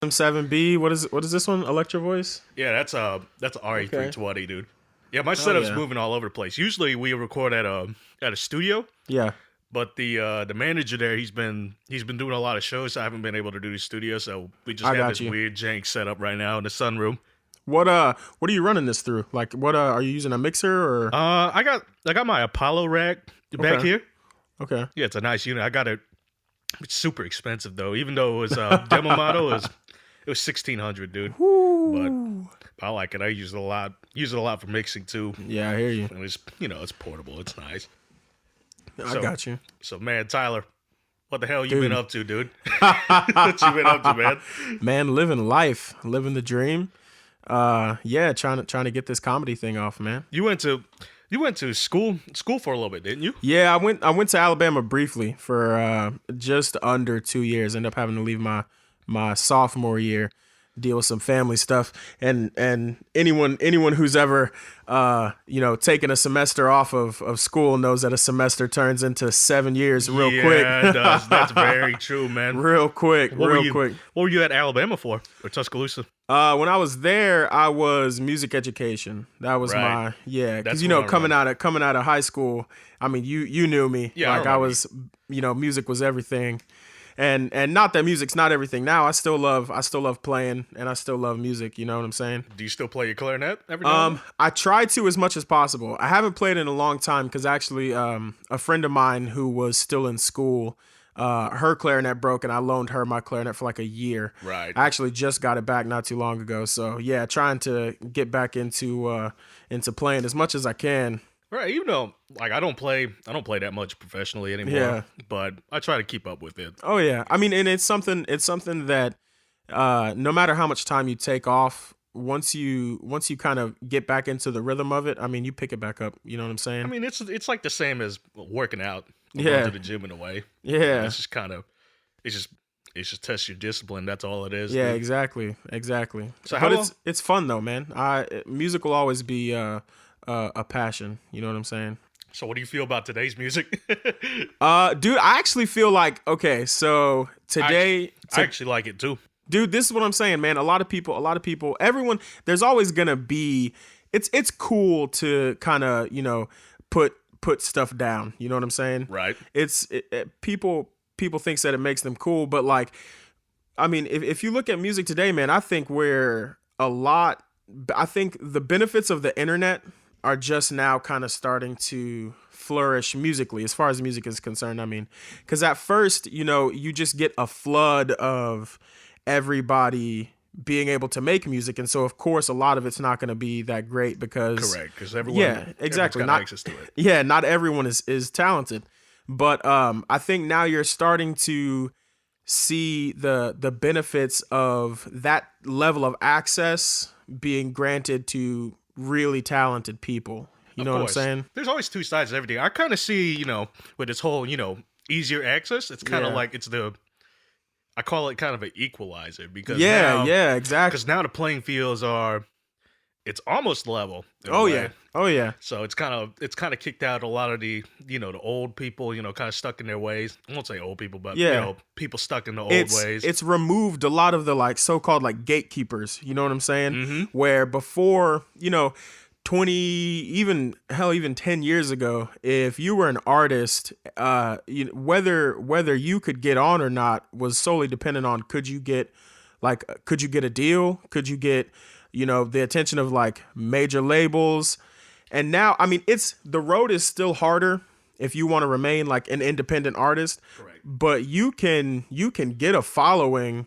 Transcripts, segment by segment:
M7B. What is this one? Electro Voice? Yeah, that's a Okay. RE320, dude. Yeah, my Oh setup's yeah. moving all over the place. Usually we record at a studio, Yeah. but the manager there he's been doing a lot of shows. So I haven't been able to do the studio, so we just I have got this you. weird jank setup right now in the sunroom. What are you running this through? Like what are you using a mixer or I got my Apollo rack back okay. here. Okay. Yeah, it's a nice unit. I got it. It's super expensive though. Even though it was demo model, it was 1,600, dude. But Woo. I like it. I use it a lot. Use it a lot for mixing too. Yeah, I hear you. And it's it's portable. It's nice. I got you. So man, Tyler, what the hell you been Dude. up to, dude? What you been up to, man? Man, living life, living the dream. Yeah, trying to get this comedy thing off, man. You went to school for a little bit, didn't you? Yeah, I went to Alabama briefly for just under 2 years. Ended up having to leave my sophomore year, deal with some family stuff, and anyone who's ever taken a semester off of school knows that a semester turns into 7 years real quick. Yeah, it does. That's very true, man. Real quick, What were real you quick. What were you at Alabama for, or Tuscaloosa? When I was there, I was music education. That was Right. because That's you what know I coming out of high school. I mean, you knew me. Yeah, I Like I remember was, music was everything, and not that music's not everything. Now I still love playing, and I still love music. You know what I'm saying? Do you still play your clarinet every now and then? I try to as much as possible. I haven't played in a long time because actually, a friend of mine who was still in school, her clarinet broke, and I loaned her my clarinet for like a year. Right. I actually just got it back not too long ago. So yeah, trying to get back into playing as much as I can. Right, even though like I don't play that much professionally anymore, Yeah. but I try to keep up with it. Oh yeah. I mean, and it's something that no matter how much time you take off, once you kind of get back into the rhythm of it, I mean, you pick it back up. You know what I'm I saying? mean, it's like the same as working out, or Yeah. going to the gym in a way. Yeah. It's just kind of it's just test your discipline. That's all it is. Yeah, dude. exactly. So But how long? it's fun though, man. Music will always be a passion. You know what I'm saying? So what do you feel about today's music? Dude, I actually feel like okay. So today, I actually like it too. dude, this is what I'm saying, man. A lot of people, everyone. There's always gonna be. It's cool to kind of put stuff down. You know what I'm saying? Right. People thinks that it makes them cool, but like, I mean, if you look at music today, man, I think we're a lot. I think the benefits of the internet are just now kind of starting to flourish musically, as far as music is concerned. I mean, because at first, you just get a flood of everybody being able to make music, and so of course a lot of it's not going to be that great because Correct. Because everyone, yeah, exactly, got not access to it. yeah, not everyone is talented, but I think now you're starting to see the benefits of that level of access being granted to really talented people. You Of know what I'm course. saying? There's always two sides to everything. I kind of see, with this whole, easier access. It's kind of Yeah. like I call it kind of an equalizer because Yeah, now, yeah, exactly. because now the playing fields it's almost level. in a Oh way. yeah, oh yeah. So it's kind of kicked out a lot of the old people, kind of stuck in their ways. I won't say old people, but Yeah. people stuck in the old it's ways. it's removed a lot of the like so-called like gatekeepers. You know what I'm saying? Mm-hmm. Where before, 20, even 10 years ago, if you were an artist, whether you could get on or not was solely dependent on could you get a deal, could you get the attention of like major labels. And now, I mean, the road is still harder if you want to remain like an independent artist, Correct. but you can get a following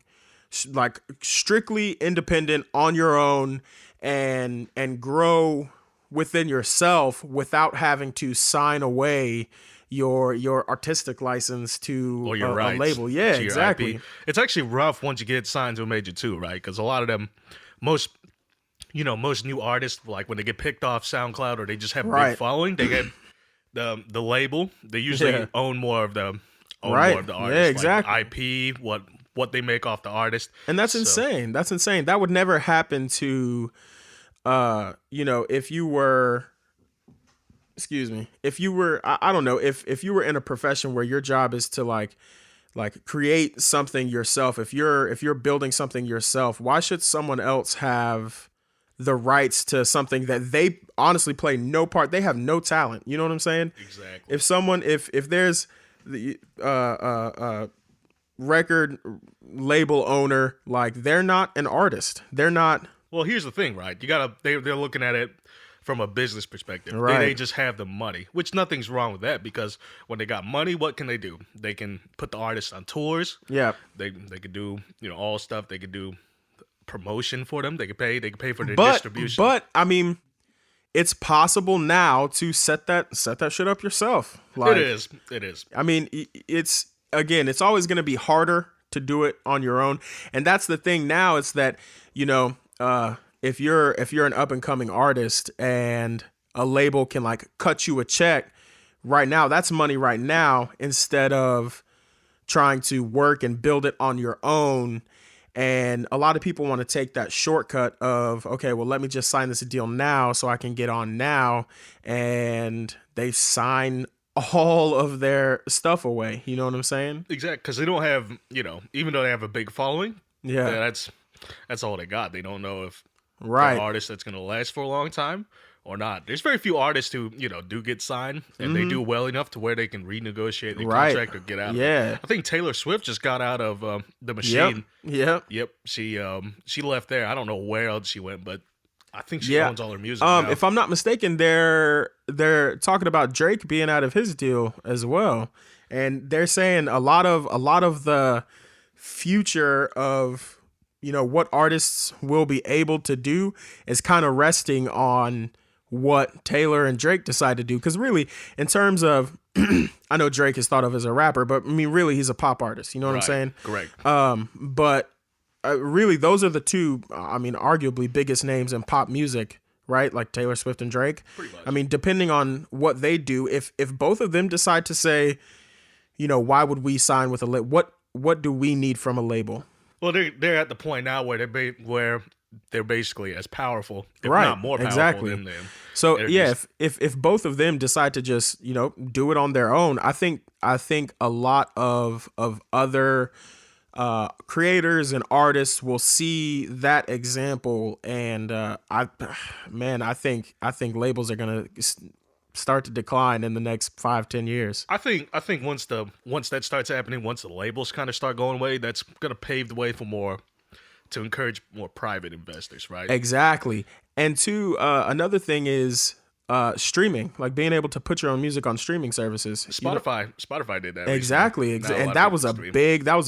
like strictly independent on your own and grow within yourself without having to sign away your artistic license to Or your a rights label. Yeah, to your exactly. IP. It's actually rough once you get signed to a major too, right? Because a lot of them, most most new artists, like when they get picked off SoundCloud or they just have a Right. big following, they get the label. They usually Yeah. own more of the Right. artist. Yeah, exactly. Like IP, what they make off the artist. And that's So- insane. That's insane. That would never happen to if you were excuse me, if you were I don't know, if you were in a profession where your job is to like like create something yourself. If you're building something yourself, why should someone else have the rights to something that they honestly play no part? They have no talent. You know what I'm saying? Exactly. If there's the record label owner, like they're not an artist. They're not. Well, here's the thing, right? You gotta they're looking at it from a business perspective. Right. They just have the money, which nothing's wrong with that because when they got money, what can they do? They can put the artists on tours. Yeah. They could do all stuff. They could do promotion for them. They could pay for their But distribution. but I mean, it's possible now to set that shit up yourself. Like, It is. I mean, it's again, it's always going to be harder to do it on your own, and that's the thing now. It's that if you're an up and coming artist and a label can like cut you a check right now, that's money right now instead of trying to work and build it on your own. And a lot of people want to take that shortcut of, okay, well, let me just sign this deal now so I can get on now. And they sign all of their stuff away. You know what I'm saying? Exactly, because they don't have, even though they have a big following, Yeah. that's all they got. They don't know if Right. they're an artist that's going to last for a long time or not. There's very few artists who, do get signed and they do well enough to where they can renegotiate the Right. contract or get out. Yeah. Of it. I think Taylor Swift just got out of the Machine. Yep. Yep. She left there. I don't know where else she went, but I think she owns all her music. Now. If I'm not mistaken, they're talking about Drake being out of his deal as well, and they're saying a lot of the future of what artists will be able to do is kind of resting on what Taylor and Drake decide to do. Because really, in terms of, I know Drake is thought of as a rapper, but I mean, really, he's a pop artist. You know what I'm saying? Correct. But really, those are the two, I mean, arguably biggest names in pop music, right? Like Taylor Swift and Drake. Pretty much. I mean, depending on what they do, if both of them decide to say, why would we sign with a label? What do we need from a label? Well, they're at the point now where they're basically as powerful, if Right, not more powerful exactly. than them. So They're yeah, just- if both of them decide to just do it on their own, I think a lot of other creators and artists will see that example, and I think labels are gonna start to decline in the next 5-10 years. I think once that starts happening, once the labels kind of start going away, that's gonna pave the way to encourage more private investors, right? Exactly. And two, another thing is streaming, like being able to put your own music on streaming services. Spotify did that. Exactly. Recently. And that was a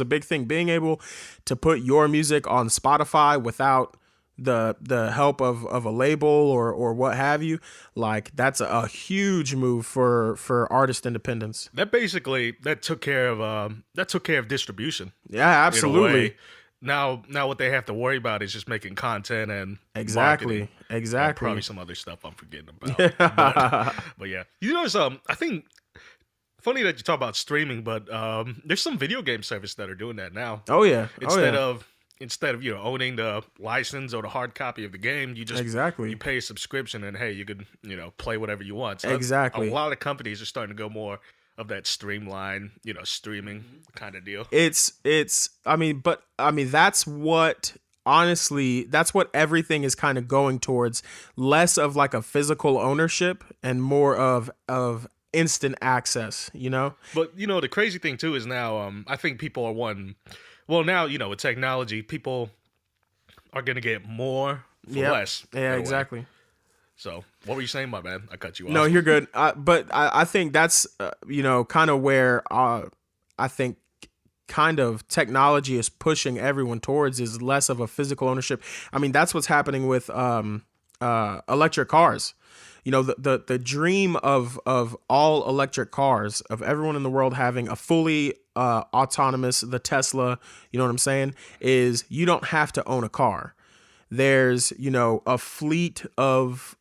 big thing. Being able to put your music on Spotify without the help of a label or what have you, like that's a huge move for artist independence. That took care of distribution. Yeah, In a absolutely. way. Now what they have to worry about is just making content and Exactly. marketing. And probably some other stuff I'm forgetting about. But yeah, I think funny that you talk about streaming, but there's some video game service that are doing that now. Oh yeah. Instead of owning the license or the hard copy of the game, you just Exactly. you pay a subscription and hey, you can play whatever you want. So Exactly. a lot of companies are starting to go more of that streamline, streaming kind of deal. I mean, that's what, honestly, that's what everything is kind of going towards. Less of like a physical ownership and more of instant access, But the crazy thing too is now I think people are now with technology, people are gonna get more for less. Yeah, exactly. So what were you saying, my man? I cut you off. No, you're good. But I think that's kind of where I think kind of technology is pushing everyone towards is less of a physical ownership. I mean, that's what's happening with electric cars. The dream of all electric cars, of everyone in the world having a fully autonomous, the Tesla, you know what I'm saying, is you don't have to own a car. There's, a fleet of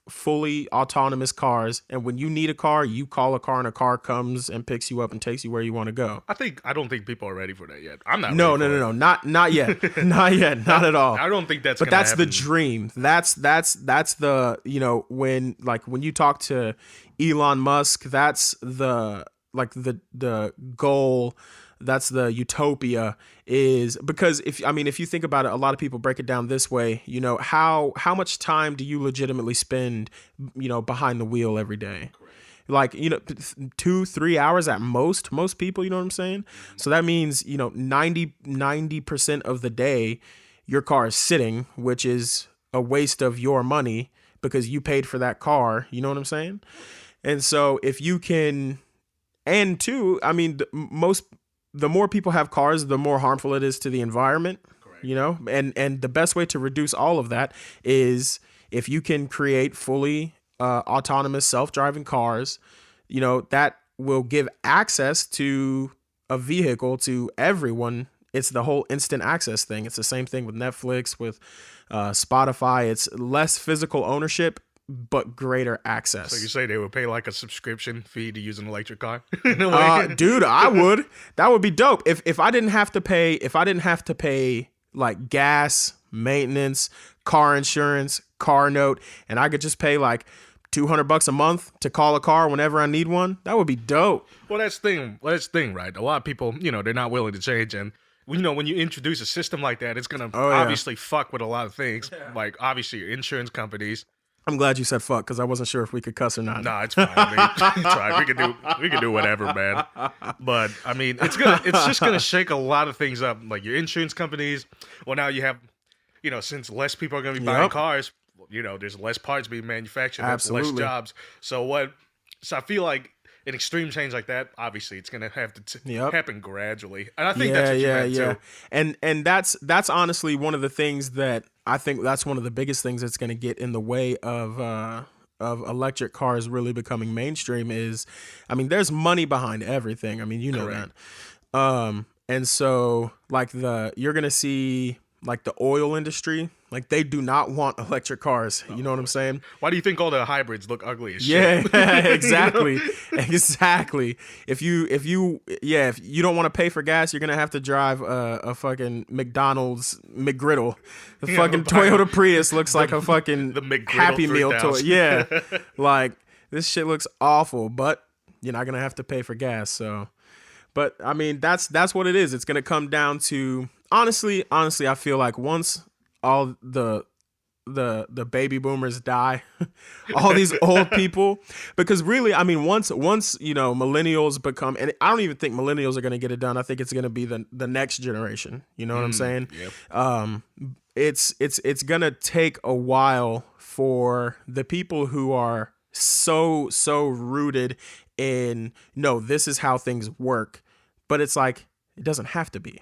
fully autonomous cars. And when you need a car, you call a car and a car comes and picks you up and takes you where you want to go. I don't think people are ready for that yet. I'm not. No. Not yet. Not yet. Not at all. I don't think that's. But that's happen. the dream. That's the, when you talk to Elon Musk, that's the goal the utopia, is because if you think about it, a lot of people break it down this way. How much time do you legitimately spend, behind the wheel every day? Like, 2-3 hours at most people, you know what I'm saying? So that means, 90% of the day your car is sitting, which is a waste of your money because you paid for that car, you know what I'm saying? And so if you can, and two, the more people have cars, the more harmful it is to the environment. And the best way to reduce all of that is if you can create fully autonomous self-driving cars, that will give access to a vehicle to everyone. It's the whole instant access thing. It's the same thing with Netflix, with Spotify. It's less physical ownership, but greater access. So you say they would pay like a subscription fee to use an electric car? Dude, I would. That would be dope. If I didn't have to pay like gas, maintenance, car insurance, car note, and I could just pay like $200 a month to call a car whenever I need one, that would be dope. Well, that's the thing, right? A lot of people, they're not willing to change, and when you introduce a system like that, it's gonna obviously fuck with a lot of things. Yeah. Like obviously your insurance companies. I'm glad you said fuck because I wasn't sure if we could cuss or not. Nah, it's fine. It's fine. We can do whatever, man. But it's just gonna shake a lot of things up. Like your insurance companies. Well, now you have, since less people are gonna be buying cars, there's less parts being manufactured, Absolutely. less jobs. So I feel like an extreme change like that, obviously, it's gonna have to happen gradually, and I think that's what you meant too. And that's honestly one of the things that I think that's one of the biggest things that's going to get in the way of electric cars really becoming mainstream is, there's money behind everything. Correct. That. And so like you're going to see like the oil industry, like they do not want electric cars. You know what I'm saying? Why do you think all the hybrids look ugly as shit? Yeah, exactly. Exactly. If you don't want to pay for gas, you're going to have to drive a fucking McDonald's McGriddle. The fucking Toyota Prius looks like a fucking the Happy Meal toy. 3000. Yeah. Like this shit looks awful, but you're not going to have to pay for gas. So, but that's what it is. It's going to come down to, honestly, I feel like once all the baby boomers die, all these old people, because really, once millennials become, and I don't even think millennials are going to get it done. I think it's going to be the next generation. You know what I'm saying? Yep. It's going to take a while for the people who are so rooted in, no, this is how things work, but it's like it doesn't have to be.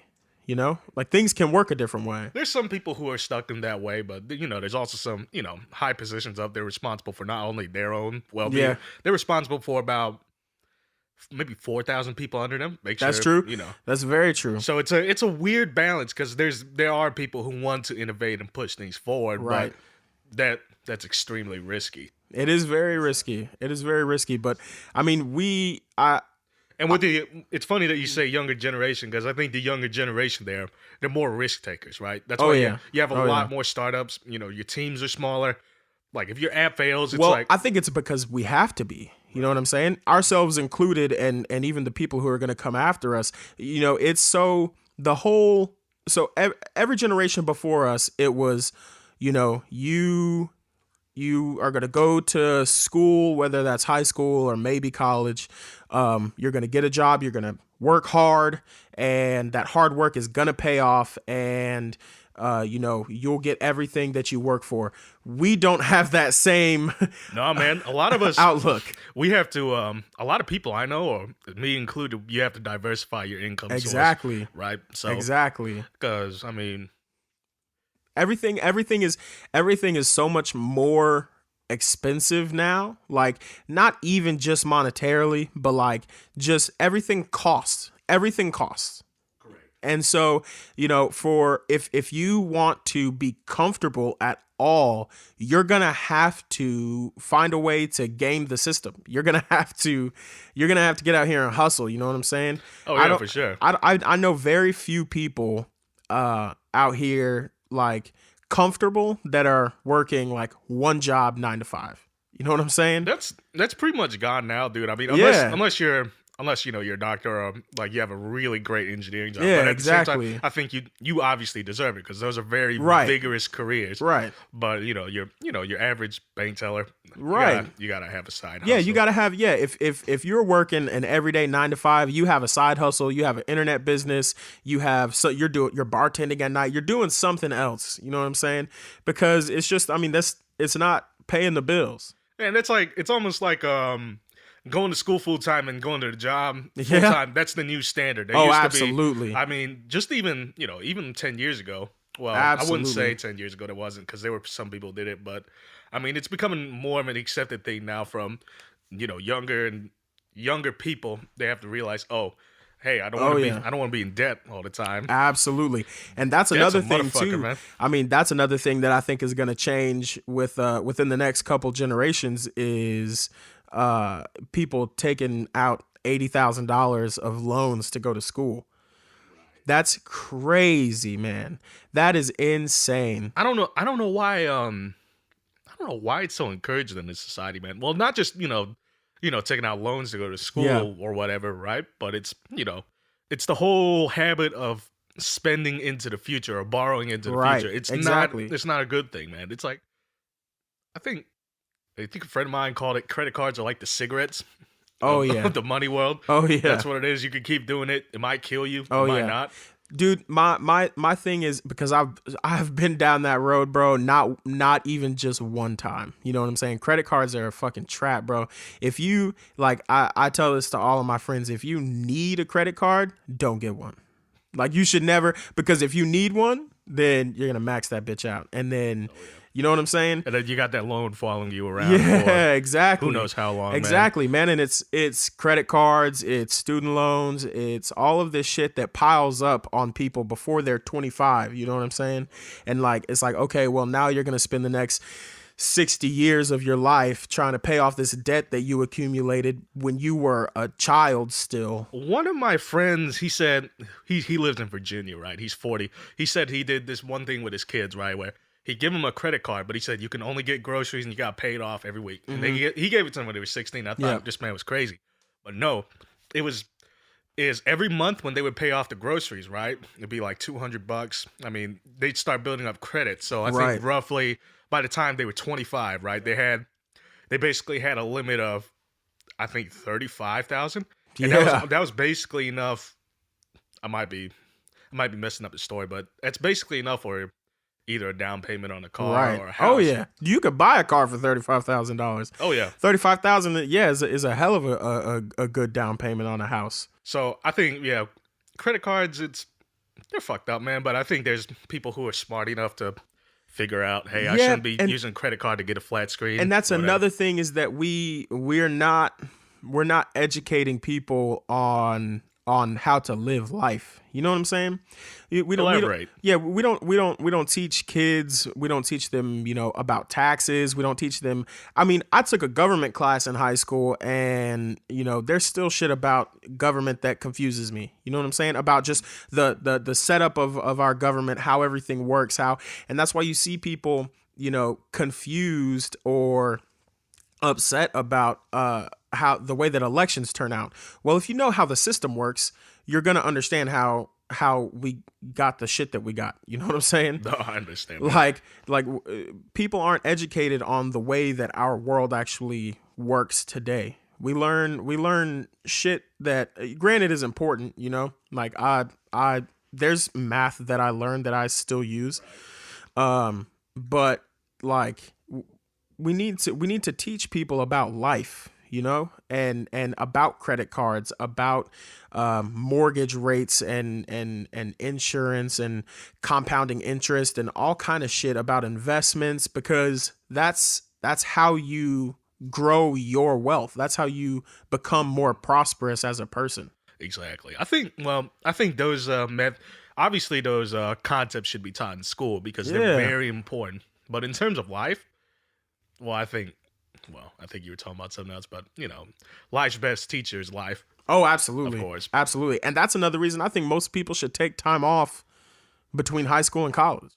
Like things can work a different way. There's some people who are stuck in that way, but there's also some, high positions up there responsible for not only their own well-being. Yeah. They're responsible for about maybe 4,000 people under them. That's true. That's very true. So it's a weird balance because there are people who want to innovate and push things forward, right? But that's extremely risky. It is very risky. But and it's funny that you say younger generation because I think the younger generation they're more risk takers, right? That's why you have a lot more startups. Your teams are smaller. Like if your app fails, it's I think it's because we have to be. You know what I'm saying? Ourselves included, and even the people who are going to come after us. It's so every generation before us, it was, you are going to go to school, whether that's high school or maybe college. You're going to get a job. You're going to work hard, and that hard work is going to pay off. And, you'll get everything that you work for. We don't have that same no, man. A lot of us outlook. We have to, a lot of people I know, or me included, you have to diversify your income exactly. source. Right. So exactly. Because, everything is so much more expensive now, like not even just monetarily, but like just everything costs. Correct. And so, for if you want to be comfortable at all, you're going to have to find a way to game the system. You're going to have to get out here and hustle, you know what I'm saying? Oh yeah, for sure. I know very few people out here like comfortable that are working like one job 9 to 5. You know what I'm saying? That's pretty much gone now, dude. Unless you're unless you're a doctor or like you have a really great engineering job. Yeah, But at the same time, exactly. I think you obviously deserve it because those are very Right. vigorous careers. Right. But your average bank teller, Right. you gotta have a side Yeah, you hustle. gotta have if you're working an everyday 9 to 5, you have a side hustle, you have an internet business, you're bartending at night, you're doing something else. You know what I'm saying? Because it's just it's not paying the bills. And it's almost like going to school full time and going to the job full Yeah. time. That's the new standard. There Oh, used to absolutely. be. I mean, just even 10 years ago. Well, I wouldn't Absolutely. say 10 years ago there wasn't because there were some people did it, but I mean it's becoming more of an accepted thing now from younger people. They have to realize, oh, hey, I don't Oh want to yeah. be I don't want to be in debt all the time. Absolutely. And that's Debt's a another thing motherfucker, too. man. I mean, that's another thing that I think is going to change within the next couple generations is people taking out $80,000 of loans to go to school. That's crazy, man. That is insane. I don't know. I don't know why. I don't know why it's so encouraged in this society, man. Well, not just taking out loans to go to school Yeah. or whatever, right? But it's the whole habit of spending into the future or borrowing into the Right. future. It's Exactly. not. It's not a good thing, man. It's like I think I think a friend of mine called it credit cards are like the cigarettes. Oh Of, yeah. of the money world. Oh yeah. That's what it is. You can keep doing it. It might kill you. Oh It might yeah. not. Dude, my thing is because I've been down that road, bro, not even just one time. You know what I'm saying? Credit cards are a fucking trap, bro. If you I tell this to all of my friends, if you need a credit card, don't get one. Like you should never, because if you need one, then you're gonna max that bitch out. And then you know what I'm saying? And then you got that loan following you around Yeah, for exactly. who knows how long, man. Exactly, man. And it's credit cards, it's student loans, it's all of this shit that piles up on people before they're 25. You know what I'm saying? And like it's like, okay, well now you're gonna spend the next 60 years of your life trying to pay off this debt that you accumulated when you were a child still. One of my friends, he said he lives in Virginia, right? He's 40. He said he did this one thing with his kids, right, where he give them a credit card, but he said you can only get groceries and you got paid off every week. And he gave it to them when they were 16. I thought Yeah. this man was crazy, but no, it was is every month when they would pay off the groceries, right? It'd be like $200. I mean, they'd start building up credit. So I Right. think roughly by the time they were 25, right, they basically had a limit of I think 35,000, and Yeah. that was basically enough. I might be messing up the story, but that's basically enough for either a down payment on a car Right. or a house. Oh yeah. You could buy a car for $35,000. Oh yeah. 35,000, yeah, is a hell of a good down payment on a house. So I think credit cards they're fucked up, man. But I think there's people who are smart enough to figure out, hey, I Yeah, shouldn't be and- using credit card to get a flat screen. And that's whatever. another thing is that we're not educating people on how to live life. You know what I'm saying? Elaborate. We don't teach kids. We don't teach them, about taxes. We don't teach them. I mean, I took a government class in high school, and there's still shit about government that confuses me. You know what I'm saying? About just the setup of our government, how everything works, and that's why you see people, confused or upset about how the way that elections turn out. Well, if you know how the system works, you're gonna understand how we got the shit that we got. You know what I'm saying? No, I understand. People aren't educated on the way that our world actually works today. We learn shit that granted is important. Like I there's math that I learned that I still use, but like we need to teach people about life, and about credit cards, about mortgage rates and insurance and compounding interest and all kind of shit about investments, because that's how you grow your wealth. That's how you become more prosperous as a person. Exactly. I think those obviously those concepts should be taught in school because they're Yeah. very important. But in terms of life, I think you were talking about something else, but life's best teacher is life. Oh, absolutely. Of course. Absolutely. And that's another reason I think most people should take time off between high school and college.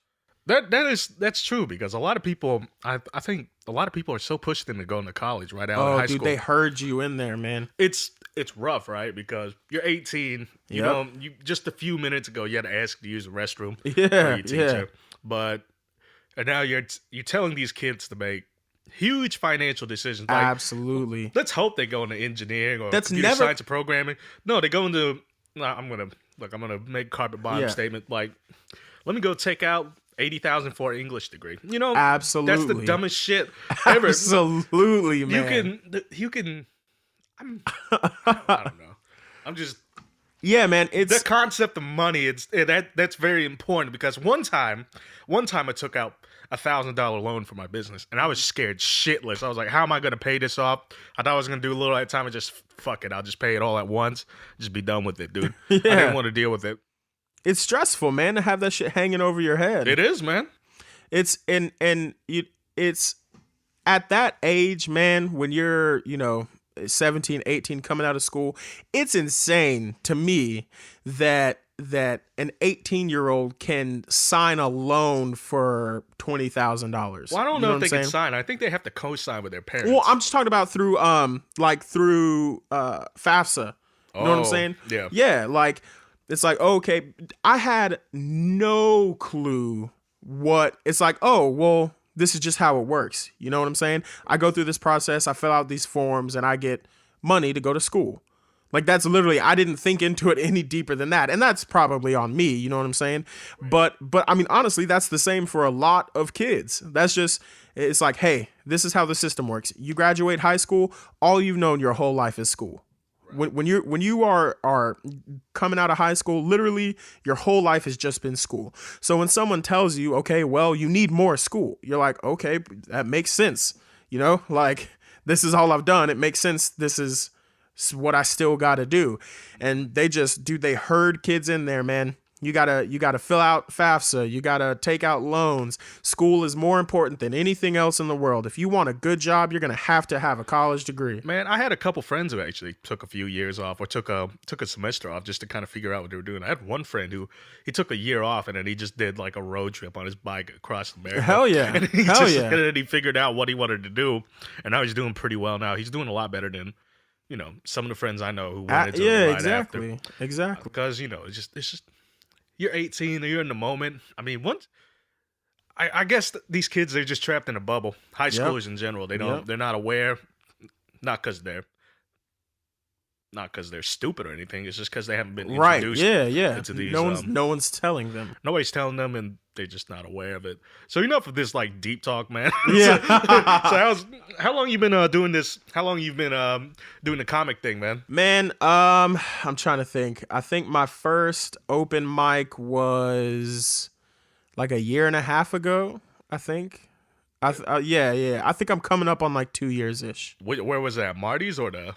That's true because a lot of people, I think a lot of people are so pushed into going to college right out of high Dude, school. they herd you in there, man. It's it's rough, right? Because you're 18. You Yep. know, you just a few minutes ago you had to ask to use the restroom for Yeah, your teacher, but and now you're telling these kids to make huge financial decisions. Like, absolutely. let's hope they go into engineering or That's computer never- science or programming. No, they go into. Nah, I'm gonna make carpet bomb Yeah. statement. Like, let me go take out 80,000 for an English degree. You know, Absolutely. that's the dumbest shit ever. Absolutely, man. You can. I don't know. I'm just. Yeah, man. The It's concept of money, that's very important because one time I took out $1,000 loan for my business and I was scared shitless. I was like, how am I going to pay this off? I thought I was going to do a little at a time and just fuck it. I'll just pay it all at once. Just be done with it, dude. I didn't want to deal with it. it's stressful, man, to have that shit hanging over your head. It is, man. It's it's at that age, man, when you're, 17, 18 coming out of school, it's insane to me that an 18-year-old can sign a loan for $20,000. Well, I don't know if they can saying? sign. I think they have to co-sign with their parents. Well, I'm just talking about through FAFSA. You know what I'm saying? Yeah. Yeah, like it's like, okay, I had no clue what it's like, oh, well, this is just how it works. You know what I'm saying? I go through this process, I fill out these forms, and I get money to go to school. Like, that's literally, I didn't think into it any deeper than that. And that's probably on me, you know what I'm saying? But I mean, honestly, that's the same for a lot of kids. That's just, it's like, hey, this is how the system works. You graduate high school, all you've known your whole life is school. When you are coming out of high school, literally your whole life has just been school. So when someone tells you, okay, well, you need more school, you're like, okay, that makes sense. You know, like, this is all I've done. It makes sense. This is what I still got to do. And they herd kids in there, man. You gotta fill out FAFSA. You gotta take out loans. School is more important than anything else in the world. If you want a good job, you're gonna have to have a college degree. Man, I had a couple friends who actually took a few years off or took a semester off just to kind of figure out what they were doing. I had one friend who he took a year off and then he just did like a road trip on his bike across America. Hell yeah. And and then he figured out what he wanted to do, and now he's doing pretty well now. He's doing a lot better than, some of the friends I know who went into it right after. Exactly. Because, it's just you're 18, you're in the moment. I mean, I guess these kids, they're just trapped in a bubble. High schoolers in general, they're not aware, not because they're stupid or anything. It's just because they haven't been introduced. Into these. No one's telling them. Nobody's telling them, and they're just not aware of it. So enough of this like deep talk, man. Yeah. So how long you been doing this? How long you've been doing the comic thing, man? Man, I'm trying to think. I think my first open mic was like a year and a half ago. I think. Yeah. I think I'm coming up on like 2 years ish. Where was that? Marty's or the?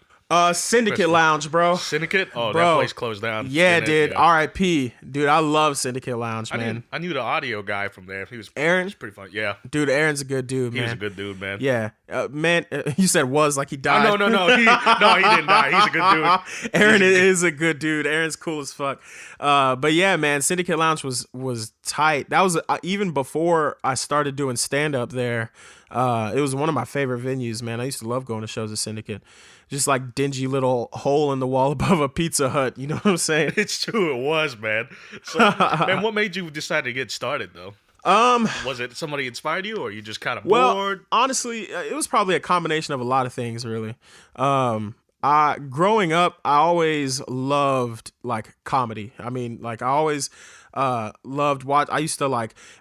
Syndicate Lounge, bro. Syndicate? Oh, bro. That place closed down. Yeah, dude. Yeah. R.I.P. Dude, I love Syndicate Lounge, man. I knew the audio guy from there. He was Aaron. Pretty fun. Yeah. Dude, Aaron's a good dude, man. He was a good dude, man. Yeah. Man, you said was like he died. Oh, no. He didn't die. He's a good dude. Aaron is a good dude. Aaron's cool as fuck. But yeah, man, Syndicate Lounge was tight. That was even before I started doing stand up there. It was one of my favorite venues, man. I used to love going to shows at Syndicate. Just like dingy little hole in the wall above a Pizza Hut. You know what I'm saying? It's true. It was, man. So, man, what made you decide to get started, though? Was it somebody inspired you, or you just kind of bored? Honestly, it was probably a combination of a lot of things, really. Growing up, I always loved like comedy. I mean, like I always loved I used to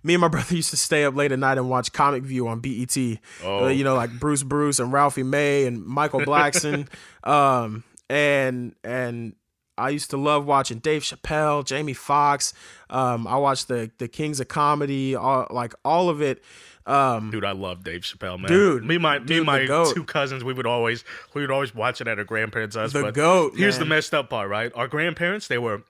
me and my brother used to stay up late at night and watch Comic View on BET. Like Bruce and Ralphie May and Michael Blackson. And I used to love watching Dave Chappelle, Jamie Foxx. I watched the Kings of Comedy, all of it. Dude, I love Dave Chappelle, man. Dude, me and my GOAT. two cousins, we would always watch it at our grandparents' house. The GOAT, here's man. the messed up part, right? Our grandparents, they were,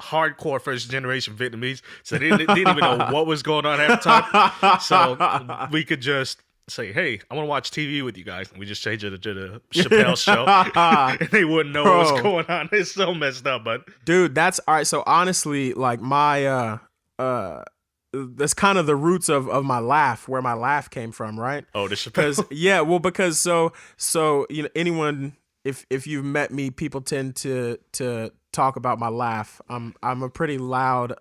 hardcore first generation Vietnamese, so they didn't even know what was going on at the time. So we could just say, hey, I want to watch TV with you guys. And we just change it to the Chappelle show. And they wouldn't know what was going on. It's so messed up, but dude, that's all right. So honestly, like my that's kind of the roots of my laugh, where my laugh came from, right? Oh, the Chappelle. Because so anyone if you've met me, people tend to talk about my laugh. I'm a pretty loud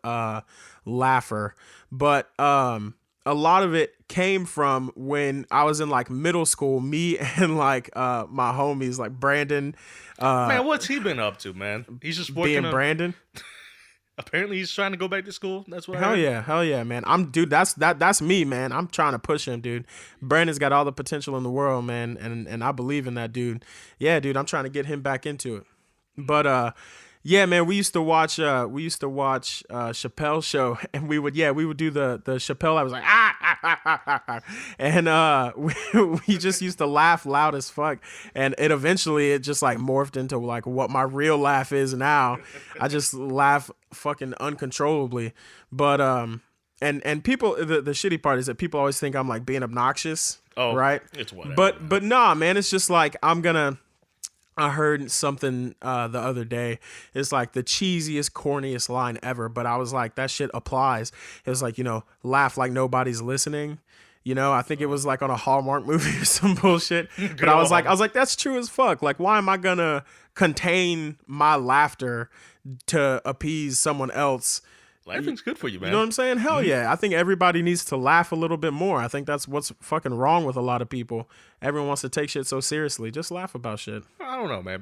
laugher, but a lot of it came from when I was in like middle school. Me and like my homies like Brandon, Man, what's he been up to, man? He's just working being on. Brandon. Apparently, he's trying to go back to school. That's what. Hell yeah, man. Dude. That's me, man. I'm trying to push him, dude. Brandon's got all the potential in the world, man, and I believe in that dude. Yeah, dude. I'm trying to get him back into it. But yeah, man. We used to watch Chappelle's show, and we would do the Chappelle. I was like and we just used to laugh loud as fuck, and it eventually just like morphed into like what my real laugh is now. I just laugh fucking uncontrollably. But and people, the shitty part is that people always think I'm like being obnoxious. Oh, right. It's whatever. But nah, man. It's just like I heard something the other day. It's like the cheesiest, corniest line ever, but I was like, that shit applies. It was like, laugh like nobody's listening. I think it was like on a Hallmark movie or some bullshit. But I was like, that's true as fuck. Like, why am I gonna contain my laughter to appease someone else? Laughing's good for you, man. You know what I'm saying? Hell yeah. I think everybody needs to laugh a little bit more. I think that's what's fucking wrong with a lot of people. Everyone wants to take shit so seriously. Just laugh about shit. I don't know, man.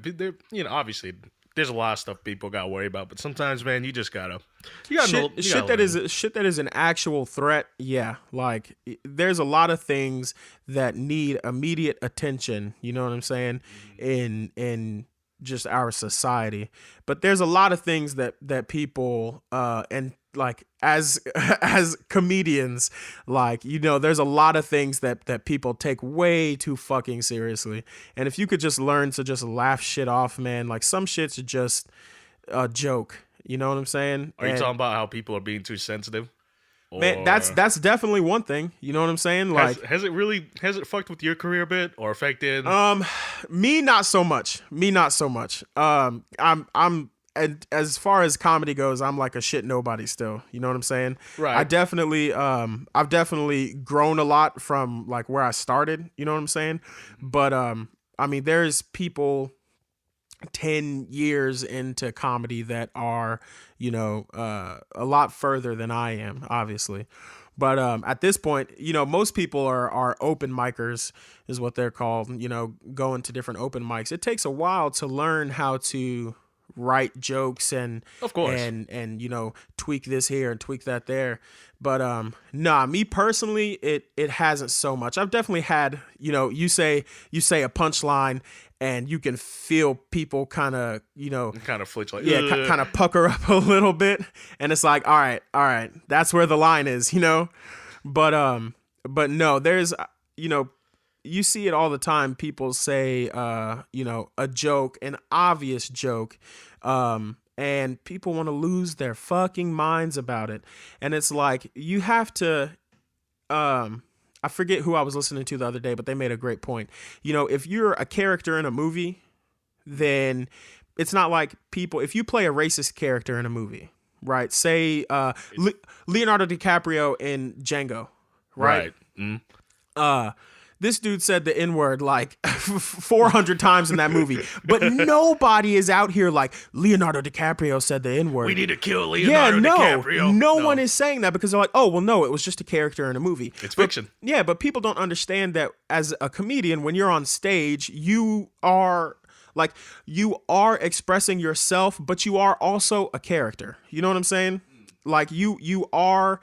Obviously, there's a lot of stuff people got to worry about, but sometimes, man, you just gotta. Shit that is an actual threat. Yeah, like there's a lot of things that need immediate attention. You know what I'm saying? In just our society, but there's a lot of things that people and like as comedians, like there's a lot of things that people take way too fucking seriously. And if you could just learn to just laugh shit off, man, like some shit's just a joke. You know what I'm saying? Are you talking about how people are being too sensitive? Man, that's definitely one thing. You know what I'm saying? Like, has it fucked with your career a bit or affected? Me not so much. I'm and as far as comedy goes, I'm like a shit nobody still. You know what I'm saying? Right. I've definitely grown a lot from like where I started. You know what I'm saying? But I mean, there's people 10 years into comedy that are, a lot further than I am, obviously. But at this point, most people are open micers is what they're called, going to different open mics. It takes a while to learn how to write jokes and of course and tweak this here and tweak that there. But me personally, it hasn't so much. I've definitely had, you say a punchline and you can feel people kind of, kind of flinch, like kind of pucker up a little bit, and it's like, all right, that's where the line is, But no, there's, you see it all the time. People say, a joke, an obvious joke, and people want to lose their fucking minds about it. And it's like, you have to, I forget who I was listening to the other day, but they made a great point. If you're a character in a movie, then it's not like if you play a racist character in a movie, right? Say, Leonardo DiCaprio in Django, right? Mm. This dude said the N-word like 400 times in that movie, but nobody is out here like Leonardo DiCaprio said the N-word. We need to kill Leonardo DiCaprio. No one is saying that because they're like, oh, well, no, it was just a character in a movie. It's fiction. But people don't understand that as a comedian, when you're on stage, you are expressing yourself, but you are also a character. You know what I'm saying? Like you are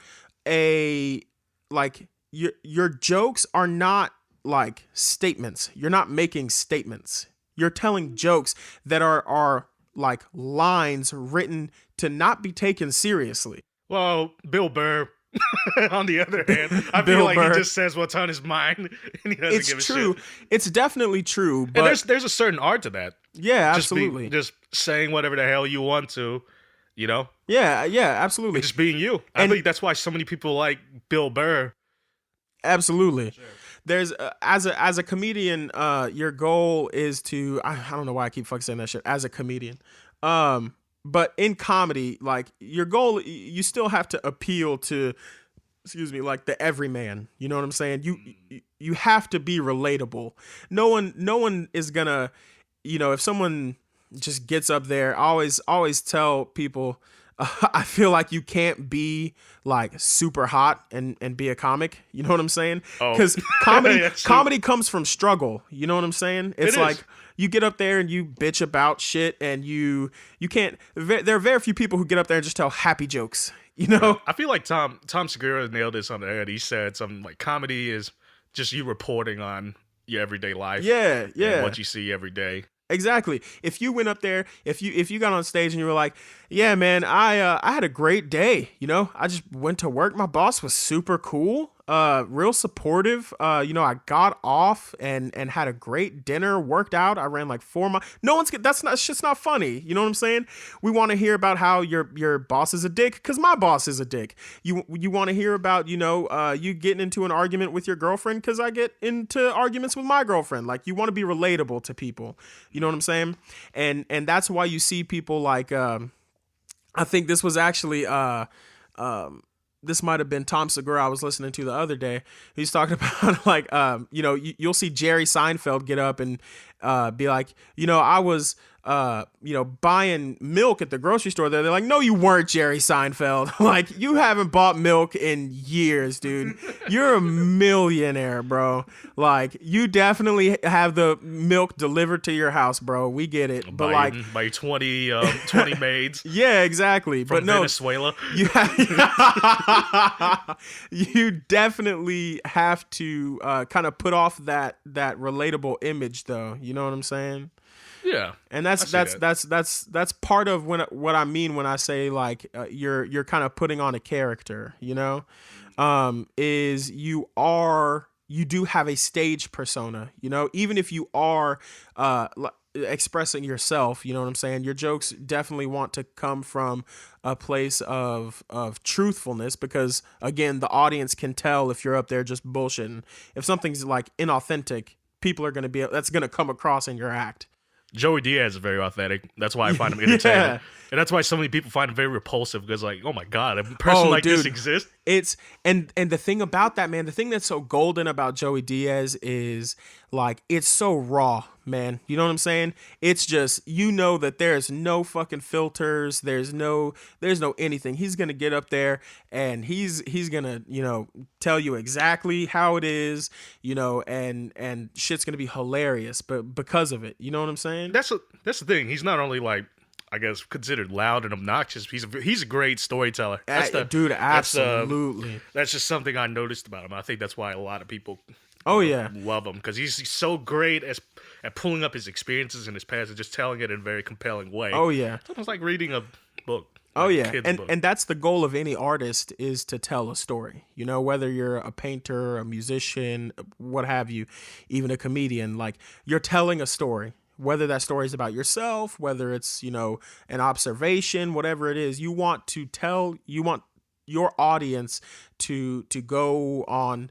your jokes are not like statements. You're not making statements. You're telling jokes that are like lines written to not be taken seriously. Well, Bill Burr, on the other hand, I feel like he just says what's on his mind, and he doesn't give a shit. It's definitely true. But and there's a certain art to that. Yeah, absolutely. Just saying whatever the hell you want to, Yeah, absolutely. And just being you. I think that's why so many people like Bill Burr. Absolutely. Sure. There's as a comedian, your goal is to I don't know why I keep fucking saying that shit. As a comedian, but in comedy, like your goal, you still have to appeal to, like the everyman. You know what I'm saying? You have to be relatable. No one is gonna, if someone just gets up there, I always tell people, I feel like you can't be like super hot and be a comic. You know what I'm saying? Oh, Because comedy that's true. comedy comes from struggle. You know what I'm saying? It's It is. like you get up there and you bitch about shit, and you can't. There are very few people who get up there and just tell happy jokes. You know? I feel like Tom Segura nailed this on the head. He said something like comedy is just you reporting on your everyday life Yeah, and yeah. what you see every day. Exactly. If you went up there, if you got on stage and you were like, "Yeah, man, I had a great day. I just went to work. My boss was super cool, real supportive. I got off and had a great dinner. Worked out. I ran like 4 miles. No one's that's just not funny. You know what I'm saying? We want to hear about how your boss is a dick because my boss is a dick. You want to hear about you getting into an argument with your girlfriend because I get into arguments with my girlfriend. Like you want to be relatable to people. You know what I'm saying? And that's why you see people like I think this was actually this might have been Tom Segura I was listening to the other day. He's talking about like you'll see Jerry Seinfeld get up and be like, I was buying milk at the grocery store there. They're like, no, you weren't, Jerry Seinfeld. Like, you haven't bought milk in years, dude. You're a millionaire, bro. Like, you definitely have the milk delivered to your house, bro. We get it. But like, by 20 maids yeah, exactly. from But no, Venezuela. you you definitely have to kind of put off that relatable image, though. You know what I'm saying? Yeah. And I see that. that's part of what I mean when I say like you're kind of putting on a character, is you do have a stage persona, even if you are expressing yourself, you know what I'm saying? Your jokes definitely want to come from a place of truthfulness because again, the audience can tell if you're up there just bullshitting. If something's like inauthentic, people are going to that's going to come across in your act. Joey Diaz is very authentic. That's why I find him entertaining. Yeah. And that's why so many people find him very repulsive because, like, oh my God, a person like this dude. exists? It's and the thing about that, man, the thing that's so golden about Joey Diaz is like it's so raw, man. You know what I'm saying? It's just that there's no fucking filters, there's no anything. He's gonna get up there and he's gonna tell you exactly how it is, and shit's gonna be hilarious, but because of it, you know what I'm saying? That's the thing. He's not only like, I guess, considered loud and obnoxious. He's a great storyteller. Dude, absolutely. That's just something I noticed about him. I think that's why a lot of people yeah, love him because he's so great at pulling up his experiences in his past and just telling it in a very compelling way. Oh yeah. It's almost like reading a book. Oh like a yeah, kid's book. and that's the goal of any artist is to tell a story. Whether you're a painter, a musician, what have you, even a comedian, like you're telling a story. Whether that story is about yourself, whether it's an observation, whatever it is, you want your audience to go on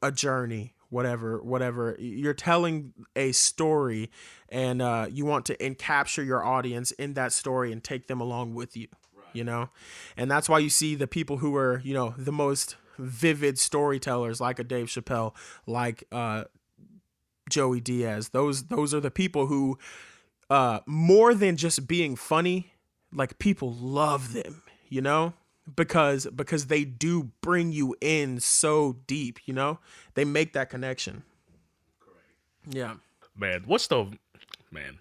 a journey, whatever. You're telling a story, and you want to capture your audience in that story and take them along with you. And that's why you see the people who are the most vivid storytellers, like a Dave Chappelle, like Joey Diaz. Those are the people who more than just being funny, like people love them, because they do bring you in so deep, they make that connection. Yeah, Man, man?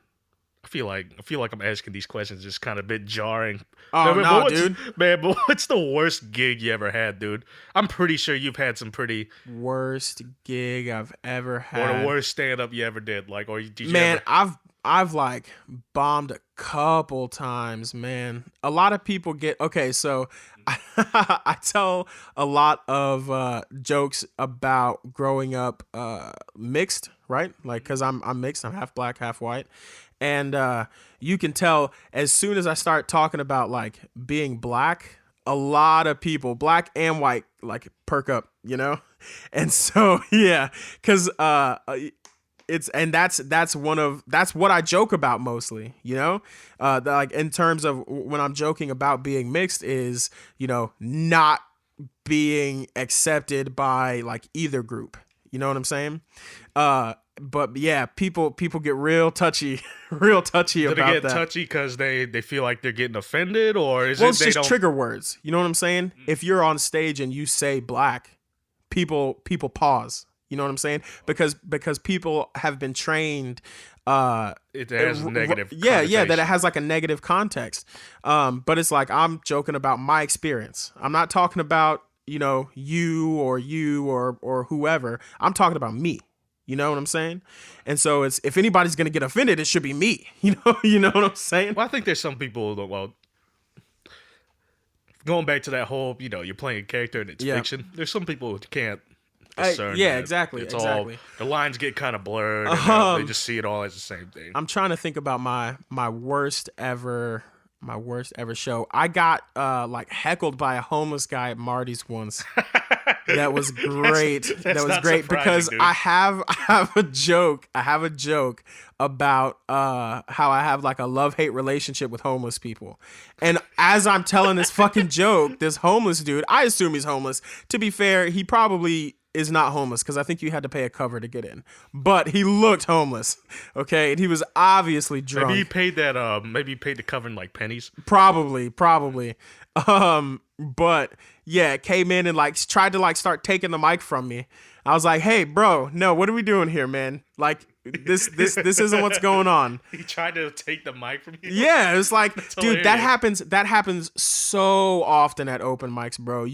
I feel like I'm asking these questions just kind of a bit jarring. Oh, Man, no, but dude. Man, but what's the worst gig you ever had, dude? I'm pretty sure you've had some pretty, worst gig I've ever or had. the worst stand up you ever did. Like, or did you Man, ever? I've like bombed a couple times, man. A lot of people okay, so I tell a lot of jokes about growing up mixed, right? Like, cause I'm mixed, I'm half black, half white. And you can tell as soon as I start talking about like being black, a lot of people, black and white, like perk up, And so yeah, cause that's what I joke about mostly, like in terms of when I'm joking about being mixed is, not being accepted by like either group, You know what I'm saying? But yeah, people get real touchy, real touchy Do about they get that. touchy because they feel like they're getting offended, or is Well, it it's they just don't? trigger words. You know what I'm saying? If you're on stage and you say black, people pause. You know what I'm saying? Because people have been trained. It has negative. Yeah, that it connotation. has like a negative context. But it's like I'm joking about my experience. I'm not talking about you or whoever. I'm talking about me. You know what I'm saying? And so it's if anybody's gonna get offended, it should be me. You know what I'm saying? Well, I think there's some people that, well, going back to that whole, you're playing a character and it's Yeah. fiction. There's some people who can't discern Yeah, that. exactly, It's exactly. all the lines get kind of blurred, and they just see it all as the same thing. I'm trying to think about my worst ever show. I got like heckled by a homeless guy at Marty's once. That was great. That's That was not great surprising, because dude. I have a joke. I have a joke about how I have like a love-hate relationship with homeless people. And as I'm telling this fucking joke, this homeless dude, I assume he's homeless. To be fair, he probably is not homeless because I think you had to pay a cover to get in. But he looked homeless. Okay? And he was obviously drunk. Maybe he paid that. Maybe he paid to cover in like pennies. Probably. But yeah, came in and like tried to like start taking the mic from me. I was like, "Hey, bro, no, what are we doing here, man? Like, this isn't what's going on." He tried to take the mic from you. Yeah, it's like, dude, that hilarious. happens so often at open mics, bro.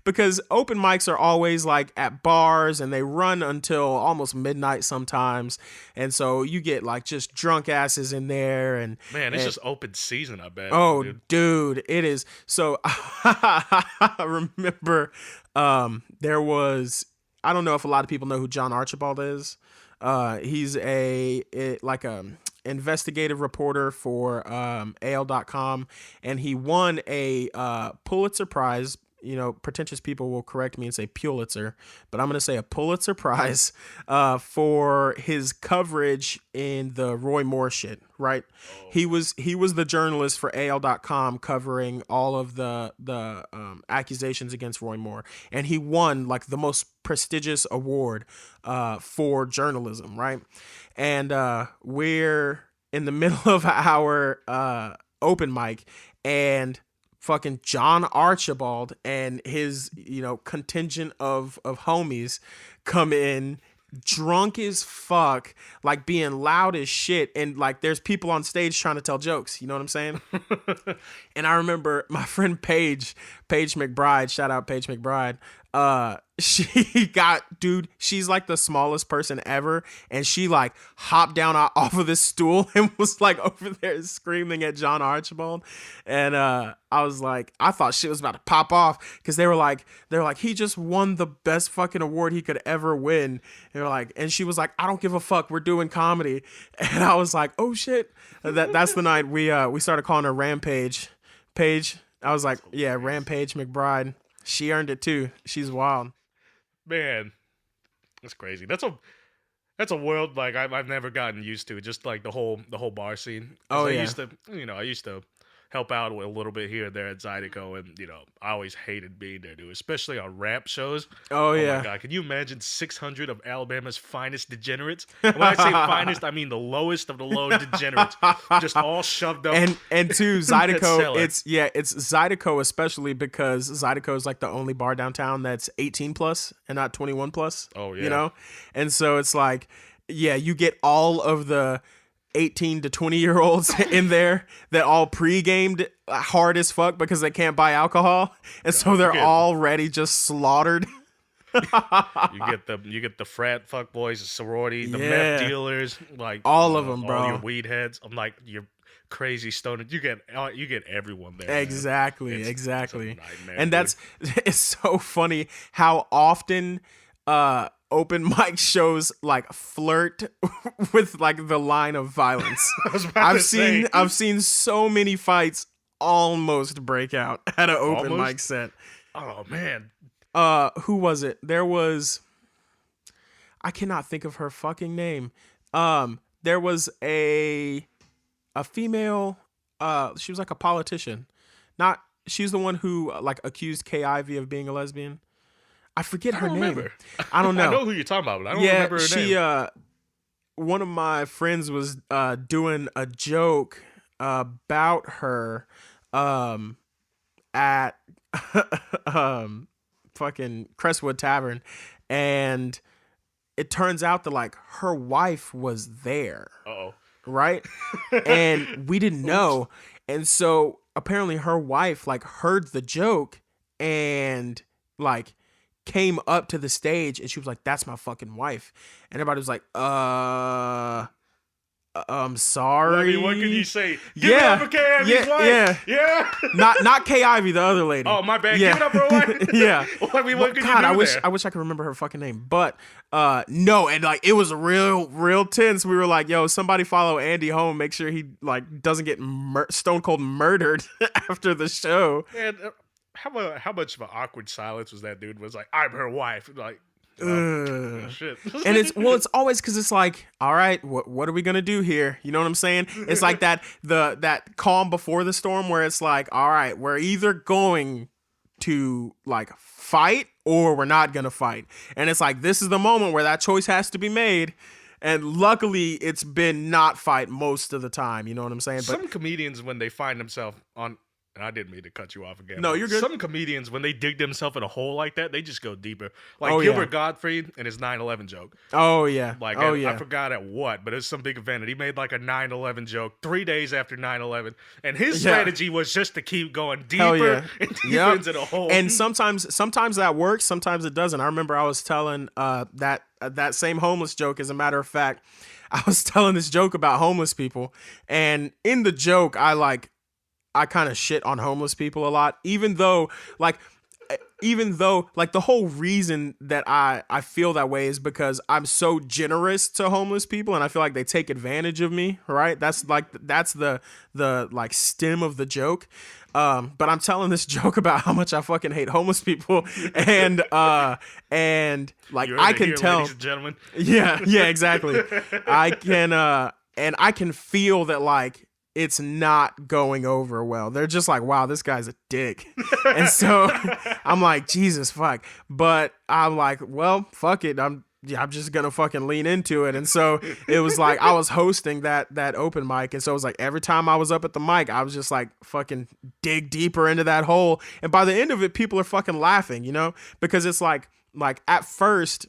Because open mics are always like at bars and they run until almost midnight sometimes. And so you get like just drunk asses in there and Man, it's just open season, I bet. oh, dude. it is. So I remember there was, I don't know if a lot of people know who John Archibald is. He's a investigative reporter for AL.com, and he won a Pulitzer Prize. Pretentious people will correct me and say Pulitzer, but I'm going to say a Pulitzer Prize for his coverage in the Roy Moore shit, right? He was the journalist for AL.com covering all of the accusations against Roy Moore, and he won like the most prestigious award for journalism, right? And we're in the middle of our open mic, and fucking John Archibald and his contingent of homies come in drunk as fuck, like being loud as shit, and like there's people on stage trying to tell jokes, you know what I'm saying? And I remember my friend Paige McBride, shout out Paige McBride, she's like the smallest person ever, and she like hopped down off of this stool and was like over there screaming at John Archibald. And I was like, I thought shit was about to pop off because they were like he just won the best fucking award he could ever win. And she was like, I don't give a fuck, we're doing comedy. And I was like, oh shit. That's the night we started calling her Rampage. Paige. I was like, yeah, Rampage McBride. She earned it too. She's wild. Man, that's crazy. That's a world like I've never gotten used to. Just like the whole bar scene. Oh, I yeah. I used to help out a little bit here and there at Zydeco, and I always hated being there, dude. Especially on rap shows. Oh My yeah. God, can you imagine 600 of Alabama's finest degenerates? And when I say finest, I mean the lowest of the low degenerates, just all shoved up. And to Zydeco, cellar. it's Zydeco especially because Zydeco is like the only bar downtown that's 18 plus and not 21 plus. Oh, yeah. And so it's like, yeah, you get all of the 18 to 20-year-olds in there that all pre-gamed hard as fuck because they can't buy alcohol, and so they're already just slaughtered. You get the frat fuck boys, the sorority, the Yeah. meth dealers, like All of them, bro. all your weed heads. I'm like, you're crazy stoner. You get everyone there. man. Exactly. It's a nightmare, And dude. it's so funny how often open mic shows like flirt with like the line of violence. I was about to say. I've seen so many fights almost break out at an open Almost? mic set. Oh man, Who was it? There was, I cannot think of her fucking name. There was a female, she was like a politician. She's the one who like accused Kay Ivey of being a lesbian. I forget I her don't name. remember. I don't I know. know who you're talking about, but I don't Yeah, remember her she name. one of my friends was doing a joke about her um at um fucking Crestwood Tavern, and it turns out that like her wife was there, Uh-oh. right? And we didn't Oops. know. And so apparently her wife like heard the joke and like came up to the stage and she was like, "That's my fucking wife." And everybody was like, I'm Well, I mean, what can you sorry. say? Give it up Yeah. for Kay Ivy's Yeah, wife. yeah. Yeah. Not Kay Ivy, the other lady. Oh, my bad. Yeah. Give it up for her wife. Yeah. Well, I mean, what could you God, do there? I wish I could remember her fucking name. But no, and like it was real tense. We were like, yo, somebody follow Andy home, make sure he like doesn't get stone cold murdered after the show. Man, how much of an awkward silence was that dude? Was like, I'm her wife. Like, well, Ugh. shit. And it's always because it's like, all right, what are we gonna do here? You know what I'm saying? It's like that calm before the storm where it's like, all right, we're either going to like fight or we're not gonna fight. And it's like this is the moment where that choice has to be made. And luckily it's been not fight most of the time. You know what I'm saying? But Some comedians, when they find themselves on, and I didn't mean to cut you off again. No, but you're good. Some comedians, when they dig themselves in a hole like that, they just go deeper. Like Oh, Gilbert yeah. Gottfried and his 9/11 joke. oh yeah. Like, oh I yeah. forgot at what, but it was some big event, and he made like a 9/11 joke 3 days after 9/11, and his Yeah. strategy was just to keep going Hell deeper yeah. and deeper Yep. into the hole. And sometimes that works, sometimes it doesn't. I remember I was telling that same homeless joke. As a matter of fact, I was telling this joke about homeless people, and in the joke, I kind of shit on homeless people a lot, even though like the whole reason that I feel that way is because I'm so generous to homeless people and I feel like they take advantage of me, right? That's the like stem of the joke. But I'm telling this joke about how much I fucking hate homeless people, and like You heard I it can here, tell. ladies and gentlemen. Yeah, exactly. I can and I can feel that like it's not going over well. They're just like, wow, this guy's a dick. And so I'm like, Jesus fuck. But I'm like, well, fuck it. I'm just gonna fucking lean into it. And so it was like I was hosting that open mic, and so it was like every time I was up at the mic, I was just like fucking dig deeper into that hole. And by the end of it, people are fucking laughing, you know, because it's like at first,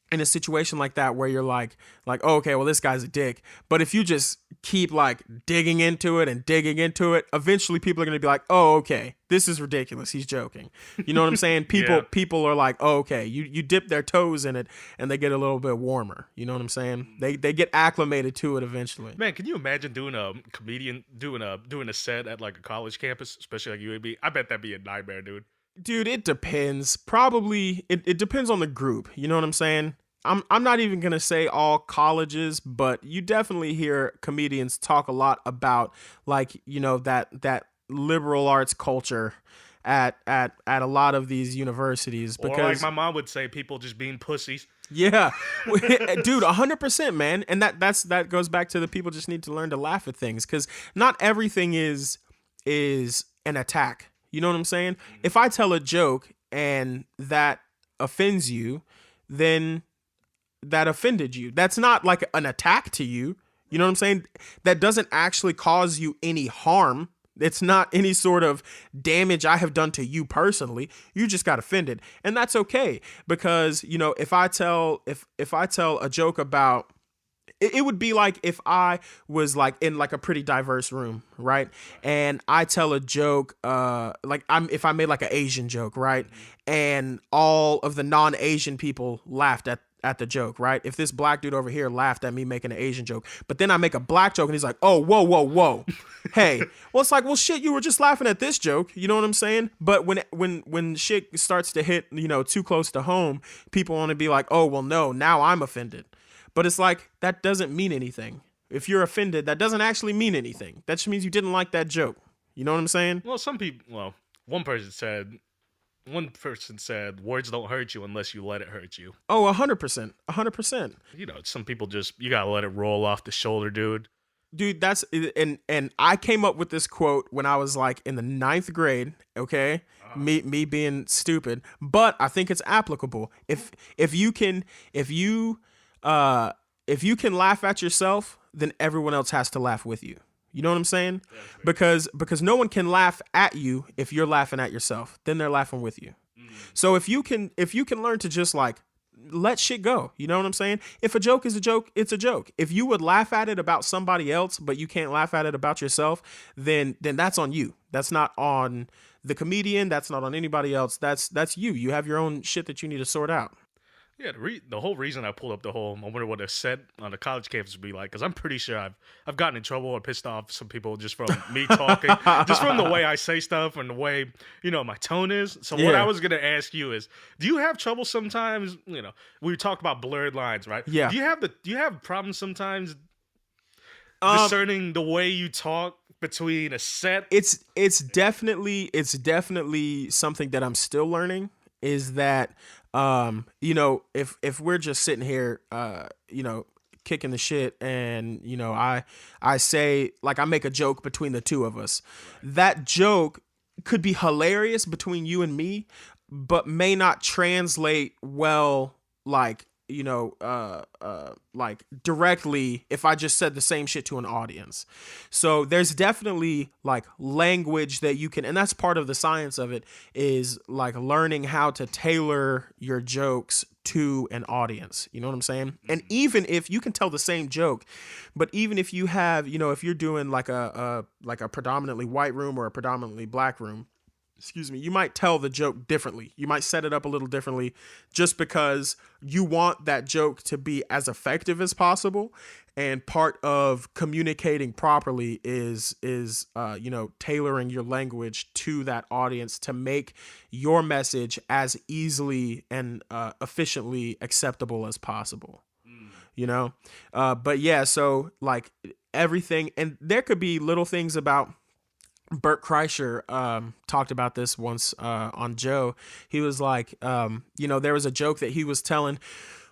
in a situation like that where you're like, oh, okay, well, this guy's a dick. But if you just keep like digging into it, eventually people are going to be like, oh, okay, this is ridiculous. He's joking. You know what I'm saying? People are like, oh, okay, you dip their toes in it and they get a little bit warmer. You know what I'm saying? They get acclimated to it eventually. Man, can you imagine doing a comedian doing a set at like a college campus, especially like UAB? I bet that'd be a nightmare, dude. Dude, it depends. Probably it depends on the group. You know what I'm saying? I'm not even gonna say all colleges, but you definitely hear comedians talk a lot about like, you know, that liberal arts culture at a lot of these universities. Or Because like my mom would say, people just being pussies. yeah, dude, 100%, man. And that goes back to the people just need to learn to laugh at things, because not everything is an attack. You know what I'm saying? If I tell a joke and that offends you, then that offended you. That's not like an attack to you. You know what I'm saying? That doesn't actually cause you any harm. It's not any sort of damage I have done to you personally. You just got offended. And that's okay, because, you know, if I tell a joke about, it would be like if I was like in like a pretty diverse room, right? And I tell a joke, if I made like an Asian joke, right? And all of the non-Asian people laughed at the joke, right? If this black dude over here laughed at me making an Asian joke, but then I make a black joke and he's like, oh, whoa. Hey, well, it's like, well, shit, you were just laughing at this joke. You know what I'm saying? But when shit starts to hit, you know, too close to home, people want to be like, oh, well, no, now I'm offended. But it's like, that doesn't mean anything. If you're offended, that doesn't actually mean anything. That just means you didn't like that joke. You know what I'm saying? Well, one person said, words don't hurt you unless you let it hurt you. Oh, 100%. 100%. You know, some people just, you gotta let it roll off the shoulder, dude. dude, that's and I came up with this quote when I was like in the ninth grade. Okay, me being stupid, but I think it's applicable. If you can if you if you can laugh at yourself, then everyone else has to laugh with you. You know what I'm saying? Because no one can laugh at you if you're laughing at yourself. Then they're laughing with you. So if you can learn to just like let shit go. You know what I'm saying? If a joke is a joke, it's a joke. If you would laugh at it about somebody else, but you can't laugh at it about yourself, then that's on you. That's not on the comedian. That's not on anybody else. That's you. You have your own shit that you need to sort out. Yeah, the whole reason I pulled up the whole, I wonder what a set on the college campus would be like, because I'm pretty sure I've gotten in trouble or pissed off some people just from me talking, just from the way I say stuff and the way, my tone is. So what I was going to ask you is, do you have trouble sometimes, we talked about blurred lines, right? Yeah. Do you have problems sometimes discerning the way you talk between a set? It's definitely something that I'm still learning, is that if we're just sitting here kicking the shit, and I say, like, I make a joke between the two of us, that joke could be hilarious between you and me, but may not translate well, like, like directly if I just said the same shit to an audience. So there's definitely like language that you can, and that's part of the science of it, is like learning how to tailor your jokes to an audience. You know what I'm saying? And even if you can tell the same joke, but even if you have, if you're doing like a predominantly white room or a predominantly black room, excuse me, you might tell the joke differently. You might set it up a little differently just because you want that joke to be as effective as possible. And part of communicating properly is tailoring your language to that audience to make your message as easily and efficiently acceptable as possible. But yeah, so like everything, and there could be little things about. Bert Kreischer talked about this once on Joe. He was like, there was a joke that he was telling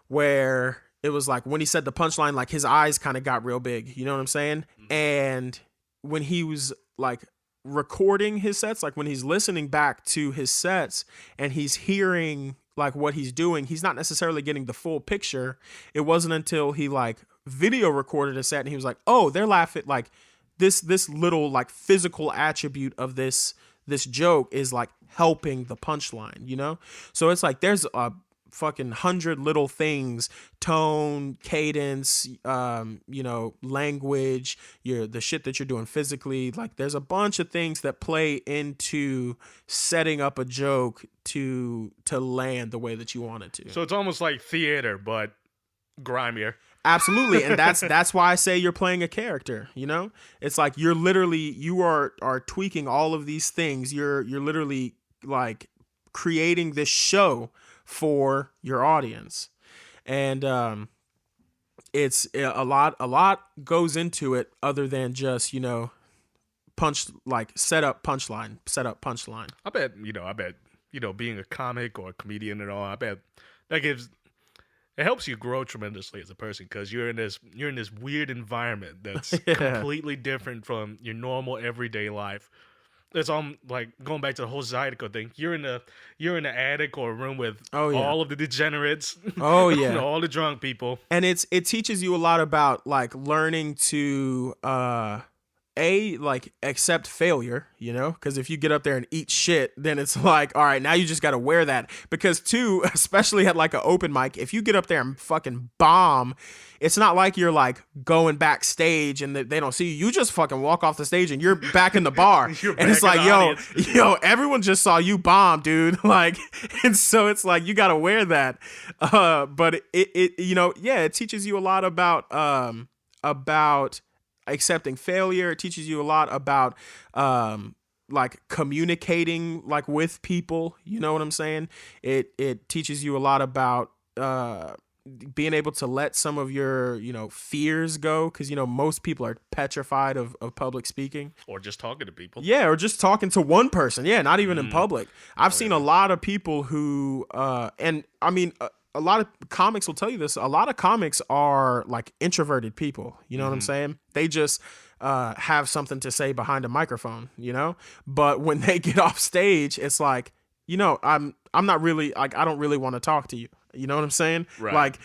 where it was like when he said the punchline, like his eyes kind of got real big. You know what I'm saying? And when he was like recording his sets, like when he's listening back to his sets and he's hearing like what he's doing, he's not necessarily getting the full picture. It wasn't until he like video recorded a set and he was like, oh, they're laughing, like, this little like physical attribute of this joke is like helping the punchline, So it's like there's a fucking 100 little things: tone, cadence, language, the shit that you're doing physically. Like there's a bunch of things that play into setting up a joke to land the way that you want it to. So it's almost like theater, but grimier. Absolutely. And that's why I say you're playing a character, It's like you are tweaking all of these things. You're literally like creating this show for your audience. And it's a lot goes into it other than just, set up punchline. I bet, being a comic or a comedian and all, I bet that it helps you grow tremendously as a person, because you're in this weird environment that's completely different from your normal everyday life. It's like going back to the whole Zydeco thing. You're in the attic or a room with all of the degenerates. Oh yeah, all the drunk people. And it teaches you a lot about like learning to like accept failure, because if you get up there and eat shit, then it's like, all right, now you just got to wear that. Because two, especially at like an open mic, if you get up there and fucking bomb, it's not like you're like going backstage and they don't see you. You just fucking walk off the stage and you're back in the bar. And it's like, yo, everyone just saw you bomb, dude. Like, and so it's like, you got to wear that. But it teaches you a lot about accepting failure. It teaches you a lot about like communicating like with people. You know what I'm saying? It teaches you a lot about being able to let some of your fears go, because most people are petrified of public speaking, or just talking to people. Yeah, or just talking to one person. Yeah, not even in public. I've seen a lot of people who and I mean a lot of comics will tell you this. A lot of comics are like introverted people. You know what I'm saying? They just have something to say behind a microphone, you know? But when they get off stage, it's like, I'm not really like, I don't really want to talk to you. You know what I'm saying? Right.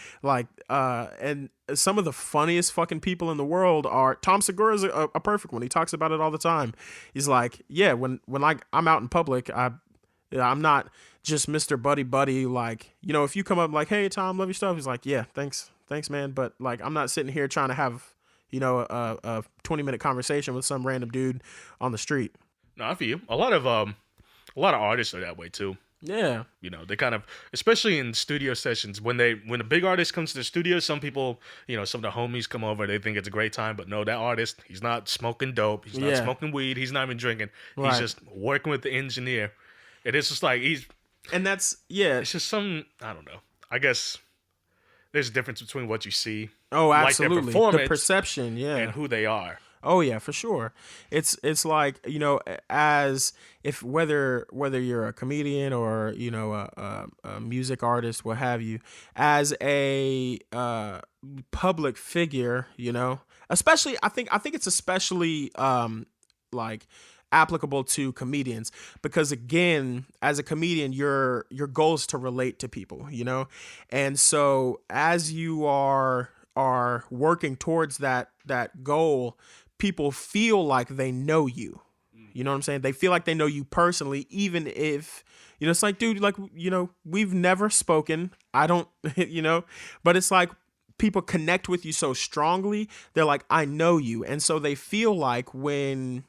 And some of the funniest fucking people in the world are Tom Segura is a perfect one. He talks about it all the time. He's like, yeah, when like I'm out in public, I'm not just Mr. Buddy Buddy. Like, you know, if you come up like, hey Tom, love your stuff. He's like, yeah, thanks, man. But like, I'm not sitting here trying to have, you know, a 20-minute conversation with some random dude on the street. No, I feel you. A lot of artists are that way too. Yeah. You know, they kind of, especially in studio sessions, when a big artist comes to the studio, some people, you know, some of the homies come over, they think it's a great time, but no, that artist, he's not smoking dope, he's not smoking weed, he's not even drinking, he's just working with the engineer. And it's just like, it's just some, I don't know, I guess there's a difference between what you see, oh, absolutely, like their performance, the perception, and who they are. Oh yeah, for sure. It's like, you know, as if whether you're a comedian or, you know, a music artist, what have you, as a public figure, you know, especially I think it's especially like applicable to comedians, because again, as a comedian, your goal is to relate to people, you know, and so as you are working towards that goal, people feel like they know you. You know what I'm saying? They feel like they know you personally, even if, you know, it's like, dude, like, you know, we've never spoken. I don't, you know, but it's like people connect with you so strongly. They're like, I know you. And so they feel like when,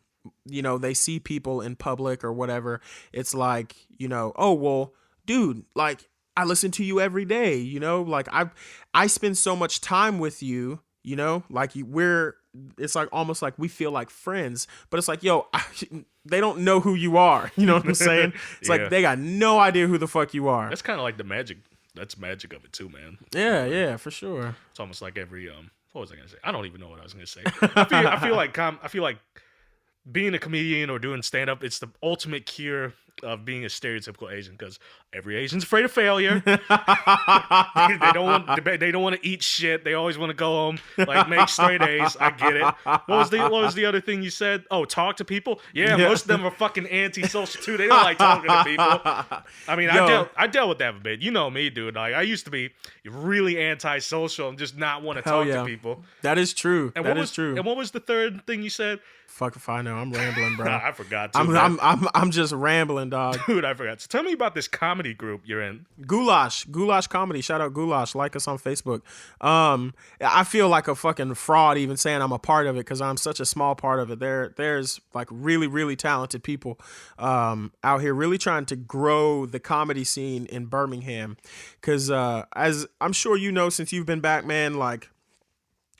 you know, they see people in public or whatever, it's like, you know, oh, well, dude, like, I listen to you every day, you know, like I spend so much time with you, you know, like it's like almost like we feel like friends, but it's like, yo, they don't know who you are. You know what I'm saying? It's like they got no idea who the fuck you are. That's kind of like the magic. That's magic of it too, man. Yeah, for sure. It's almost like every what was I gonna say? I don't even know what I was gonna say. I feel like being a comedian or doing stand up, it's the ultimate cure of being a stereotypical Asian, because every Asian's afraid of failure. they don't want to eat shit. They always want to go home, like, make straight A's. I get it. What was the other thing you said? Oh, talk to people. Yeah, most of them are fucking antisocial too. They don't like talking to people. I mean, I dealt with that a bit. You know me, dude. Like, I used to be really antisocial and just not want to talk to people. That is true. And true. And what was the third thing you said? Fuck if I know. I'm rambling, bro. I forgot. I'm just rambling, dog. Dude, I forgot. So tell me about this comedy group you're in. Goulash Comedy. Shout out Goulash. Like us on Facebook. I feel like a fucking fraud even saying I'm a part of it, because I'm such a small part of it. There's like really, really talented people out here really trying to grow the comedy scene in Birmingham. Because as I'm sure you know, since you've been back, man, like,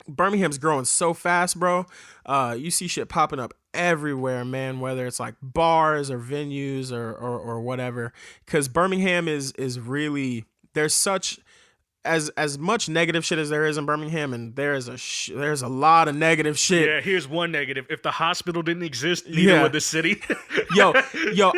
Birmingham's growing so fast, bro. You see shit popping up everywhere, man, whether it's like bars or venues or whatever. Because Birmingham is really, there's such as much negative shit as there is in Birmingham, and there's a lot of negative shit. Yeah, here's one negative: if the hospital didn't exist, neither would the city. yo,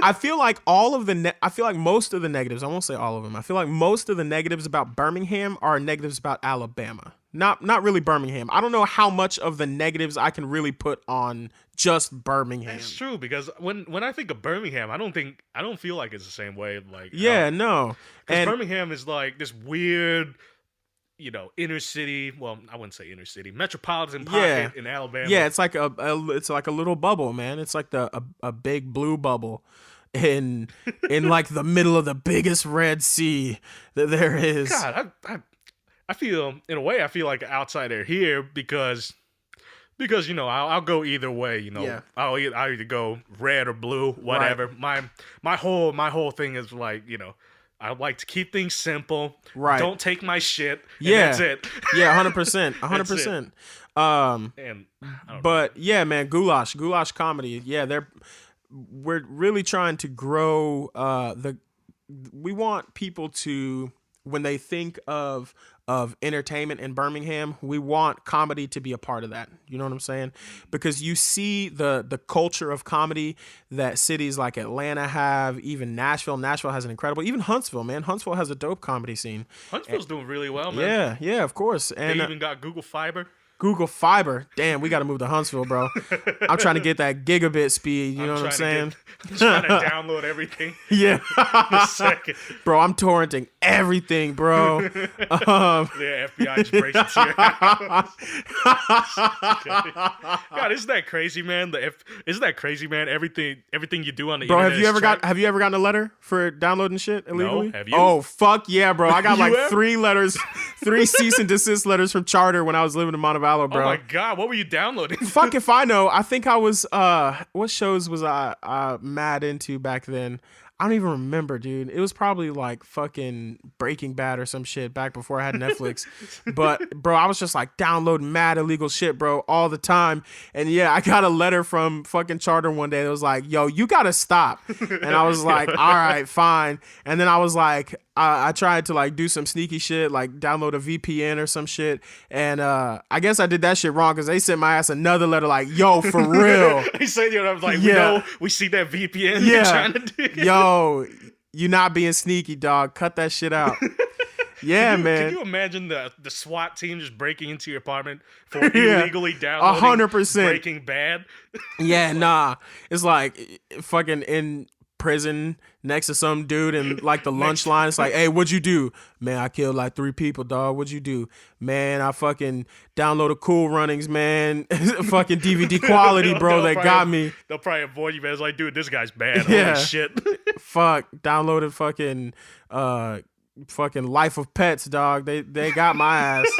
I feel like most of the negatives. I won't say all of them. I feel like most of the negatives about Birmingham are negatives about Alabama. Not really Birmingham. I don't know how much of the negatives I can really put on just Birmingham. That's true, because when I think of Birmingham, I don't feel like it's the same way. Like, no. Because Birmingham is like this weird, you know, inner city. Well, I wouldn't say inner city, metropolitan pocket in Alabama. Yeah, it's like a little bubble, man. It's like a big blue bubble in like the middle of the biggest Red Sea that there is. God, I feel, in a way, I feel like an outsider here because you know, I'll go either way. You know, I'll either go red or blue, whatever. Right. My whole thing is like, you know, I like to keep things simple. Right. Don't take my shit. That's it. Yeah, 100%, 100%. And but yeah, man, Goulash Comedy. Yeah, we're really trying to grow we want people to, when they think of of entertainment in Birmingham, we want comedy to be a part of that. You know what I'm saying? Because you see the culture of comedy that cities like Atlanta have, even Nashville. Nashville has an incredible, even Huntsville, man. Huntsville has a dope comedy scene. Huntsville's doing really well, man. Yeah, yeah, of course. They And even got Google Fiber. Google Fiber. Damn, we got to move to Huntsville, bro. I'm trying to get that gigabit speed. You know what I'm saying? I'm trying to download everything Yeah. in a second. Bro, I'm torrenting everything, bro. Yeah, FBI just breaks into your house. God, isn't that crazy, man? Isn't that crazy, man? Everything you do on the Bro, internet. have you ever gotten a letter for downloading shit illegally? No, have you? Oh, fuck yeah, bro. I got You like have? 3 letters, 3 cease and desist letters from Charter when I was living in Montevallo, bro. Oh my god, what were you downloading? Fuck if I know. I think I was what shows was I mad into back then? I don't even remember, dude. It was probably like fucking Breaking Bad or some shit back before I had Netflix. But bro, I was just like downloading mad illegal shit, bro, all the time. And yeah, I got a letter from fucking Charter one day that was like, yo, you gotta stop. And I was like, all right, fine. And then I was like, I tried to like do some sneaky shit, like download a VPN or some shit. And I guess I did that shit wrong because they sent my ass another letter like, yo, for real. He said, you know, I was like, Yeah. we see that VPN Yeah. you're trying to do. Yo, you not being sneaky, dog. Cut that shit out. Yeah, man. Can you imagine the SWAT team just breaking into your apartment for Yeah. illegally downloading 100%. Breaking Bad? Yeah, nah. It's like fucking in prison next to some dude and like the lunch line. It's like, hey, what'd you do? Man, I killed like 3 people, dog. What'd you do? Man, I fucking downloaded Cool Runnings, man. Fucking DVD quality, bro. They got me. They'll probably avoid you, man. It's like, dude, this guy's bad. Yeah. Holy shit. Fuck. Downloaded fucking Life of Pets, dog. They got my ass.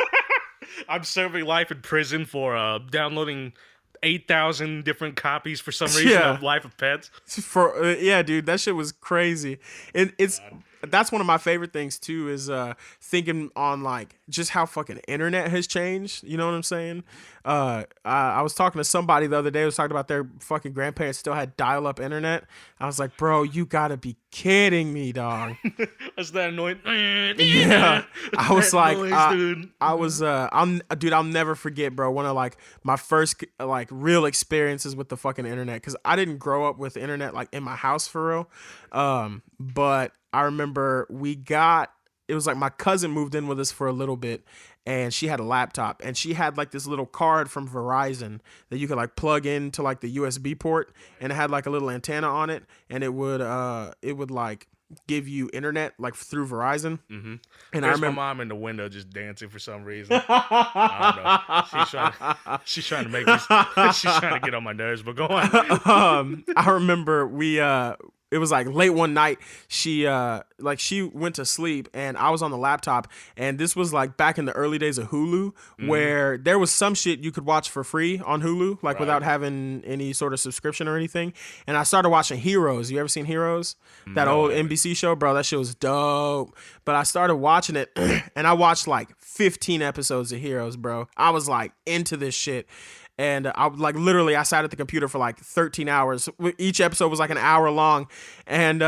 I'm serving life in prison for downloading 8,000 different copies for some reason Yeah. of Life of Pets. For yeah, dude, that shit was crazy. It's that's one of my favorite things too is thinking on like just how fucking internet has changed. You know what I'm saying? I was talking to somebody the other day who was talking about their fucking grandparents still had dial-up internet. I was like, bro, you gotta be kidding me, dog. That's that annoying. Yeah, I was That like, noise, dude. I'll never forget, bro. One of like my first like real experiences with the fucking internet because I didn't grow up with internet like in my house for real. But I remember it was like my cousin moved in with us for a little bit and she had a laptop and she had like this little card from Verizon that you could like plug into like the USB port and it had like a little antenna on it and it would like give you internet like through Verizon. Mm-hmm. And There's I remember my mom in the window just dancing for some reason. I don't know. She's trying to make me. She's trying to get on my nerves. But go on. I remember it was like late one night. She went to sleep and I was on the laptop and this was like back in the early days of Hulu where there was some shit you could watch for free on Hulu like without having any sort of subscription or anything. And I started watching Heroes. You ever seen Heroes? That old NBC show, bro. That shit was dope. But I started watching it and I watched like 15 episodes of Heroes, bro. I was like into this shit. And I like literally I sat at the computer for like 13 hours. Each episode was like an hour long. And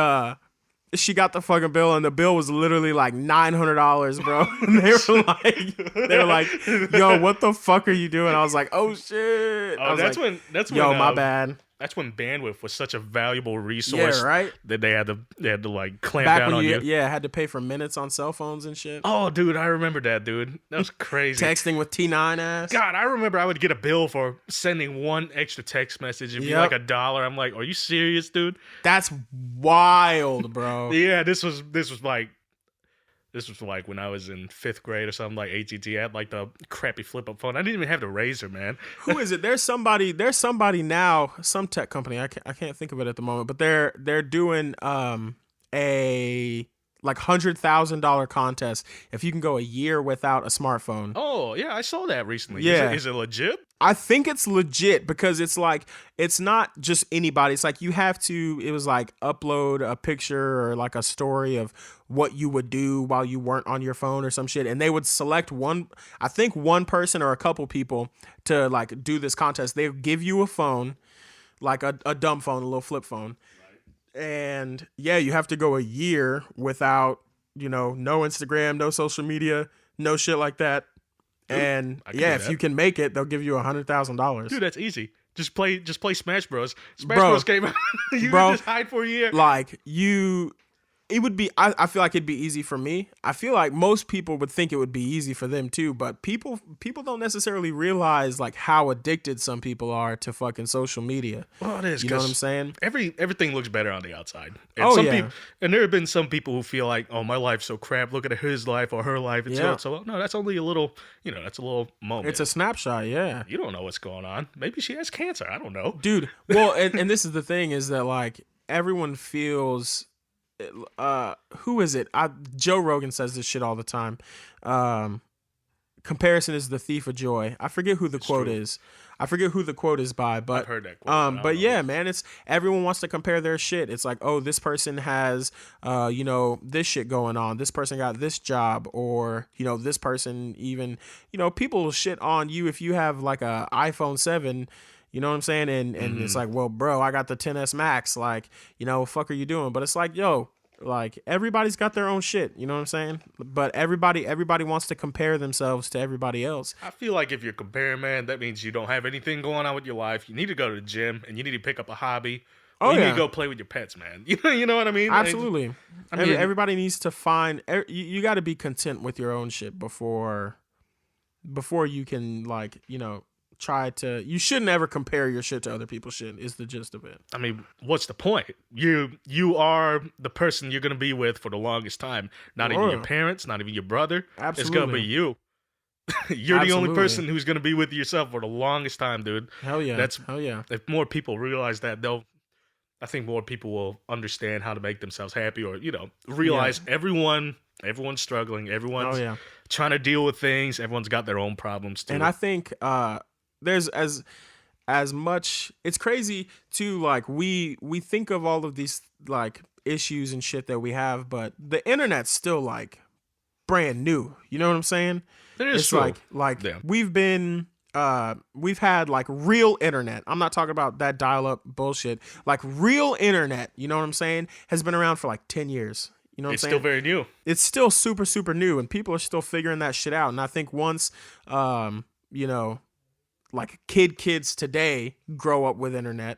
she got the fucking bill and the bill was literally like $900, bro. And they were like, yo, what the fuck are you doing? I was like, oh shit. I was that's like, when. yo, my bad. That's when bandwidth was such a valuable resource. Yeah, right? That they had to like clamp Back down when on you you. had to pay for minutes on cell phones and shit. Oh, dude, I remember that, dude. That was crazy. Texting with T9 ass. God, I remember I would get a bill for sending one extra text message. It'd be Yep. like $1. I'm like, are you serious, dude? That's wild, bro. Yeah, this was like when I was in 5th grade or something, like AT&T. I had like the crappy flip up phone. I didn't even have the Razor, man. Who is it? There's somebody now, some tech company. I can't think of it at the moment, but they're doing a like $100,000 contest if you can go a year without a smartphone. Oh, yeah, I saw that recently. Yeah. Is it legit? I think it's legit because it's like it's not just anybody. It's like you have to. It was like upload a picture or like a story of what you would do while you weren't on your phone or some shit, and they would select one. I think one person or a couple people to like do this contest. They would give you a phone, like a dumb phone, a little flip phone, and yeah, you have to go a year without no Instagram, no social media. no shit like that. Dude, And I can yeah, do if that. you can make it, they'll give you $100,000. Dude, that's easy. Just play Smash Bros. Smash Bro. Bros came out. You Bro. can just hide for a year. Like it would be, I feel like it'd be easy for me. I feel like most people would think it would be easy for them too, but people don't necessarily realize like how addicted some people are to fucking social media. Well, it is. You know what I'm saying? Everything looks better on the outside. And Oh, some yeah. people, and there have been some people who feel like, oh, my life's so crap. Look at his life or her life. It's Yeah. so no, that's only a little. That's a little moment. It's a snapshot, yeah. You don't know what's going on. Maybe she has cancer. I don't know. Dude, well, and this is the thing is that like everyone feels who is it? Joe Rogan says this shit all the time. Comparison is the thief of joy. I forget who the quote true. is. I forget who the quote is by, but I've heard that quote. I don't but know. yeah, man, it's everyone wants to compare their shit. It's like, oh, this person has this shit going on. This person got this job, or this person even people will shit on you if you have like a iPhone 7. You know what I'm saying? And it's like, well, bro, I got the 10s Max. Like, fuck are you doing? But it's like, yo, like everybody's got their own shit. You know what I'm saying? But everybody wants to compare themselves to everybody else. I feel like if you're comparing, man, that means you don't have anything going on with your life. You need to go to the gym and you need to pick up a hobby. Oh, you yeah. need to go play with your pets, man. You know what I mean? Absolutely. I mean- Everybody needs to find. You got to be content with your own shit before you can try to. You shouldn't ever compare your shit to other people's shit. Is the gist of it. I mean, what's the point? You are the person you're gonna be with for the longest time. Not even your parents, not even your brother. Absolutely. It's gonna be you. You're the only Absolutely. person who's gonna be with yourself for the longest time, dude. Hell yeah. Hell yeah. If more people realize that, I think more people will understand how to make themselves happy, or realize everyone's struggling, everyone's trying to deal with things, everyone's got their own problems too. And I think there's as much. It's crazy too. Like we think of all of these like issues and shit that we have, but the internet's still like brand new. You know what I'm saying? It is It's true. like Yeah. we've had like real internet. I'm not talking about that dial-up bullshit. Like real internet, you know what I'm saying, has been around for like 10 years. You know what I'm It's saying? still very new. It's still super, super new, and people are still figuring that shit out. And I think once, like kids today grow up with internet,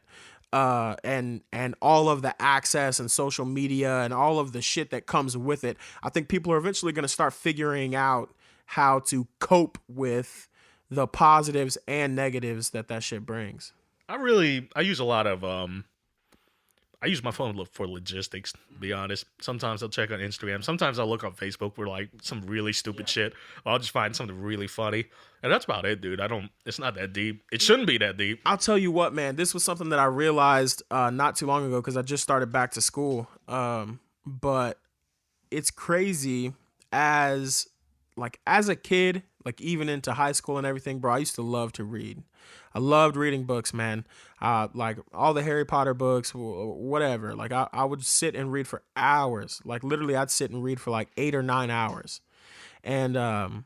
and all of the access and social media and all of the shit that comes with it, I think people are eventually going to start figuring out how to cope with the positives and negatives that shit brings. I use a lot of I use my phone for logistics, to be honest. Sometimes I'll check on Instagram. Sometimes I'll look on Facebook for like some really stupid shit. Or I'll just find something really funny. And that's about it, dude. It's not that deep. It shouldn't be that deep. I'll tell you what, man, this was something that I realized not too long ago because I just started back to school. But it's crazy as a kid, like even into high school and everything, bro, I used to love to read. I loved reading books, man. Like all the Harry Potter books, whatever. Like I would sit and read for hours. Like literally I'd sit and read for like 8 or 9 hours. And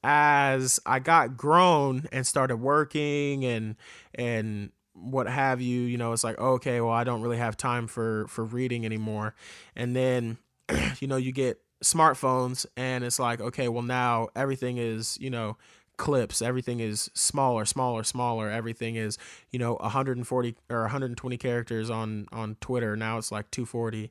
as I got grown and started working and what have you, it's like, okay, well, I don't really have time for reading anymore. And then, you get smartphones and it's like, okay, well now everything is, clips, everything is smaller. Everything is 140 or 120 characters on Twitter. Now it's like 240.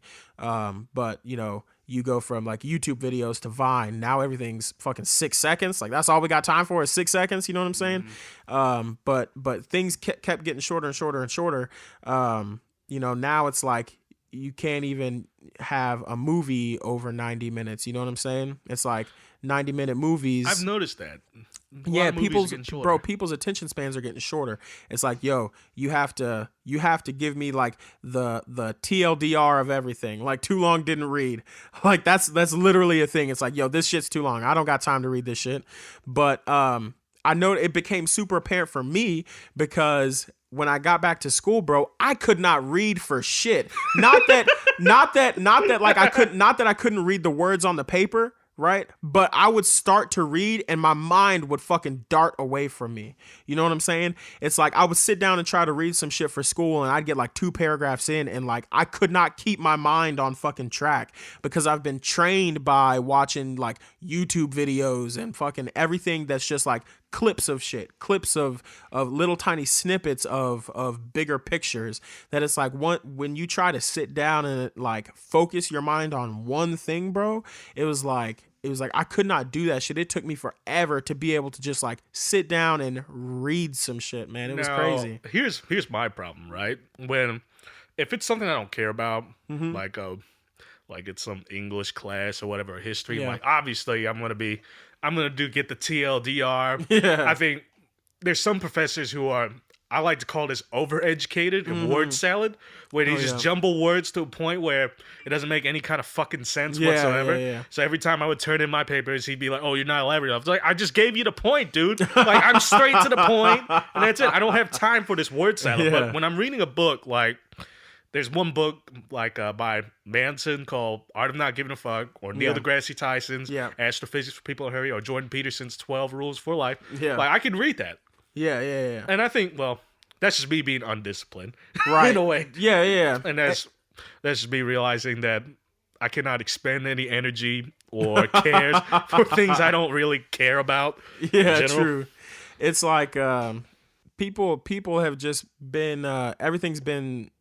But you go from like YouTube videos to Vine. Now everything's fucking 6 seconds. Like that's all we got time for is 6 seconds. You know what I'm saying? But things kept getting shorter and shorter and shorter. Now it's like you can't even have a movie over 90 minutes. You know what I'm saying? It's like 90-minute movies. I've noticed that. Yeah, people's attention spans are getting shorter. It's like, yo, you have to give me like the TLDR of everything. Like too long didn't read. Like that's literally a thing. It's like, yo, this shit's too long. I don't got time to read this shit. But I know it became super apparent for me because when I got back to school, bro, I could not read for shit. Not that like I couldn't read the words on the paper. right? But I would start to read and my mind would fucking dart away from me. You know what I'm saying? It's like I would sit down and try to read some shit for school and I'd get like 2 paragraphs in and like I could not keep my mind on fucking track because I've been trained by watching like YouTube videos and fucking everything that's just like clips of shit, clips of little tiny snippets of bigger pictures, that it's like when you try to sit down and like focus your mind on one thing, bro, it was like I could not do that shit. It took me forever to be able to just like sit down and read some shit, man. It was crazy. Here's my problem, right? If it's something I don't care about, like it's some English class or whatever, history, Yeah. like obviously I'm gonna get the TLDR. Yeah. I think there's some professors who are, I like to call this overeducated and word salad, where they just jumble words to a point where it doesn't make any kind of fucking sense whatsoever. Yeah. So every time I would turn in my papers, he'd be like, "Oh, you're not elaborate enough." I was like, I just gave you the point, dude. Like, I'm straight to the point, and that's it. I don't have time for this word salad. Yeah. But when I'm reading a book, like, there's one book like by Manson called Art of Not Giving a Fuck, or Neil deGrasse Tyson's Astrophysics for People in a Hurry, or Jordan Peterson's 12 Rules for Life. Yeah. Like, I can read that. Yeah. And I think, well, that's just me being undisciplined. Right. In a way. Yeah. And that's just me realizing that I cannot expend any energy or cares for things I don't really care about. Yeah, true. It's like people have just been everything's been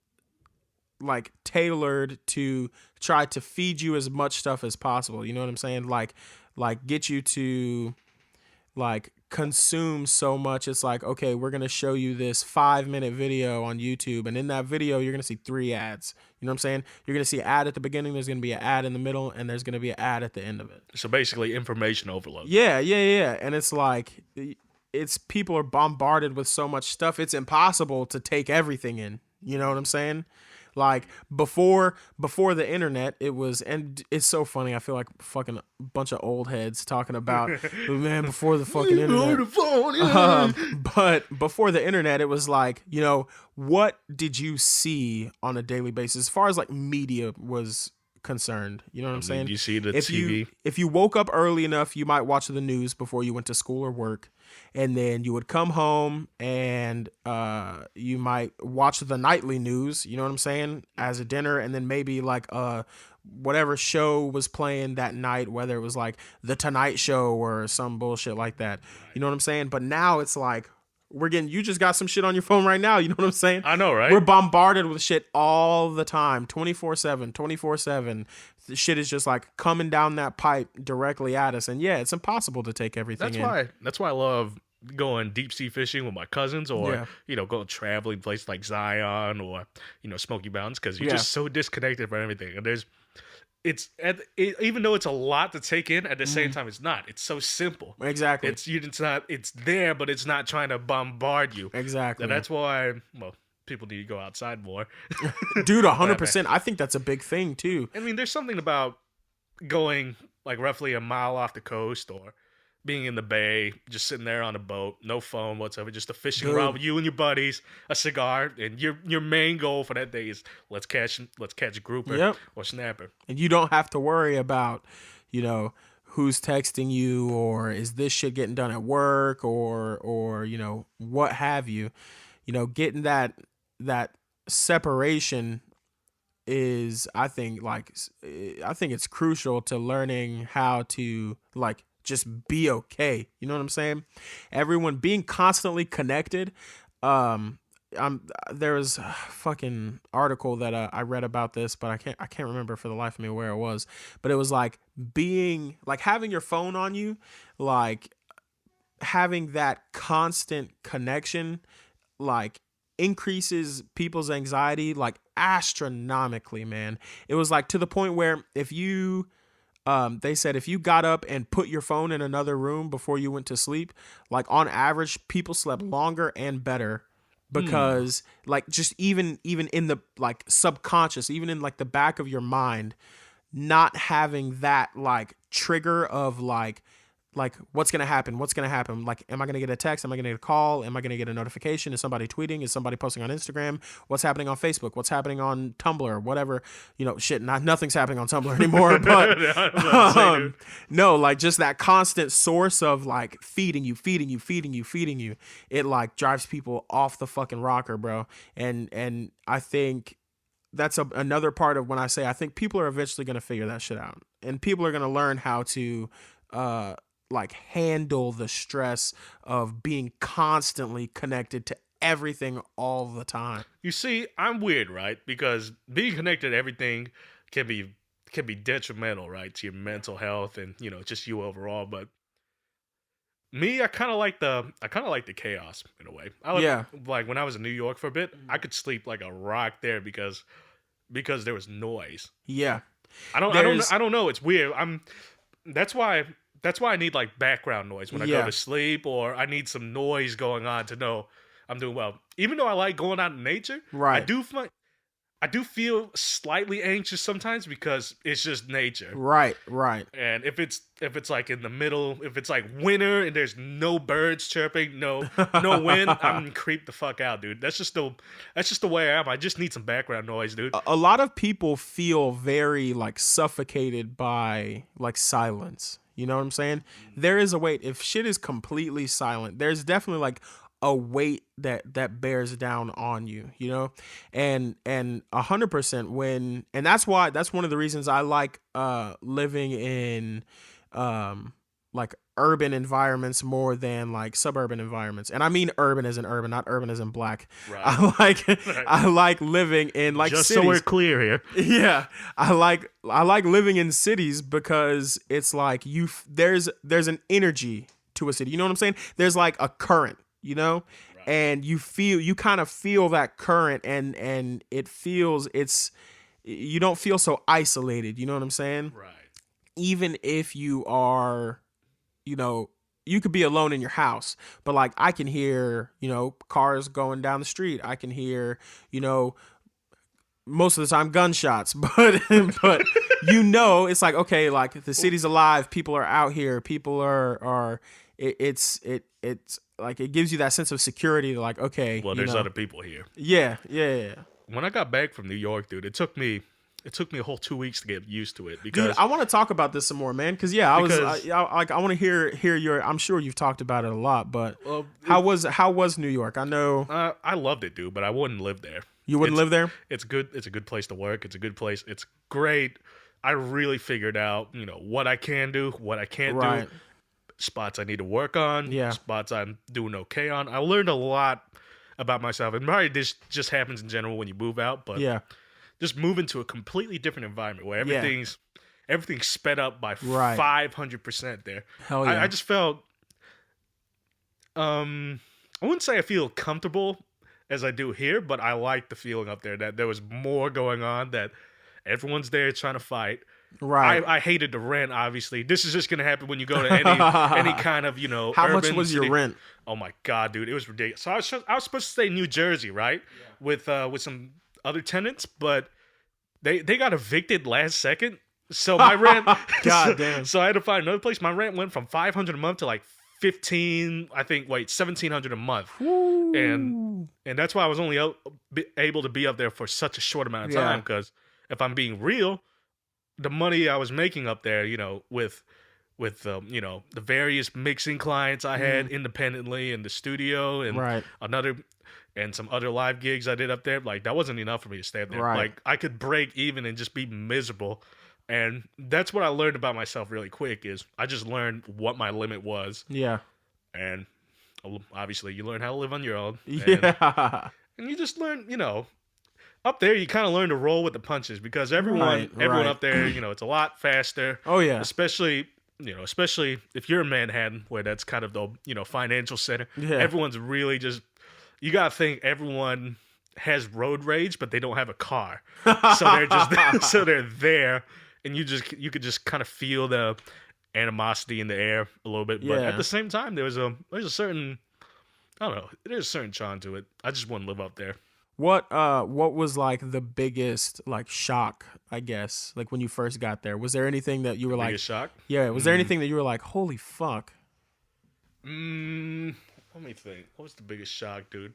like tailored to try to feed you as much stuff as possible. You know what I'm saying? Like get you to like consume so much. It's like, okay, we're going to show you this 5-minute video on YouTube. And in that video, you're going to see 3 ads. You know what I'm saying? You're going to see an ad at the beginning. There's going to be an ad in the middle, and there's going to be an ad at the end of it. So basically information overload. Yeah. And it's like, people are bombarded with so much stuff. It's impossible to take everything in. You know what I'm saying? Like before the internet, it was, and it's so funny. I feel like fucking bunch of old heads talking about, man, before the fucking internet. But before the internet, it was like, you know, what did you see on a daily basis as far as like media was concerned? You know what I'm saying? You see the TV. If you woke up early enough, you might watch the news before you went to school or work. And then you would come home and you might watch the nightly news, you know what I'm saying, as a dinner. And then maybe like whatever show was playing that night, whether it was like The Tonight Show or some bullshit like that. You know what I'm saying? But now it's like, you just got some shit on your phone right now. You know what I'm saying? I know, right? We're bombarded with shit all the time, 24/7. The shit is just like coming down that pipe directly at us. And yeah, it's impossible to take everything in. That's why I love going deep sea fishing with my cousins, or going traveling places like Zion or Smoky Mountains, because you're just so disconnected from everything. And even though it's a lot to take in, at the same time it's not. It's so simple. Exactly. It's there, but it's not trying to bombard you. Exactly. And that's why, well, people need to go outside more. Dude, 100%. I think that's a big thing too. I mean, there's something about going like roughly a mile off the coast, or being in the bay, just sitting there on a boat, no phone whatsoever, just a fishing rod with you and your buddies, a cigar, and your main goal for that day is let's catch a grouper or snapper. And you don't have to worry about, who's texting you, or is this shit getting done at work, or what have you. Getting that separation is, I think it's crucial to learning how to like just be okay. You know what I'm saying? Everyone being constantly connected. There was a fucking article that I read about this, but I can't remember for the life of me where it was. But it was like having your phone on you, like having that constant connection, like increases people's anxiety like astronomically, man. It was like to the point where if you they said if you got up and put your phone in another room before you went to sleep, like on average, people slept longer and better because like just even in the like subconscious, even in like the back of your mind, not having that like trigger of like like what's gonna happen? What's gonna happen? Like, am I gonna get a text? Am I gonna get a call? Am I gonna get a notification? Is somebody tweeting? Is somebody posting on Instagram? What's happening on Facebook? What's happening on Tumblr? Whatever, shit. Nothing's happening on Tumblr anymore. But no, like just that constant source of like feeding you, feeding you, feeding you, feeding you. It like drives people off the fucking rocker, bro. And I think that's another part of when I say I think people are eventually gonna figure that shit out, and people are gonna learn how to like handle the stress of being constantly connected to everything all the time. You see, I'm weird, right? Because being connected to everything can be detrimental, right, to your mental health and just you overall. But me, I kind of like the chaos in a way. Like when I was in New York for a bit, I could sleep like a rock there because there was noise. Yeah, I don't know. It's weird. That's why I need like background noise when I go to sleep, or I need some noise going on to know I'm doing well. Even though I like going out in nature, right. I do feel slightly anxious sometimes because it's just nature. Right. And if it's like in the middle, if it's like winter and there's no birds chirping, no wind, I'm creeped the fuck out, dude. That's just the way I am. I just need some background noise, dude. A lot of people feel very like suffocated by like silence. You know what I'm saying? There is a weight. If shit is completely silent, there's definitely like a weight that bears down on you, and 100% and that's one of the reasons I like living in like urban environments more than like suburban environments. And I mean urban as in urban, not urban as in black. Right. I like living in like just cities. So we're clear here. Yeah. I like living in cities because it's like there's an energy to a city. You know what I'm saying? There's like a current, right. And you kind of feel that current and you don't feel so isolated. You know what I'm saying? Right. Even if you are, you could be alone in your house, but like I can hear, cars going down the street. I can hear, most of the time gunshots, but it's like, okay, like the city's alive. People are out here. People are it's like, it gives you that sense of security. Like, okay, well, there's other people here. Yeah. When I got back from New York, dude, it took me a whole 2 weeks to get used to it because dude, I want to talk about this some more, man. Because I want to hear your. I'm sure you've talked about it a lot, but how was New York? I know I loved it, dude, but I wouldn't live there. You wouldn't live there? It's good. It's a good place to work. It's a good place. It's great. I really figured out, what I can do, what I can't do, spots I need to work on, spots I'm doing okay on. I learned a lot about myself, and probably this just happens in general when you move out, but just move into a completely different environment where everything's sped up by 500% there. Hell yeah. I just felt, I wouldn't say I feel comfortable as I do here, but I like the feeling up there that there was more going on, that everyone's there trying to fight. Right. I hated the rent, obviously. This is just going to happen when you go to any kind of, How urban much was city. your rent? Oh my God, dude. It was ridiculous. So I was supposed to stay in New Jersey, right? Yeah. With some other tenants, but they got evicted last second. So my rent, God damn. So I had to find another place. My rent went from $500 a month to like $1,700 a month. Ooh. And that's why I was only able to be up there for such a short amount of time. Because if I'm being real, the money I was making up there, with the various mixing clients I had independently in the studio and and some other live gigs I did up there, like that wasn't enough for me to stay up there. Right. Like I could break even and just be miserable. And that's what I learned about myself really quick is I just learned what my limit was. Yeah. And obviously you learn how to live on your own. Yeah. And you just learn, up there you kind of learn to roll with the punches because everyone up there, it's a lot faster. Oh yeah. Especially if you're in Manhattan where that's kind of the, financial center. Yeah. Everyone's really just, you got to think everyone has road rage, but they don't have a car. So they're just, so they're there. And you could just kind of feel the animosity in the air a little bit. But at the same time, there's a certain, I don't know, there's a certain charm to it. I just wouldn't live up there. what was like the biggest like shock, I guess, like when you first got there? Was there anything that you were like, Biggest shock? yeah, was there anything that you were like, holy fuck? Mm, Let me think. What was the biggest shock, dude?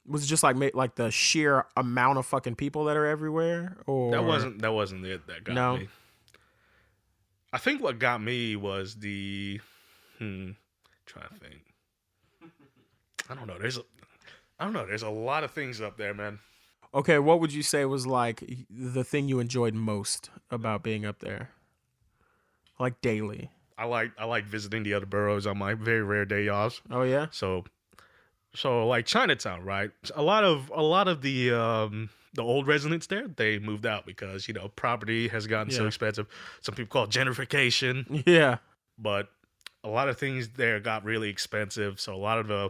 Was it just like like the sheer amount of fucking people that are everywhere, or That wasn't it that got no? me. I think what got me was the trying to think. I don't know. I don't know. There's a lot of things up there, man. Okay, what would you say was like the thing you enjoyed most about being up there, like daily? I like visiting the other boroughs on my very rare day offs. Oh yeah, So like Chinatown, right? A lot of the old residents there, they moved out because property has gotten so yeah, expensive. Some people call it gentrification, yeah, but a lot of things there got really expensive. So a lot of the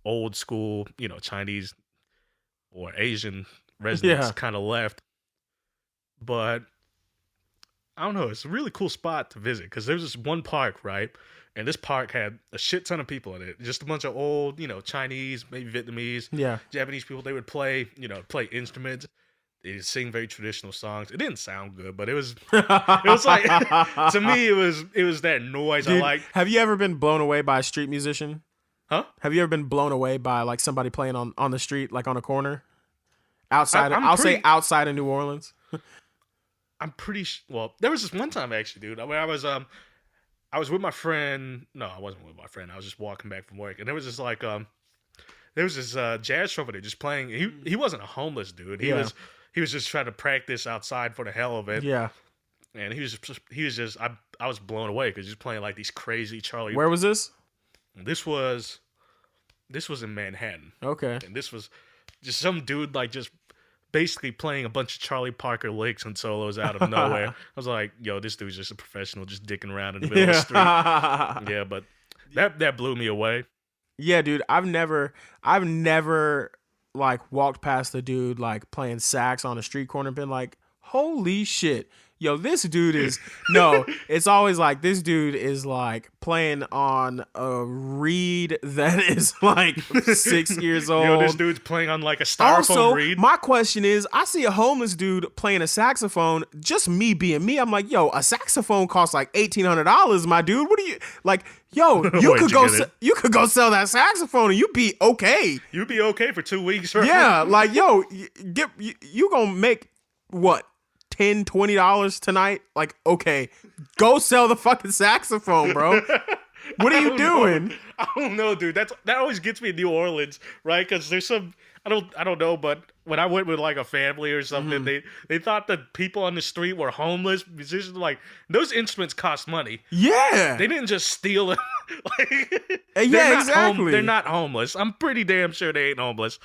old school, Chinese or Asian residents yeah, kind of left. But I don't know. It's a really cool spot to visit because there's this one park, right? And this park had a shit ton of people in it. Just a bunch of old, Chinese, maybe Vietnamese, yeah. Japanese people. They would play instruments. They sing very traditional songs. It didn't sound good, but it was like to me, it was that noise I Dude, like. have you ever been blown away by a street musician? Huh? Have you ever been blown away by like somebody playing on the street, like on a corner I, outside? I'm I'll say pretty. outside of New Orleans. Well, there was this one time actually, dude. Where I was with my friend. No, I wasn't with my friend. I was just walking back from work, and there was this jazz trumpeter just playing. He wasn't a homeless dude. He Yeah. was he was just trying to practice outside for the hell of it, Yeah. and he was just I was blown away because he was playing like these crazy Charlie. Where was this? This was in Manhattan, Okay. and this was just some dude like just basically playing a bunch of Charlie Parker licks and solos out of nowhere. I was like, yo, this dude's just a professional, just dicking around in the middle of the street. Yeah. Yeah, but that blew me away. Yeah, dude. I've never like walked past a dude like playing sax on a street corner and been like, holy shit. Yo, this dude is no, it's always like this dude is like playing on a reed that is like 6 years old. Yo, this dude's playing on like a styrofoam Also, reed. my question is, I see a homeless dude playing a saxophone. Just me being me, I'm like, yo, a saxophone costs like $1,800, my dude. What do you like? Yo, you Where'd could you go, get it? you could go sell that saxophone and you'd be okay. You'd be okay for 2 weeks, right? Yeah, like yo, you gonna make what? $10-$20 tonight? Like, okay, go sell the fucking saxophone, bro. What are you doing? I don't know, dude. That always gets me in New Orleans, right? Because there's some I don't know, but when I went with like a family or something, they thought that people on the street were homeless musicians. Like those instruments cost money. Yeah. They didn't just steal it. Like, Yeah, exactly. They're not homeless. I'm pretty damn sure they ain't homeless.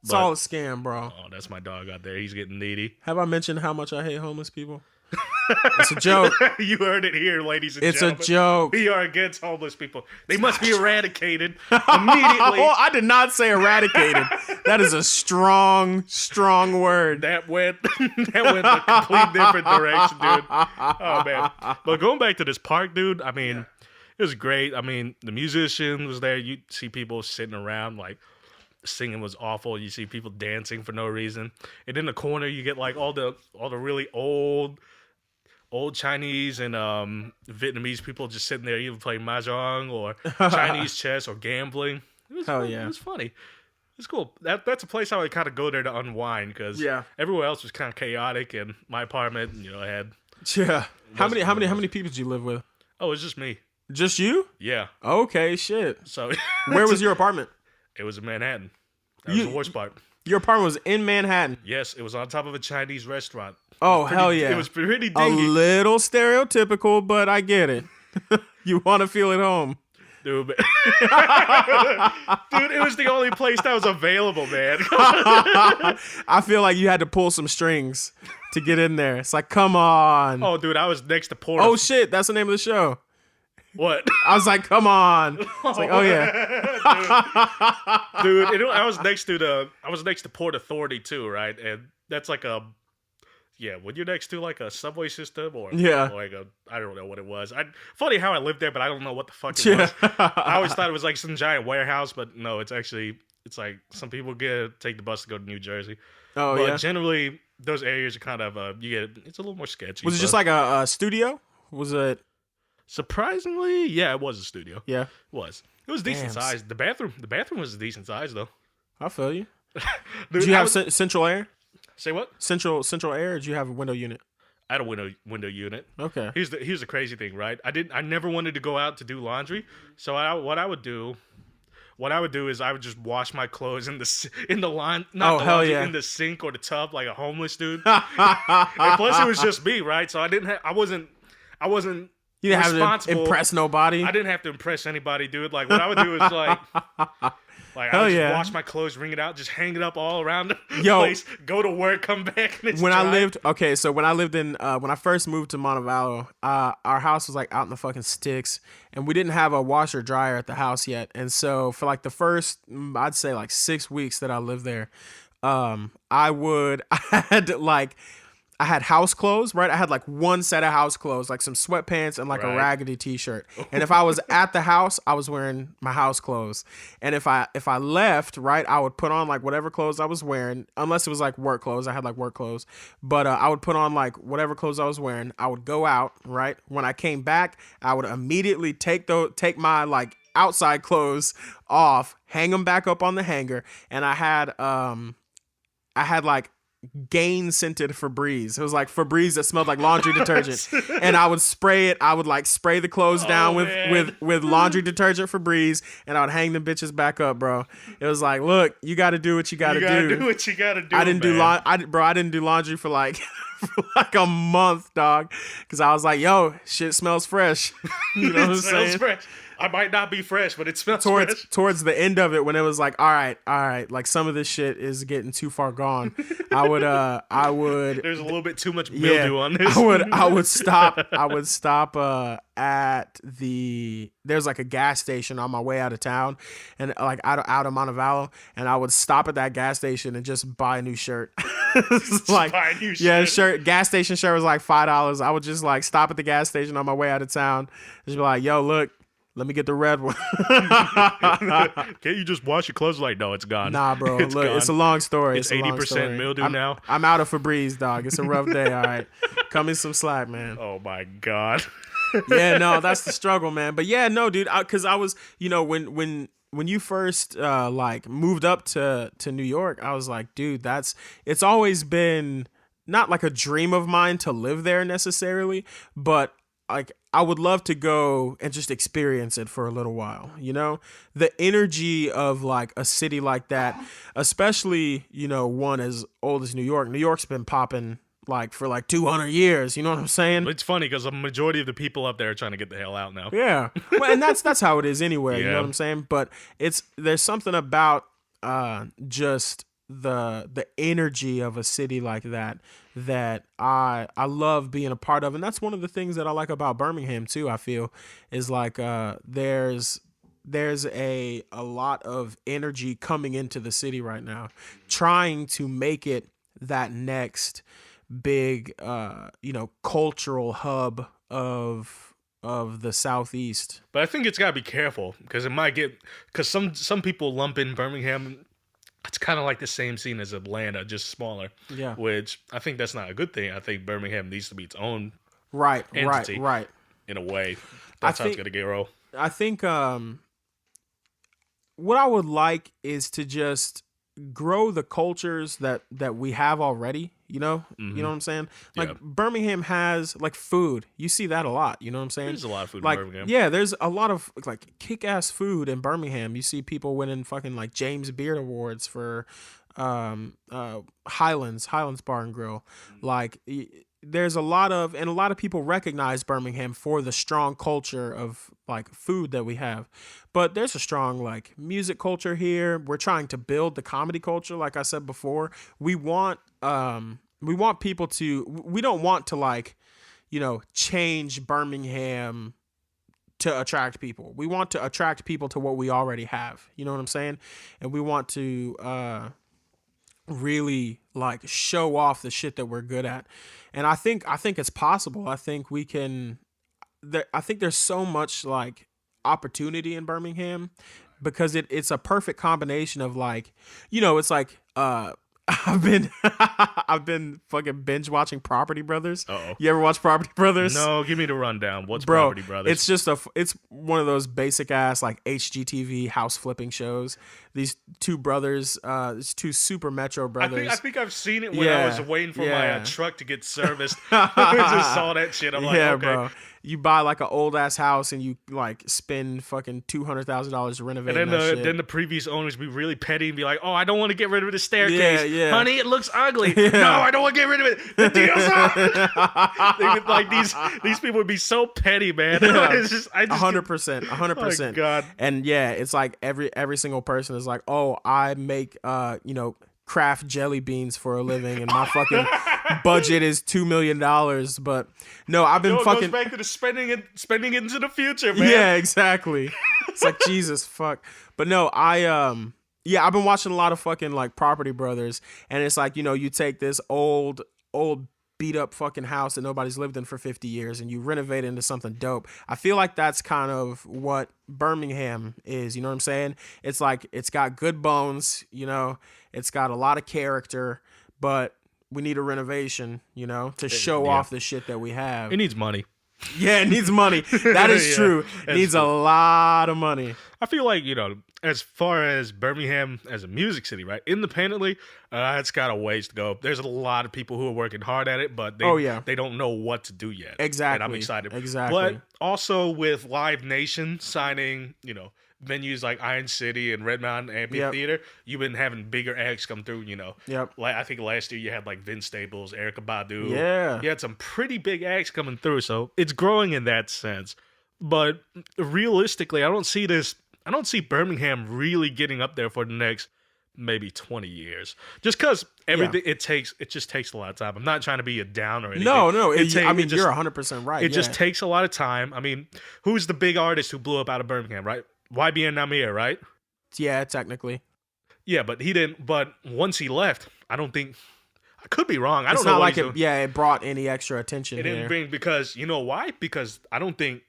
It's all a scam, bro. Oh, that's my dog out there. He's getting needy. Have I mentioned how much I hate homeless people? It's a joke. You heard it here, ladies and It's a gentlemen. joke. We are against homeless people. They must be eradicated immediately. Oh, I did not say eradicated. That is a strong, strong word. That went a complete different direction, dude. Oh man. But going back to this park, dude, I mean, it was great. I mean, the musician was there. You see people sitting around like singing was awful. You see people dancing for no reason. And in the corner you get like all the really old Chinese and Vietnamese people just sitting there either playing mahjong or Chinese chess or gambling. It was Hell fun. yeah. It was funny. It's cool. That's a place I would kind of go there to unwind because Yeah. everywhere else was kind of chaotic, and my apartment, had. Yeah. How many people did you live with? Oh, it was just me. Just you? Yeah. Okay, shit. So Where was your apartment? It was in Manhattan. That was the worst part. Your apartment was in Manhattan. Yes, it was on top of a Chinese restaurant. Oh, hell yeah. It was pretty A dingy. little stereotypical, but I get it. You want to feel at home. Dude, dude, it was the only place that was available, man. I feel like you had to pull some strings to get in there. It's like, come on. Oh, dude, I was next to Porter. Oh, shit. That's the name of the show. What? I was like, come on. It's like, oh, yeah. Dude, I was next to Port Authority too, right? And that's like when you're next to like a subway system or Yeah. like I don't know what it was. Funny how I lived there, but I don't know what the fuck it Yeah. was. I always thought it was like some giant warehouse, but no, it's actually It's like some people take the bus to go to New Jersey, Oh but yeah. generally those areas are kind of it's a little more sketchy. Was it just But like a studio? Was it? surprisingly, yeah, it was a studio. Yeah. It was decent Damn. size. The bathroom was a decent size though. I feel you. Did Dude, you have central air? say what? Central air? Or did you have a window unit? I had a window unit. Okay. Here's the crazy thing, right? I never wanted to go out to do laundry, so what I would do. What I would do is I would just wash my clothes in the line, not Oh, the hell laundry, yeah. in the sink or the tub like a homeless dude. And plus, it was just me, right? So I wasn't You didn't have to responsible. impress nobody. I didn't have to impress anybody, dude. Like what I would do is like I Hell would just yeah. wash my clothes, wring it out, just hang it up all around the Yo. place, go to work, come back, and it's When dry. I lived, okay, so when I lived in, when I first moved to Montevallo, our house was like out in the fucking sticks, and we didn't have a washer dryer at the house yet. And so for like the first, I'd say like 6 weeks that I lived there, I had house clothes, right? I had like one set of house clothes, like some sweatpants and like a Right. raggedy t-shirt. And if I was at the house, I was wearing my house clothes. And if I left, right, I would put on like whatever clothes I was wearing, unless it was like work clothes. I had like work clothes, but I would put on like whatever clothes I was wearing. I would go out, right? When I came back, I would immediately take my like outside clothes off, hang them back up on the hanger, and I had like Gain scented Febreze. It was like Febreze that smelled like laundry detergent, and I would spray it. I would like spray the clothes down with laundry detergent Febreze, and I would hang them bitches back up, bro. It was like, look, you got to do what you got to do. You gotta do what you gotta do. I didn't do I didn't do laundry for like for like a month, dog, because I was like, yo, shit smells fresh. You know what I'm It smells saying? fresh. I might not be fresh, but it smells fresh. Towards the end of it, when it was like, all right, like some of this shit is getting too far gone, I would There's a little bit too much mildew on this. I would stop at there's like a gas station on my way out of town, and like out of Montevallo, and I would stop at that gas station and just buy a new shirt. Like, buy a new yeah, shirt. gas station shirt was like $5. I would just like stop at the gas station on my way out of town, just be like, yo, look, let me get the red one. Can't you just wash your clothes? Like, no, it's gone. Nah, bro. It's Look, gone. it's a long story. It's a long 80% story. mildew now. I'm out of Febreze, dog. It's a rough day. All right, cut me some slack, man. Oh my god. Yeah, no, that's the struggle, man. But yeah, no, dude, because I was, when you first like moved up to New York, I was like, dude, it's always been not like a dream of mine to live there necessarily, but like I would love to go and just experience it for a little while. The energy of like a city like that, especially one as old as New York. New York's been popping like for like 200 years. You know what I'm saying? It's funny because a majority of the people up there are trying to get the hell out now. Yeah, well, and that's how it is anywhere. You know Yeah. what I'm saying? But there's something about just the energy of a city like that I love being a part of, and that's one of the things that I like about Birmingham too. I feel is like there's a lot of energy coming into the city right now, trying to make it that next big cultural hub of the Southeast. But I think it's gotta be careful because it might because some people lump in Birmingham. It's kind of like the same scene as Atlanta, just smaller. Yeah. Which I think that's not a good thing. I think Birmingham needs to be its own Right. entity. Right. In a way. That's how it's gonna get roll. I think what I would like is to just grow the cultures that we have already, You know what I'm saying? Like Yeah. Birmingham has like food. You see that a lot. You know what I'm saying? There's a lot of food Like in Birmingham. yeah, there's a lot of like kick-ass food in Birmingham. You see people winning fucking like James Beard awards for Highlands Bar and Grill. Like there's a lot of people recognize Birmingham for the strong culture of like food that we have. But there's a strong like music culture here. We're trying to build the comedy culture like I said before. We want people to we don't want to like, change Birmingham to attract people. We want to attract people to what we already have. You know what I'm saying? And we want to really like show off the shit that we're good at. And I think it's possible. I think we can I think there's so much like opportunity in Birmingham because it's a perfect combination of like, it's like I've been fucking binge watching Property Brothers. Uh-oh. You ever watch Property Brothers? No, give me the rundown. What's Bro, Property Brothers? it's just it's one of those basic ass like HGTV house flipping shows. These two brothers, these two super metro brothers. I think I've seen it when I was waiting for my truck to get serviced. I just saw that shit. I'm like, okay. Bro. You buy like an old ass house and you like spend fucking $200,000 to renovate. And then the previous owners be really petty and be like, "Oh, I don't want to get rid of the staircase, honey. It looks ugly. No, I don't want to get rid of it. The deal's up." They would, like these people would be so petty, man. It's just 100%, 100%. Oh, God. And it's like every single person is like, "Oh, I make craft jelly beans for a living, and my fucking budget is $2 million." But no, I've been fucking. It goes back to the spending into the future, man. Yeah, exactly. It's like Jesus fuck. But no, I've been watching a lot of fucking like Property Brothers, and it's like, you take this old beat up fucking house that nobody's lived in for 50 years and you renovate it into something dope. I feel like that's kind of what Birmingham is, you know what I'm saying? It's like it's got good bones, it's got a lot of character, but we need a renovation, to show off the shit that we have. It needs money. Yeah, it needs money. That is true. It needs a lot of money. I feel like, as far as Birmingham as a music city, right? Independently, it's got a ways to go. There's a lot of people who are working hard at it, but they don't know what to do yet. Exactly. And I'm excited. Exactly. But also with Live Nation signing, venues like Iron City and Red Mountain Amphitheater, you've been having bigger acts come through, Yep. Like I think last year you had like Vince Staples, Erykah Badu. Yeah. You had some pretty big acts coming through, so it's growing in that sense. But realistically, I don't see Birmingham really getting up there for the next maybe 20 years. Just because everything it just takes a lot of time. I'm not trying to be a downer or anything. No, you're 100% right. It just takes a lot of time. I mean, who's the big artist who blew up out of Birmingham, right? YBN Namir, right? Yeah, technically. Yeah, but he didn't. But once he left, I don't think. I could be wrong. I don't it's know. Not like it brought any extra attention. It didn't bring, because you know why? Because I don't think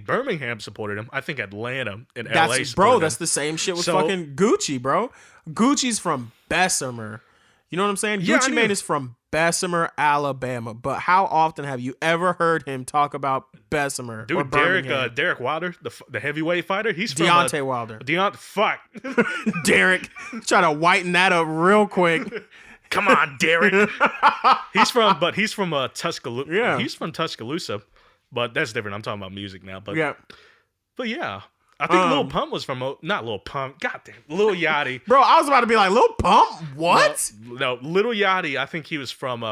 Birmingham supported him. I think Atlanta and LA supported him. That's the same shit with fucking Gucci, bro. Gucci's from Bessemer. You know what I'm saying? Yeah, Gucci Mane is from Bessemer, Alabama. But how often have you ever heard him talk about Bessemer? Dude, or Birmingham? Derek Wilder, the heavyweight fighter, he's from Deontay Wilder. Fuck. Derek, try to whiten that up real quick. Come on, Derek. he's from Tuscaloosa. Yeah. He's from Tuscaloosa, but that's different. I'm talking about music now. But yeah. I think Lil Pump was from, not Lil Pump, goddamn, Lil Yachty. Bro, I was about to be like, Lil Pump? What? No, Lil Yachty, I think he was from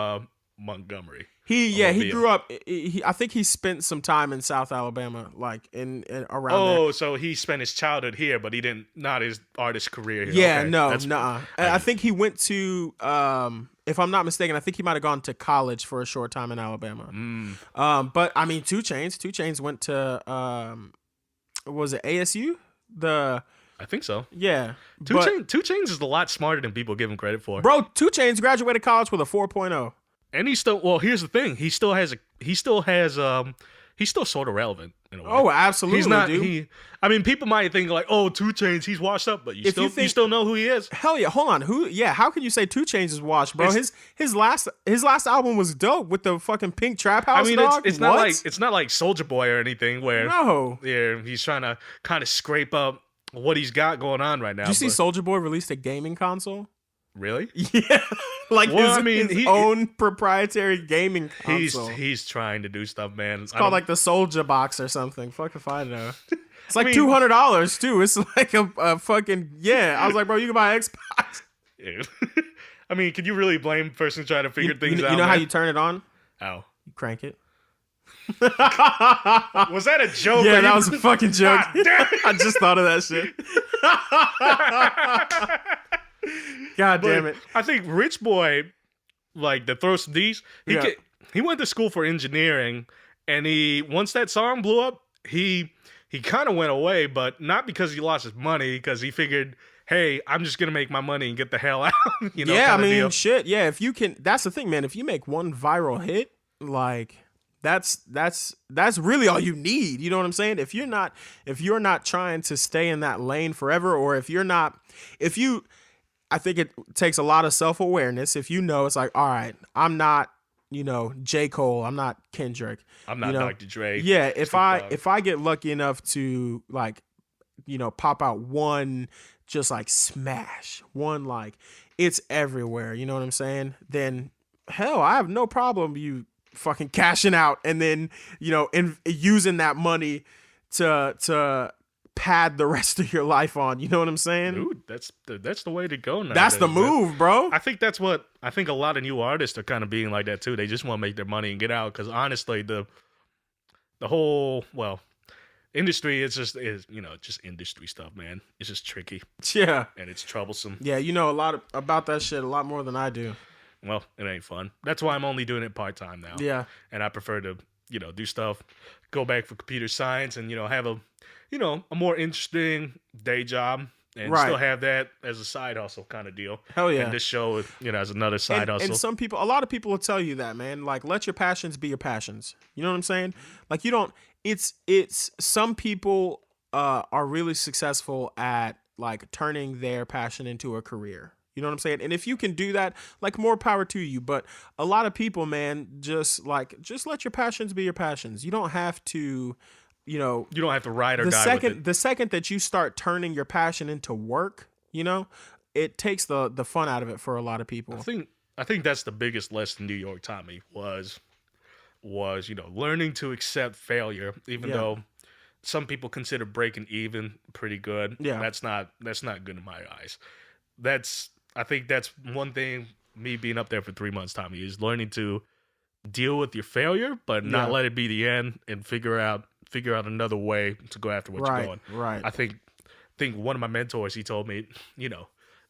Montgomery. He grew up, I think he spent some time in South Alabama, like in around there. Oh, so he spent his childhood here, but he didn't, not his artist career here. Yeah, okay. no, nuh-uh. I think he went to, if I'm not mistaken, I think he might have gone to college for a short time in Alabama. But, I mean, 2 Chainz went to, was it ASU? I think so. Yeah. 2 Chainz is a lot smarter than people give him credit for. Bro, 2 Chainz graduated college with a 4.0. And he's still, here's the thing. He's still sort of relevant in a way. Oh, absolutely, he's not, dude. I mean, people might think like, 2 Chainz, he's washed up, but you still know who he is. Hell yeah. Hold on. How can you say 2 Chainz is washed, bro? His last album was dope with the fucking pink trap house. I mean, dog. It's not like Soulja Boy or anything where he's trying to kind of scrape up what he's got going on right now. Did you see Soulja Boy released a gaming console? Really? Yeah. Like his own proprietary gaming console. He's trying to do stuff, man. It's called like the Soulja Box or something. Fuck if I know. It's like $200 too. It's like a fucking I was like, bro, you can buy Xbox. Yeah. I mean, can you really blame a person trying to figure things out? You know how you turn it on? How? You crank it. Was that a joke? Yeah, that was a fucking joke. I just thought of that shit. God damn it. I think Rich Boy, like the Throw Some D's, he went to school for engineering, and once that song blew up, he kind of went away, but not because he lost his money, because he figured, hey, I'm just going to make my money and get the hell out. I mean, shit. Yeah, if you can, that's the thing, man. If you make one viral hit, like, That's really all you need. You know what I'm saying? If you're not trying to stay in that lane forever, or if you I think it takes a lot of self-awareness. If you know, it's like, all right, I'm not, J. Cole, I'm not Kendrick. I'm not Dr. Dre. Yeah, if Snoop I Dogg. if I get lucky enough to like, pop out one just like smash, one like it's everywhere, you know what I'm saying? Then hell, I have no problem you fucking cashing out and then, using that money to pad the rest of your life on. You know what I'm saying? Dude, that's the way to go now. That's the move, bro. I think a lot of new artists are kind of being like that too. They just want to make their money and get out. Because honestly, the whole industry is just industry stuff, man. It's just tricky. Yeah, and it's troublesome. Yeah, you know about that shit a lot more than I do. Well, it ain't fun. That's why I'm only doing it part time now. Yeah, and I prefer to do stuff, go back for computer science, and have a more interesting day job, and still have that as a side hustle kind of deal. Hell yeah. And this show, as another side hustle. And a lot of people will tell you that, man. Like, let your passions be your passions. You know what I'm saying? Like, you don't. It's some people are really successful at like turning their passion into a career. You know what I'm saying? And if you can do that, like, more power to you. But a lot of people, man, just let your passions be your passions. You don't have to. You don't have to ride or die with it. The second that you start turning your passion into work, it takes the fun out of it for a lot of people. I think that's the biggest lesson New York taught me was learning to accept failure, even though some people consider breaking even pretty good. Yeah, that's not good in my eyes. I think that's one thing me being up there for 3 months taught me is learning to deal with your failure, but not let it be the end, and figure out another way to go after what you're going. Right. I think one of my mentors, he told me,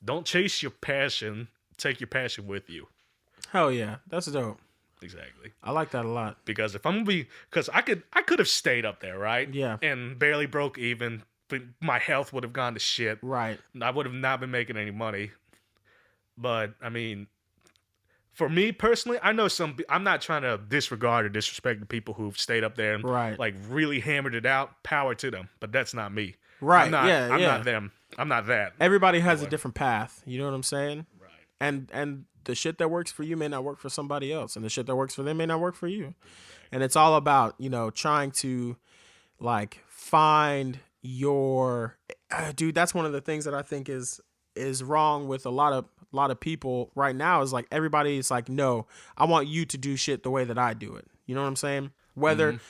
don't chase your passion, take your passion with you. Hell yeah, that's dope. Exactly. I like that a lot. Because because I could have stayed up there, right? Yeah. And barely broke even, but my health would have gone to shit. Right. I would have not been making any money. But I mean, for me personally, I know I'm not trying to disregard or disrespect the people who've stayed up there and like really hammered it out. Power to them, but that's not me. Right? I'm not them. I'm not that. Everybody has a different path. You know what I'm saying? Right. And the shit that works for you may not work for somebody else, and the shit that works for them may not work for you. And it's all about trying to like find your dude. That's one of the things that I think is wrong with a lot of people right now is like everybody's like, no, I want you to do shit the way that I do it. You know what I'm saying? Whether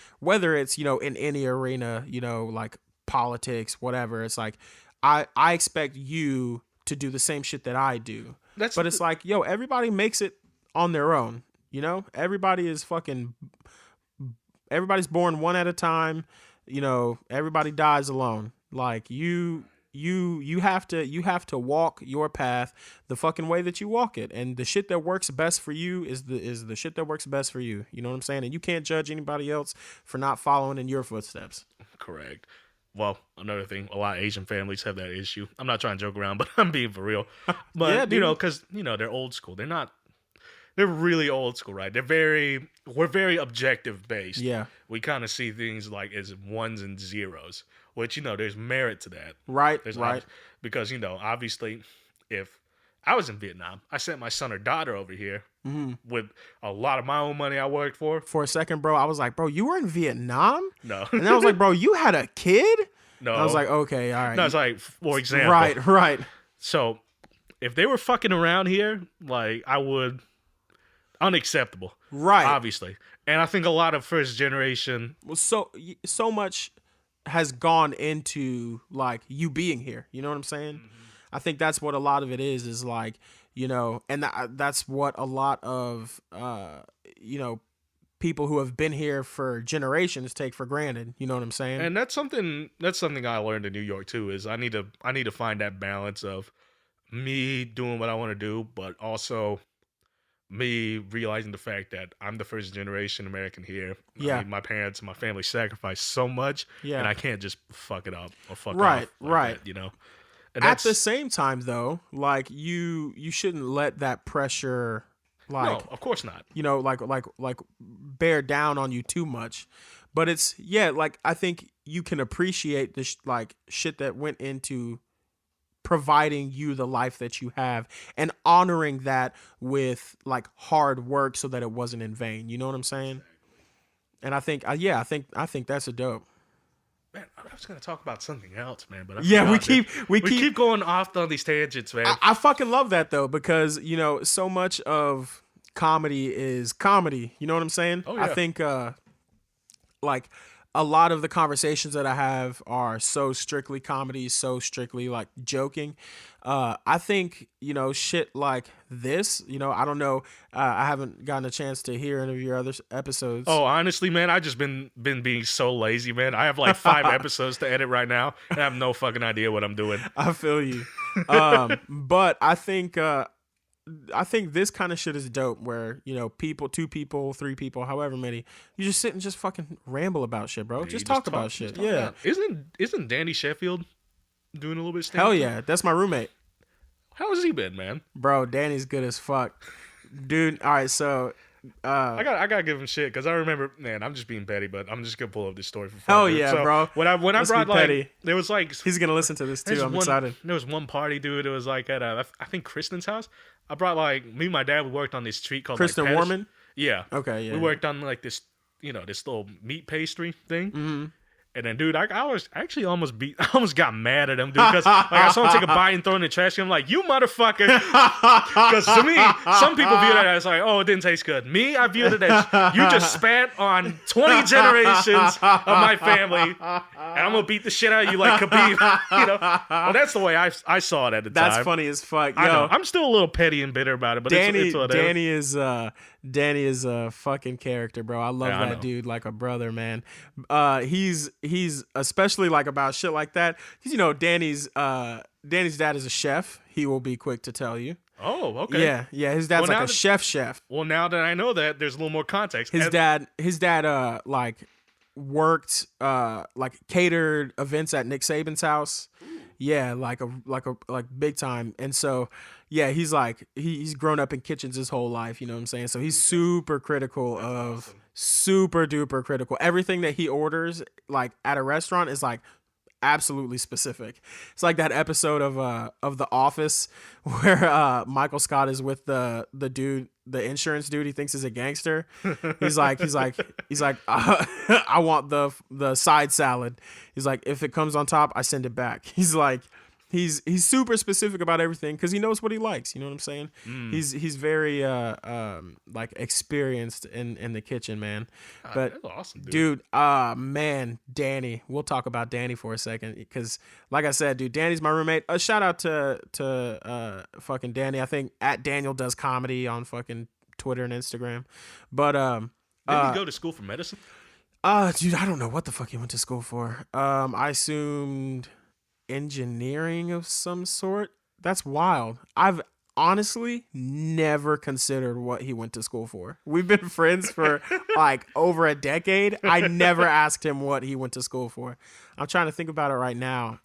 it's, in any arena, like politics, whatever, it's like, I expect you to do the same shit that I do. But it's like, yo, everybody makes it on their own. Everybody's born one at a time. Everybody dies alone. Like you have to walk your path the fucking way that you walk it, and the shit that works best for you is the shit that works best for you. You know what I'm saying? And you can't judge anybody else for not following in your footsteps. Correct. Well, another thing, a lot of Asian families have that issue. I'm not trying to joke around, but I'm being for real. But because they're old school. They're really old school, right? We're very objective based. Yeah. We kind of see things like as ones and zeros, which, there's merit to that. Right, right. Because, obviously, if I was in Vietnam, I sent my son or daughter over here with a lot of my own money I worked for. For a second, bro, I was like, bro, you were in Vietnam? No. And I was like, bro, you had a kid? No. And I was like, okay, all right. No, it's like, for example. Right. So, if they were fucking around here, like, I would... Unacceptable. Right. Obviously. And I think a lot of first generation... Well, so much has gone into, like, you being here. You know what I'm saying? Mm-hmm. I think that's what a lot of it is like, and that's what a lot of, people who have been here for generations take for granted. You know what I'm saying? And that's something I learned in New York too, is I need to find that balance of me doing what I want to do, but also me realizing the fact that I'm the first generation American here. Yeah. I mean, my parents and my family sacrificed so much, yeah, and I can't just fuck it up or fuck right, off like right. that, And at the same time, though, like you shouldn't let that pressure like, No, of course not. like bear down on you too much. But it's, yeah, like, I think you can appreciate the like shit that went into providing you the life that you have and honoring that with like hard work so that it wasn't in vain. You know what I'm saying? And I think, yeah, I think that's a dope. Man, I was gonna talk about something else, man, but I Yeah, we forgot, dude. keep we keep. going off on these tangents, man. I fucking love that though, because so much of comedy is comedy. You know what I'm saying? Oh, I yeah. think like a lot of the conversations that I have are so strictly comedy, so strictly like joking. I think, shit like this, I don't know. I haven't gotten a chance to hear any of your other episodes. Oh, honestly, man, I just been being so lazy, man. I have like 5 episodes to edit right now, and I have no fucking idea what I'm doing. I feel you. But I think this kind of shit is dope where, people, 2 people, 3 people, however many, you just sit and just fucking ramble about shit, bro. Yeah, just you talk about shit. Yeah. Isn't Danny Sheffield doing a little bit of stand-up? Hell yeah. That's my roommate. How has he been, man? Bro, Danny's good as fuck. Dude, all right, so I gotta give him shit because I remember, man. I'm just being petty, but I'm just gonna pull up this story for fun. hell dude. yeah, So, bro. When I Let's brought be like, petty. there was like He's going to listen to this too. I'm excited. There was one party, dude. It was like at I think Kristen's house. I brought like me and my dad. We worked on this treat called Kristen like, Warman? Yeah. Okay, yeah. We worked on like this, this little meat pastry thing. Mm-hmm. And then, dude, I was actually almost I almost got mad at him, dude, because like, I saw him take a bite and throw it in the trash can. I'm like, you motherfucker. Because to me, some people view that as like, oh, it didn't taste good. Me, I viewed it as you just spat on 20 generations of my family, and I'm going to beat the shit out of you like Khabib. Well, that's the way I saw it at the time. That's funny as fuck. Yo, I know. I'm still a little petty and bitter about it, but it's whatever. Danny is a fucking character, bro. I love that dude like a brother, man. He's especially like about shit like that. Cause Danny's dad is a chef. He will be quick to tell you. Oh, okay. Yeah. His dad's like a chef. Well, now that I know that, there's a little more context. His dad like worked like catered events at Nick Saban's house. Yeah, like big time. And so yeah, he's like he's grown up in kitchens his whole life, you know what I'm saying? So he's super critical of super duper critical. Everything that he orders like at a restaurant is like absolutely specific. It's like that episode of The Office where Michael Scott is with the dude, the insurance dude he thinks is a gangster. He's like I want the side salad. He's like, if it comes on top, I send it back. He's like he's super specific about everything because he knows what he likes. You know what I'm saying? He's very like experienced in the kitchen, man. But that's awesome, dude, man, Danny. We'll talk about Danny for a second because, like I said, dude, Danny's my roommate. A shout out to fucking Danny. I think at Daniel Does Comedy on fucking Twitter and Instagram. But didn't he go to school for medicine? Dude, I don't know what the fuck he went to school for. I assumed engineering of some sort. That's wild. I've honestly never considered what he went to school for. We've been friends for like over a decade. I never asked him what he went to school for. I'm trying to think about it right now.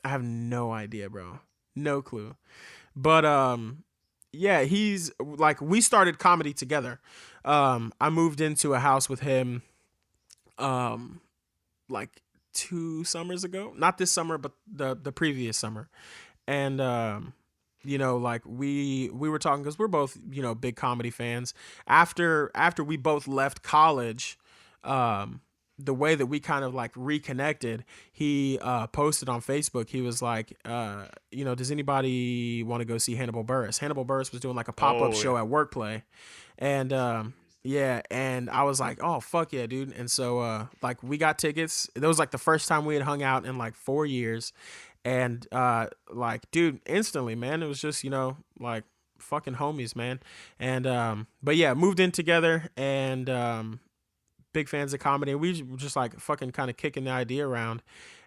I have no idea, bro. No clue. But yeah, he's like, we started comedy together. I moved into a house with him like 2 summers ago, not this summer, but the previous summer. And, like we were talking cause we're both, big comedy fans. After we both left college, the way that we kind of like reconnected, he, posted on Facebook. He was like, does anybody want to go see Hannibal Buress? Hannibal Buress was doing like a pop-up show at Workplay. And, yeah, and I was like, oh, fuck yeah, dude. And so, like, we got tickets. That was, like, the first time we had hung out in, like, 4 years. And, like, dude, instantly, man, it was just, like, fucking homies, man. And, but, yeah, moved in together and big fans of comedy. And we were just, like, fucking kind of kicking the idea around.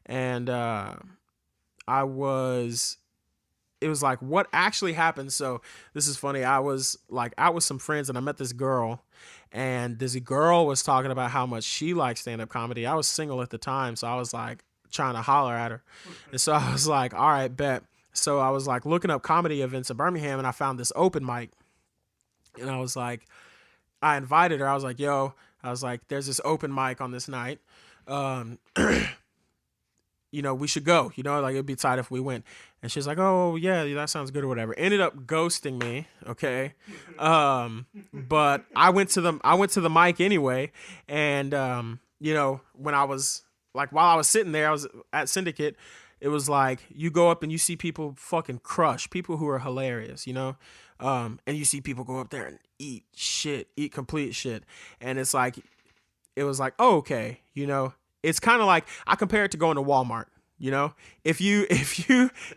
And it was like, what actually happened? So this is funny. I was like out with some friends and I met this girl, and this girl was talking about how much she liked stand-up comedy. I was single at the time, so I was like trying to holler at her. And so I was like, all right, bet. So I was like looking up comedy events in Birmingham, and I found this open mic. And I invited her. I was like, yo, I was like, there's this open mic on this night. Um, we should go. Like it'd be tight if we went. And she's like, oh yeah, that sounds good or whatever. Ended up ghosting me. Okay. But I went to the mic anyway. And, when I was like, while I was sitting there, I was at Syndicate. It was like, you go up and you see people fucking crush, people who are hilarious, and you see people go up there and eat complete shit. And it was like, oh, okay. It's kind of like, I compare it to going to Walmart. If you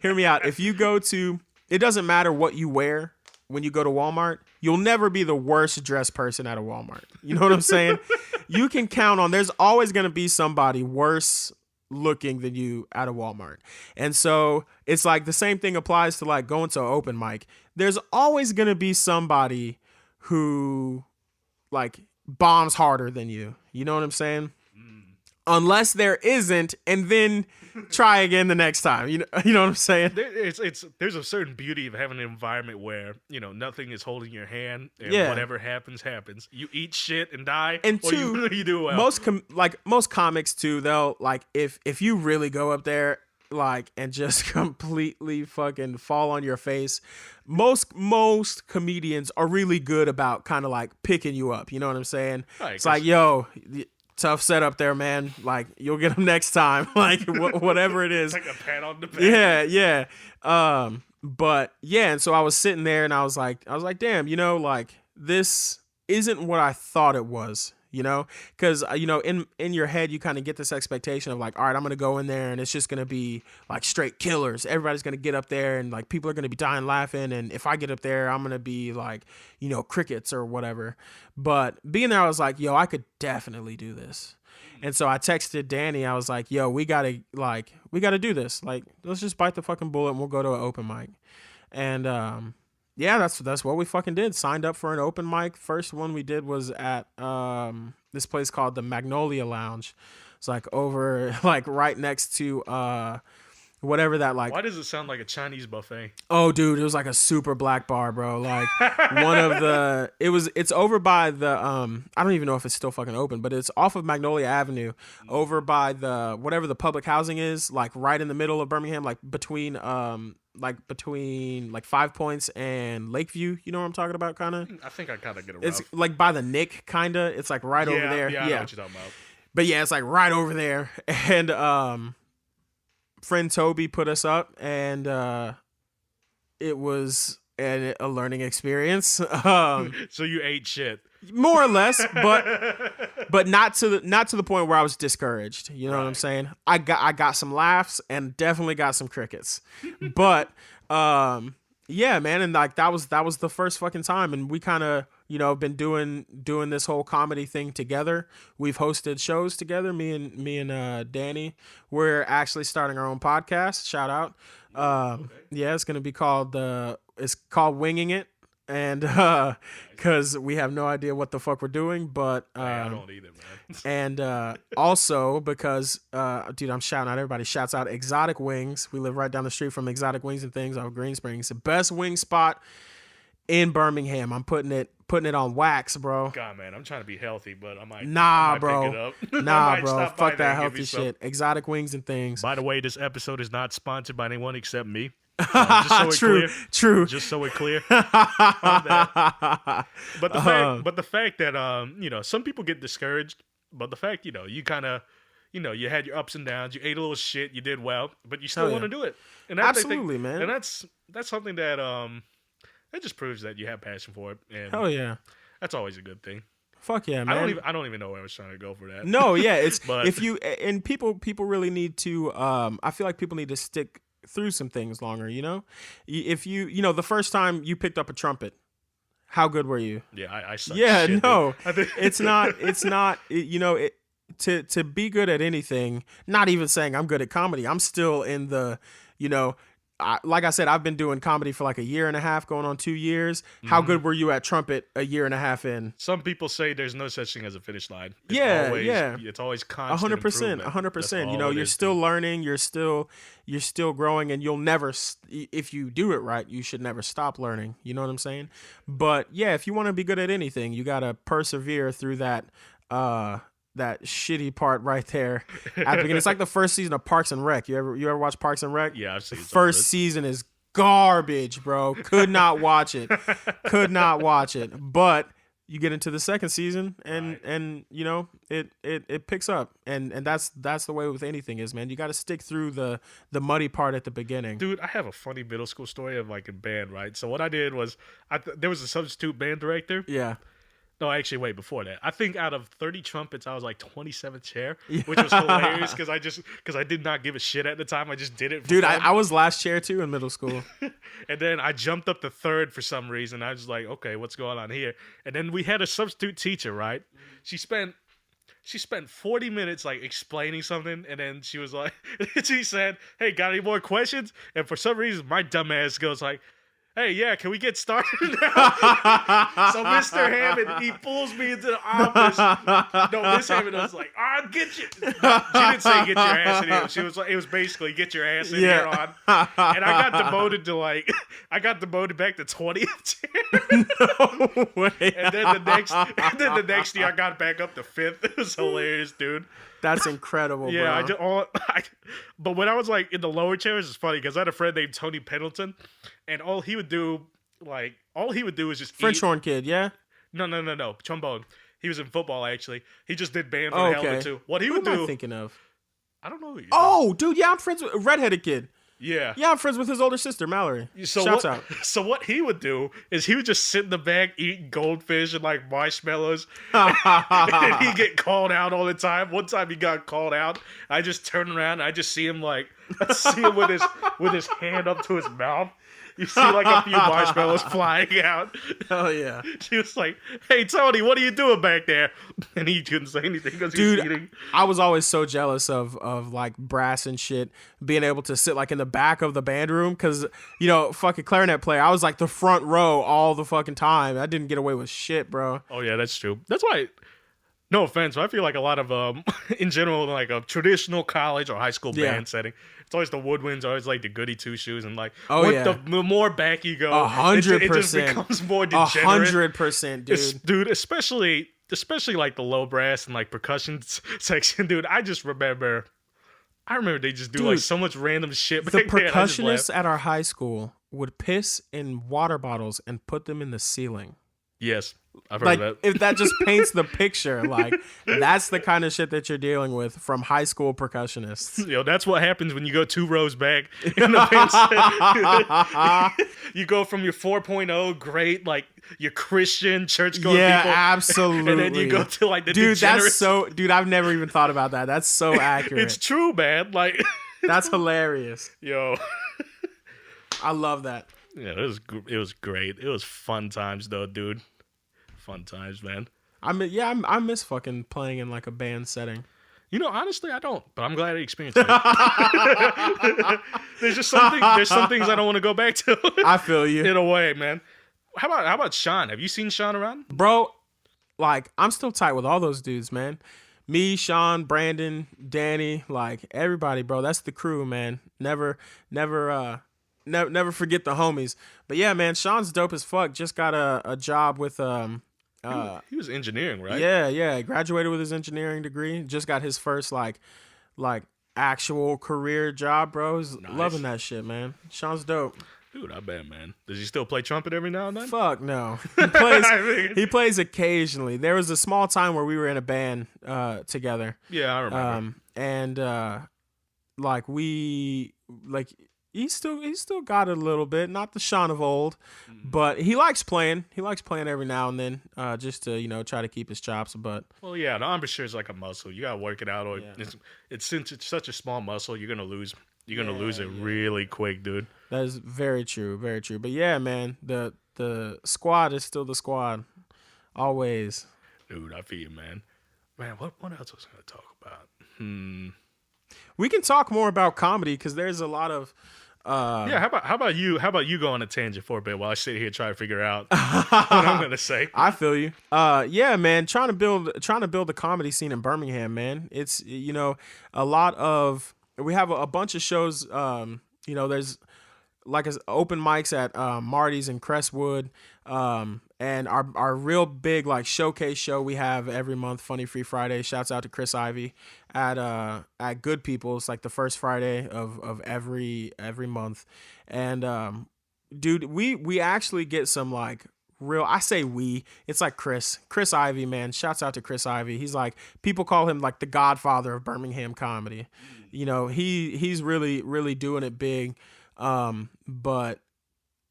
hear me out, if you go to, it doesn't matter what you wear when you go to Walmart, you'll never be the worst dressed person at a Walmart. You know what I'm saying? You can count on, there's always going to be somebody worse looking than you at a Walmart. And so it's like the same thing applies to like going to an open mic. There's always going to be somebody who like bombs harder than you. You know what I'm saying? Unless there isn't, and then try again the next time. You know what I'm saying? There's a certain beauty of having an environment where nothing is holding your hand, and whatever happens. You eat shit and die, and or two, you do well. Most comics too, they'll like if you really go up there like and just completely fucking fall on your face. Most comedians are really good about kind of like picking you up. You know what I'm saying? Right, it's like, yo, tough setup there, man. Like, you'll get them next time. Like, whatever it is. It's like a pat on the back. Yeah. But yeah, and so I was sitting there and I was like, damn, like this isn't what I thought it was. Because in your head you kind of get this expectation of like, all right, I'm gonna go in there and it's just gonna be like straight killers. Everybody's gonna get up there and like people are gonna be dying laughing, and if I get up there I'm gonna be like crickets or whatever. But being there, I was like, yo, I could definitely do this. And so I texted Danny. I was like, yo, we gotta do this. Like, let's just bite the fucking bullet and we'll go to an open mic. And yeah, that's what we fucking did. Signed up for an open mic. First one we did was at this place called the Magnolia Lounge. It's like over like right next to whatever that like. Why does it sound like a Chinese buffet? Oh, dude, it was like a super black bar, bro. Like it's over by the I don't even know if it's still fucking open, but it's off of Magnolia Avenue, over by the whatever the public housing is, like right in the middle of Birmingham, like between like 5 Points and Lakeview. You know what I'm talking about, kind of? I think I kind of get it. It's like by the Nick, kind of. It's like right over there. Yeah, I know what you're talking about. But yeah, it's like right over there. And friend Toby put us up, and it was a learning experience. So you ate shit, more or less, but not to the point where I was discouraged. You know what I'm saying? I got some laughs and definitely got some crickets, but yeah, man, and like that was the first fucking time, and we kind of been doing this whole comedy thing together. We've hosted shows together. Me and Danny. We're actually starting our own podcast. Shout out. Yeah, it's gonna be called it's called Winging It, and because we have no idea what the fuck we're doing, but I don't either, man. And also because dude, I'm shouting out everybody. Shouts out Exotic Wings. We live right down the street from Exotic Wings and Things off Green Springs. The best wing spot in Birmingham. I'm putting it on wax, bro. God, man, I'm trying to be healthy, but I might bro. pick it up. Nah, bro. Fuck that healthy shit. Exotic Wings and Things. By the way, this episode is not sponsored by anyone except me. Just so True. Just so we're clear on that. But the fact that some people get discouraged, but the fact you kind of you had your ups and downs, you ate a little shit, you did well, but you still want to do it. And that's, absolutely, man. And that's something that it just proves that you have passion for it. And hell yeah, that's always a good thing. Fuck yeah, man. I don't even know where I was trying to go for that. No, yeah, it's but, if you and people really need to. I feel like people need to stick through some things longer. If you the first time you picked up a trumpet, how good were you? Yeah, I suck. Yeah, shit, no, it's not. To be good at anything. Not even saying I'm good at comedy. I'm still in the like I said, I've been doing comedy for like a year and a half, going on 2 years. How good were you at trumpet a year and a half in? Some people say there's no such thing as a finish line. It's always constant 100%, improvement. 100%. You know, you're still learning, you're still growing, and you'll never, if you do it right, you should never stop learning. You know what I'm saying? But yeah, if you want to be good at anything, you gotta persevere through that. That shitty part right there at the beginning. It's like the first season of Parks and Rec. You ever watch Parks and Rec? Yeah, I've seen the first season is garbage, bro. Could not watch it. Could not watch it. But you get into the second season and you know, it picks up. And that's the way with anything is, man. You got to stick through the muddy part at the beginning. Dude, I have a funny middle school story of like a band, right? So what I did was there was a substitute band director. Yeah. No, actually, wait, before that. I think out of 30 trumpets, I was like 27th chair, which was hilarious because I did not give a shit at the time. I just did it for Dude, fun. I was last chair too in middle school. And then I jumped up to third for some reason. I was like, okay, what's going on here? And then we had a substitute teacher, right? She spent 40 minutes like explaining something, and then she was like, she said, hey, got any more questions? And for some reason, my dumb ass goes like, hey, yeah, can we get started now? So Mr. Hammond, he pulls me into the office. No, Miss Hammond was like, I'll get you. She didn't say get your ass in here. She was like, it was basically get your ass in here on. And I got demoted to back to 20th chair. No way. And then the next year I got back up to 5th. It was hilarious, dude. That's incredible, yeah, bro. But when I was like in the lower chairs, it's funny because I had a friend named Tony Pendleton, and all he would do is just French eat. horn kid, yeah? No, trombone. He was in football actually. He just did band for the hell of it too. What he would Who am do? I thinking of? I don't know. Oh, dude, yeah, I'm friends with a redheaded kid. Yeah. Yeah, I'm friends with his older sister, Mallory. Shouts out. So what he would do is he would just sit in the back eating goldfish and like marshmallows. And he'd get called out all the time. One time he got called out. I just turn around and I just see him with his hand up to his mouth. You see like a few marshmallows flying out. Oh yeah. She was like, hey Tony, what are you doing back there? And he couldn't say anything because he was eating. I was always so jealous of like brass and shit being able to sit like in the back of the band room because, you know, fucking clarinet player. I was like the front row all the fucking time. I didn't get away with shit, bro. Oh yeah, that's true. That's why. No offense, but I feel like a lot of in general, like a traditional college or high school band setting, it's always the woodwinds, always like the goody two shoes, and like the more back you go, 100%, it just becomes more degenerate. 100%, dude. Dude, especially like the low brass and like percussion section, dude. I remember they just do like so much random shit. The percussionists at our high school would piss in water bottles and put them in the ceiling. Yes, I've heard that. If that just paints the picture, like that's the kind of shit that you're dealing with from high school percussionists. Yo, that's what happens when you go 2 rows back in the band. You go from your 4.0 great, like your Christian church going people. Yeah, absolutely. And then you go to like the degenerates. Dude, I've never even thought about that. That's so accurate. It's true, man. Like that's hilarious. Yo. I love that. Yeah, it was great. It was fun times though, dude. Fun times, man. I miss fucking playing in like a band setting. You know, honestly, I don't, but I'm glad I experienced it. There's some things I don't want to go back to. I feel you. In a way, man. How about Sean? Have you seen Sean around? Bro, like I'm still tight with all those dudes, man. Me, Sean, Brandon, Danny, like everybody, bro. That's the crew, man. Never forget the homies. But yeah, man, Sean's dope as fuck. Just got a job with he was engineering, right? Yeah. Graduated with his engineering degree. Just got his first like actual career job, bro. He's loving that shit, man. Sean's dope. Dude, I bet, man. Does he still play trumpet every now and then? Fuck no. He plays occasionally. There was a small time where we were in a band together. Yeah, I remember. He's still got it a little bit, not the Sean of old, but he likes playing. He likes playing every now and then, just to try to keep his chops. But well, yeah, the embouchure is like a muscle. You gotta work it out, or it's since it's such a small muscle, you're gonna lose it really quick, dude. That is very true, very true. But yeah, man, the squad is still the squad, always. Dude, I feel you, man. Man, what else was I gonna talk about? We can talk more about comedy because there's a lot of Yeah, how about you go on a tangent for a bit while I sit here trying to figure out what I'm gonna say. I feel you. Yeah, man, trying to build a comedy scene in Birmingham, man. It's, a lot of, we have a bunch of shows. There's like as open mics at Marty's and Crestwood, and our real big like showcase show we have every month, Funny Free Friday. Shouts out to Chris Ivy at Good People. It's like the first Friday of every month, and dude, we actually get some like real, I say we, it's like Chris Ivy, man. Shouts out to Chris Ivy. He's like, people call him like the godfather of Birmingham comedy. He's really really doing it big. But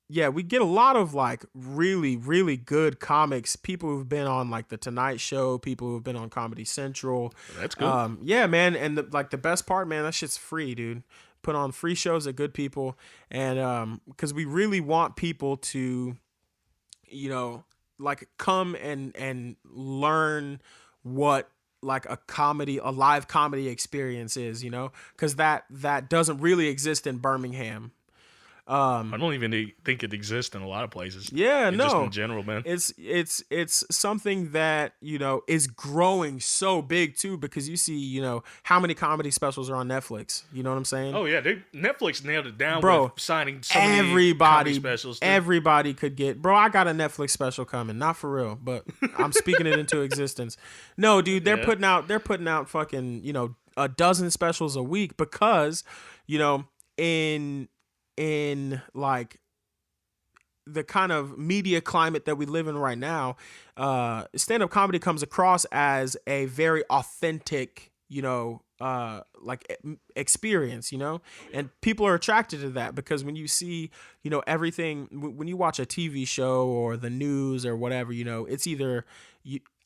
yeah, we get a lot of like really really good comics, people who've been on like the Tonight Show, people who've been on Comedy Central. That's good. Yeah, man, and the best part, man, that shit's free, dude. Put on free shows at Good People, and because we really want people to, like come and learn what like a live comedy experience is, because that doesn't really exist in Birmingham. I don't even think it exists in a lot of places. Yeah, Just no, in general, man. it's something that is growing so big too, because you see how many comedy specials are on Netflix. You know what I'm saying? Oh yeah, Netflix nailed it down, Bro, with signing so many comedy specials. Dude. Everybody could get. Bro, I got a Netflix special coming, not for real, but I'm speaking it into existence. No, dude, they're putting out fucking a dozen specials a week, because in like the kind of media climate that we live in right now, stand-up comedy comes across as a very authentic, experience, and people are attracted to that, because when you see, everything, when you watch a TV show or the news or whatever, it's either,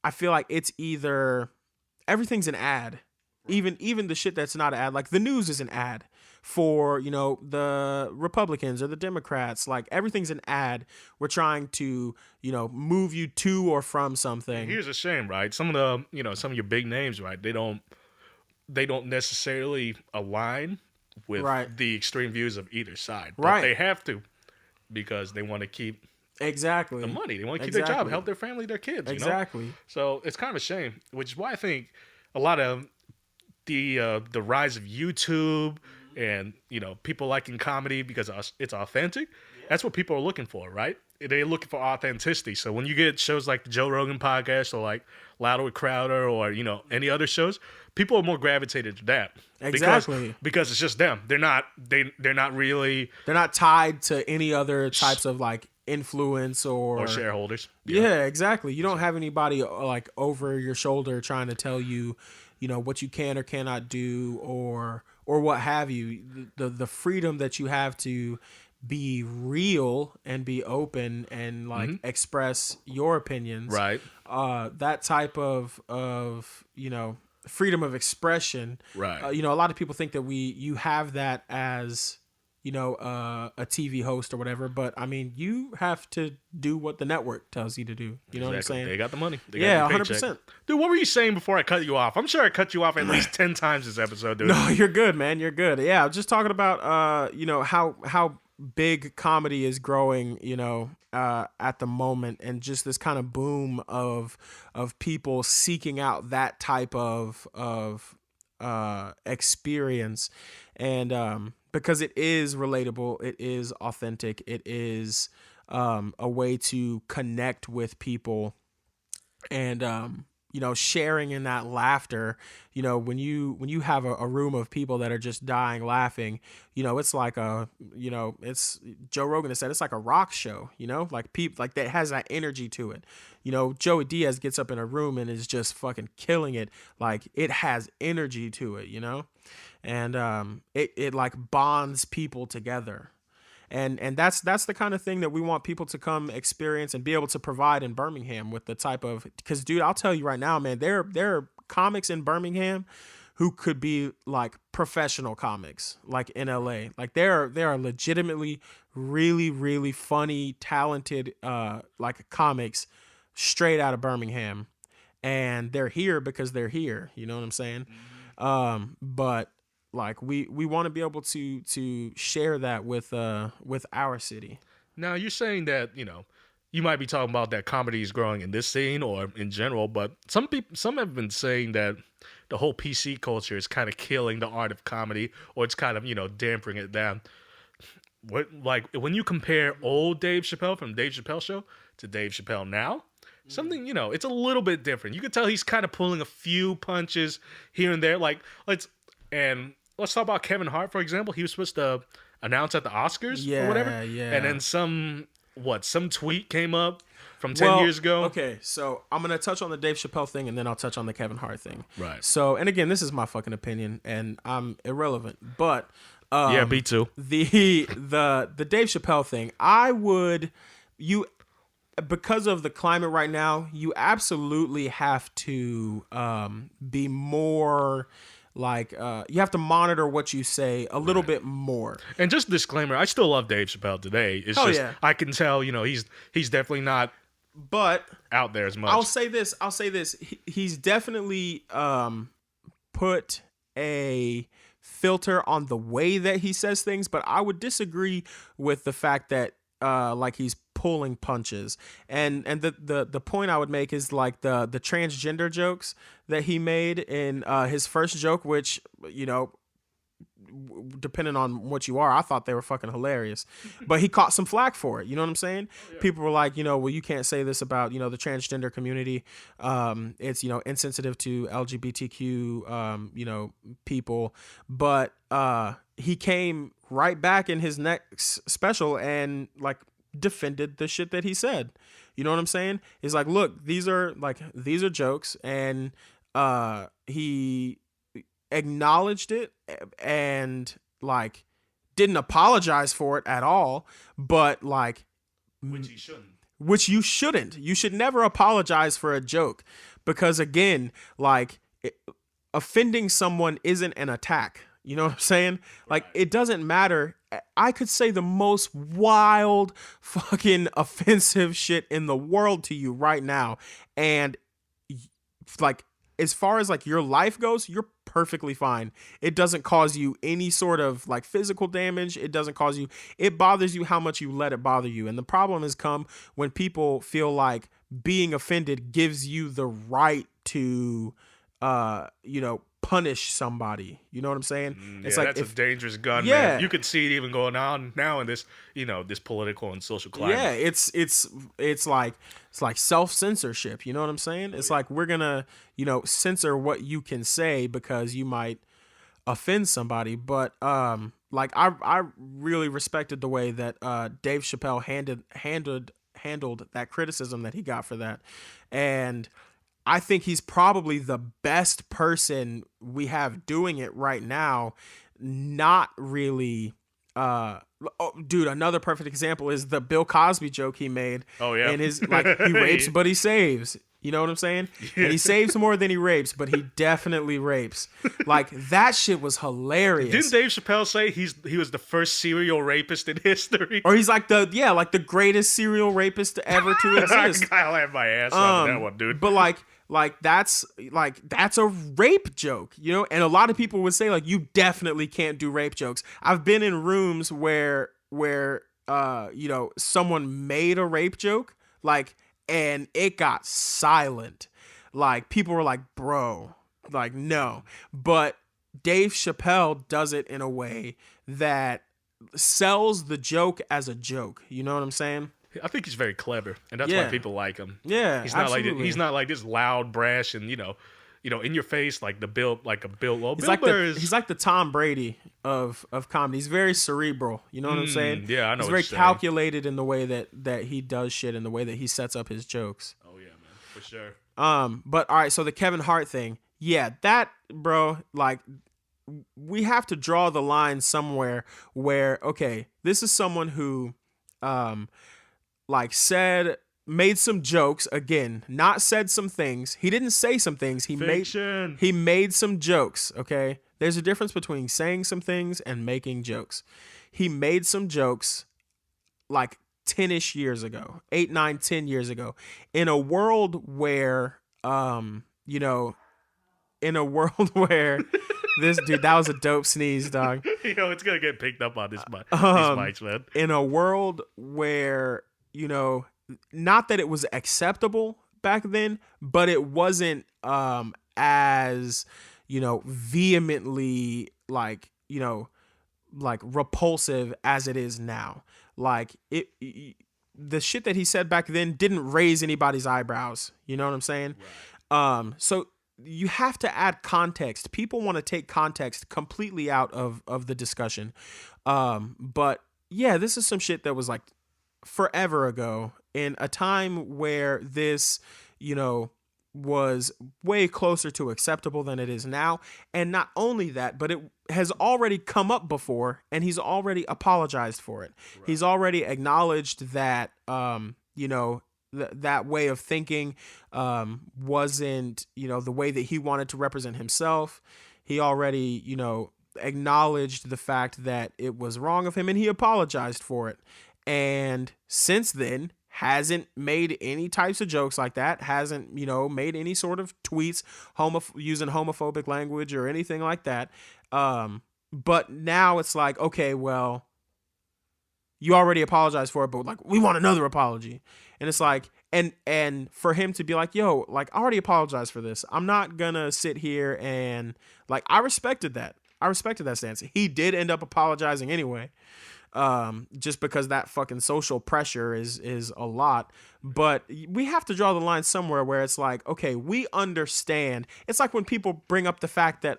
I feel like it's either everything's an ad, even the shit that's not an ad, like the news is an ad for the Republicans or the Democrats. Like everything's an ad. We're trying to move you to or from something. Here's a shame, right? Some of the some of your big names, right? They don't necessarily align with the extreme views of either side, but they have to, because they want to keep the money. They want to keep their job, help their family, their kids. Exactly. So it's kind of a shame, which is why I think a lot of the rise of YouTube and people liking comedy because it's authentic. That's what people are looking for, right? They're looking for authenticity. So when you get shows like the Joe Rogan podcast or like Louder with Crowder or any other shows, people are more gravitated to that. Exactly. Because it's just them. They're not tied to any other types of like influence or shareholders. Yeah, exactly. You don't have anybody like over your shoulder trying to tell you what you can or cannot do or what have you. The freedom that you have to be real and be open and like express your opinions. Right. That type of freedom of expression. Right. A lot of people think that you have that as a TV host or whatever, but I mean, you have to do what the network tells you to do. You know what I'm saying? They got the money. They got the 100%. Dude, what were you saying before I cut you off? I'm sure I cut you off at least 10 times this episode, dude. No, you're good, man. You're good. Yeah, just talking about how big comedy is growing, at the moment, and just this kind of boom of people seeking out that type of experience, and because it is relatable, it is authentic, it is a way to connect with people, and sharing in that laughter. When you have a room of people that are just dying laughing, it's like it's Joe Rogan has said, it's like a rock show, like people like that has that energy to it. Joey Diaz gets up in a room and is just fucking killing it. Like it has energy to it, and it like bonds people together. And that's the kind of thing that we want people to come experience and be able to provide in Birmingham with the type of, because dude, I'll tell you right now, man, there are comics in Birmingham who could be like professional comics, like in LA. Like there are legitimately really, really funny, talented like comics straight out of Birmingham, and they're here because they're here. You know what I'm saying? But like we want to be able to share that with our city. Now you're saying that you might be talking about that comedy is growing in this scene or in general, but some have been saying that the whole PC culture is kind of killing the art of comedy, or it's kind of dampening it down. What, like, when you compare old Dave Chappelle from Dave Chappelle Show to Dave Chappelle now, something it's a little bit different. You can tell he's kind of pulling a few punches here and there. Like let's talk about Kevin Hart, for example. He was supposed to announce at the Oscars or whatever, yeah. and then some tweet came up from 10 years ago. Okay, so I'm gonna touch on the Dave Chappelle thing, and then I'll touch on the Kevin Hart thing. Right. So, and again, this is my fucking opinion, and I'm irrelevant, but yeah, me too. The Dave Chappelle thing, because of the climate right now, you absolutely have to be more. Like, you have to monitor what you say a little bit more. And just disclaimer, I still love Dave Chappelle today. It's I can tell, he's definitely not out there as much. I'll say this. He's definitely put a filter on the way that he says things, but I would disagree with the fact that like he's pulling punches. And the point I would make is like the transgender jokes that he made in his first joke, which depending on what you are, I thought they were fucking hilarious, but he caught some flack for it. You know what I'm saying? Oh, yeah. People were like, well, you can't say this about the transgender community. It's insensitive to LGBTQ people, but he came right back in his next special and like defended the shit that he said. You know what I'm saying? It's like, look, these are jokes, and he acknowledged it and like didn't apologize for it at all, but like, which you shouldn't. You should never apologize for a joke, because again, like, offending someone isn't an attack. You know what I'm saying? Like, it doesn't matter. I could say the most wild fucking offensive shit in the world to you right now, and like, as far as like your life goes, you're perfectly fine. It doesn't cause you any sort of like physical damage. It bothers you how much you let it bother you. And the problem has come when people feel like being offended gives you the right to punish somebody. You know what I'm saying? It's like, that's a dangerous gun, man. You could see it even going on now in this, this political and social climate. Yeah, it's like self-censorship. You know what I'm saying? It's like, we're gonna, censor what you can say because you might offend somebody. But like, I really respected the way that Dave Chappelle handled that criticism that he got for that. And I think he's probably the best person we have doing it right now. Not really. Dude, another perfect example is the Bill Cosby joke he made. Oh, yeah. And his, like, he rapes, but he saves. You know what I'm saying? Yeah. And he saves more than he rapes, but he definitely rapes. Like, that shit was hilarious. Didn't Dave Chappelle say he was the first serial rapist in history? Or he's like the greatest serial rapist ever to exist. I'll have my ass on that one, dude. But like that's a rape joke, and a lot of people would say, like, you definitely can't do rape jokes. I've been in rooms where someone made a rape joke, like, and it got silent. Like, people were like, bro, like, no. But Dave Chappelle does it in a way that sells the joke as a joke. You know what I'm saying? I think he's very clever, and that's why people like him. Yeah, he's not absolutely. He's not like this loud, brash, and in your face like Bill. Well, he's Bill Burr he's like the Tom Brady of comedy. He's very cerebral. You know what I'm saying? Yeah, I know. He's very calculated in the way that he does shit and the way that he sets up his jokes. Oh yeah, man, for sure. But all right, so the Kevin Hart thing, yeah, that, bro, like, we have to draw the line somewhere where, okay, this is someone who, like, made some jokes, again, not said some things. He didn't say some things. He made some jokes, okay? There's a difference between saying some things and making jokes. He made some jokes like 10-ish years ago, 8, 9, 10 years ago, in a world where, This dude, that was a dope sneeze, dog. It's gonna get picked up on these Um, mics, man. in a world where, not that it was acceptable back then, but it wasn't as, vehemently like repulsive as it is now. Like the shit that he said back then didn't raise anybody's eyebrows. You know what I'm saying? Right. So you have to add context. People want to take context completely out of the discussion. But yeah, this is some shit that was like forever ago in a time where this, was way closer to acceptable than it is now. And not only that, but it has already come up before and he's already apologized for it. Right. He's already acknowledged that, that way of thinking wasn't, the way that he wanted to represent himself. He already, acknowledged the fact that it was wrong of him and he apologized for it. And since then, hasn't made any types of jokes like that, hasn't, made any sort of tweets using homophobic language or anything like that. But now it's like, okay, well, you already apologized for it, but like, we want another apology. And it's like, and for him to be like, yo, like, I already apologized for this. I'm not gonna sit here and like, I respected that stance. He did end up apologizing anyway. Just because that fucking social pressure is a lot, but we have to draw the line somewhere where it's like, okay, we understand. It's like when people bring up the fact that,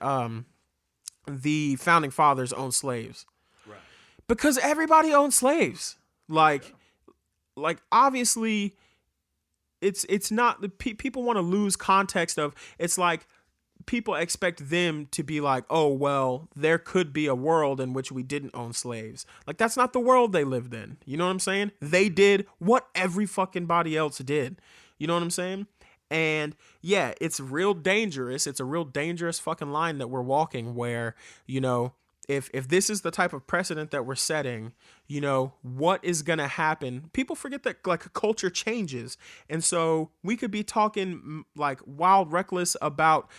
the founding fathers owned slaves, right? Because everybody owned slaves. Like obviously it's not the people want to lose context of, it's like, people expect them to be like, oh, well, there could be a world in which we didn't own slaves. Like, that's not the world they lived in. You know what I'm saying? They did what every fucking body else did. You know what I'm saying? And yeah, it's real dangerous. It's a real dangerous fucking line that we're walking where, if this is the type of precedent that we're setting, what is going to happen? People forget that like a culture changes. And so we could be talking like wild reckless about,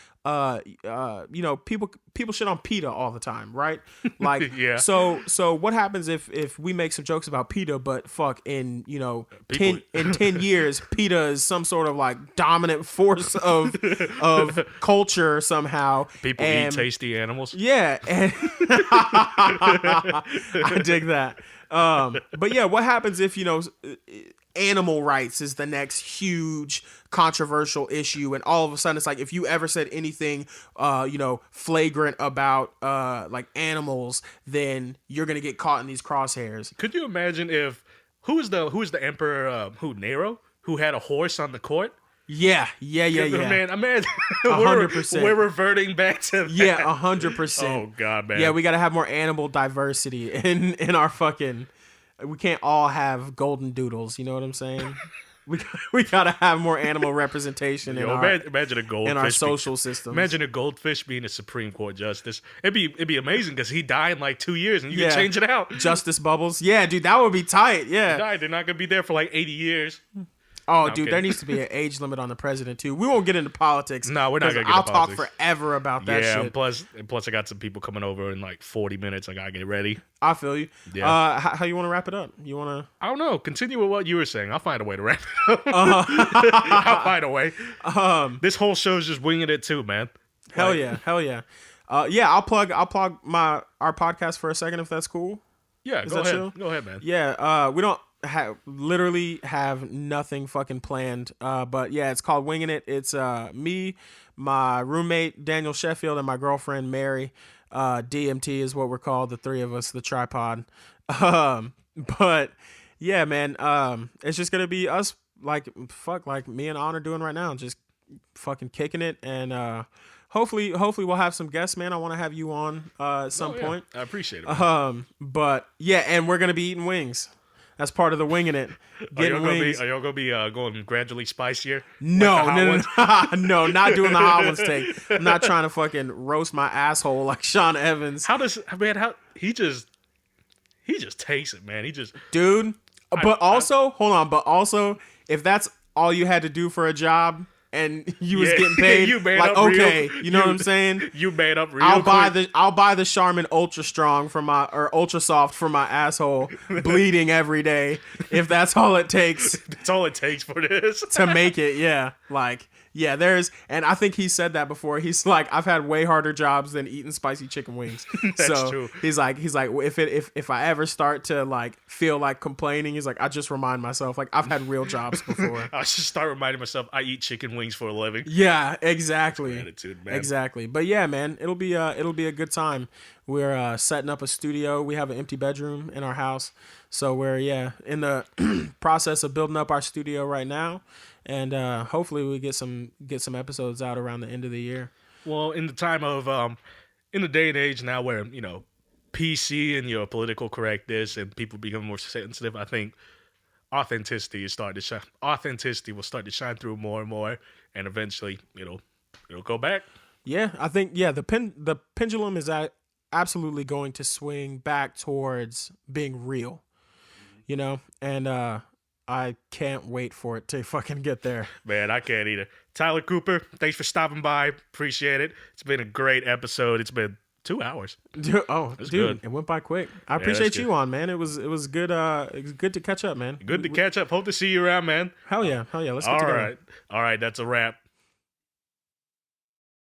people shit on PETA all the time, right? Like, yeah. So what happens if we make some jokes about PETA, but fuck in, 10 years, PETA is some sort of like dominant force of culture somehow. People eat tasty animals. Yeah. And I dig that. But yeah, what happens if, animal rights is the next huge controversial issue, and all of a sudden it's like, if you ever said anything flagrant about like animals, then you're gonna get caught in these crosshairs. Could you imagine if who's the emperor, Nero, who had a horse on the court? Yeah. Man, imagine 100%. We're reverting back to that. Yeah, 100%. Oh god, man. Yeah, we gotta have more animal diversity in our fucking. We can't all have golden doodles. You know what I'm saying? We gotta have more animal representation imagine a goldfish in our social system. Imagine a goldfish being a Supreme Court justice. It'd be amazing because he died in like 2 years and you can change it out. Justice Bubbles. Yeah, dude, that would be tight. Yeah, he died. They're not gonna be there for like 80 years. Oh, dude, there needs to be an age limit on the president too. We won't get into politics. No, we're not gonna get into politics. I'll talk forever about that shit. And plus I got some people coming over in like 40 minutes. I gotta get ready. I feel you. Yeah. How you want to wrap it up? You want to? I don't know. Continue with what you were saying. I'll find a way to wrap it up. I'll find a way. This whole show's just winging it too, man. Hell yeah. Yeah, I'll plug our podcast for a second if that's cool. Yeah, go ahead. Chill? Go ahead, man. Yeah, we don't literally have nothing fucking planned. But yeah, it's called Winging It. It's me, my roommate Daniel Sheffield, and my girlfriend Mary. DMT is what we're called, the three of us, the tripod. But yeah, man, it's just gonna be us, like me and Honor doing right now, just fucking kicking it, and hopefully we'll have some guests, man. I want to have you on at some point. I appreciate it, man. But yeah, and we're gonna be eating wings. That's part of the Winging It. Getting wings. Are y'all gonna be going gradually spicier? No, no, not doing the hot ones take. I'm not trying to fucking roast my asshole like Sean Evans. He just takes it, man. Dude. But also, if that's all you had to do for a job and you was Yeah, getting paid. you made like, up okay, real. you know what I'm saying? You made up real. I'll buy quick. the Charmin Ultra Strong for my or Ultra Soft for my asshole bleeding every day if that's all it takes That's all it takes for this. to make it. Yeah, like yeah, and I think he said that before. He's like, I've had way harder jobs than eating spicy chicken wings. That's so true. He's like if I ever start to like feel like complaining, he's like, I just remind myself like I've had real jobs before. I should start reminding myself I eat chicken wings for a living. Yeah, exactly. Attitude, man. Exactly. But yeah, man, it'll be a good time. We're setting up a studio. We have an empty bedroom in our house, so we're in the process of building up our studio right now, and hopefully we get some episodes out around the end of the year. Well, in the time of in the day and age now where PC and your political correctness and people become more sensitive, I think authenticity is starting to shine. Authenticity will start to shine through more and more, and eventually it'll go back. Yeah, I think the pendulum is absolutely going to swing back towards being real, and I can't wait for it to fucking get there. Man, I can't either. Tyler Cooper, thanks for stopping by. Appreciate it. It's been a great episode. It's been 2 hours. Dude, good. It went by quick. I appreciate you on, man. It was good. It was good to catch up, man. Good to catch up. Hope to see you around, man. Hell yeah. Let's get together. All right. That's a wrap.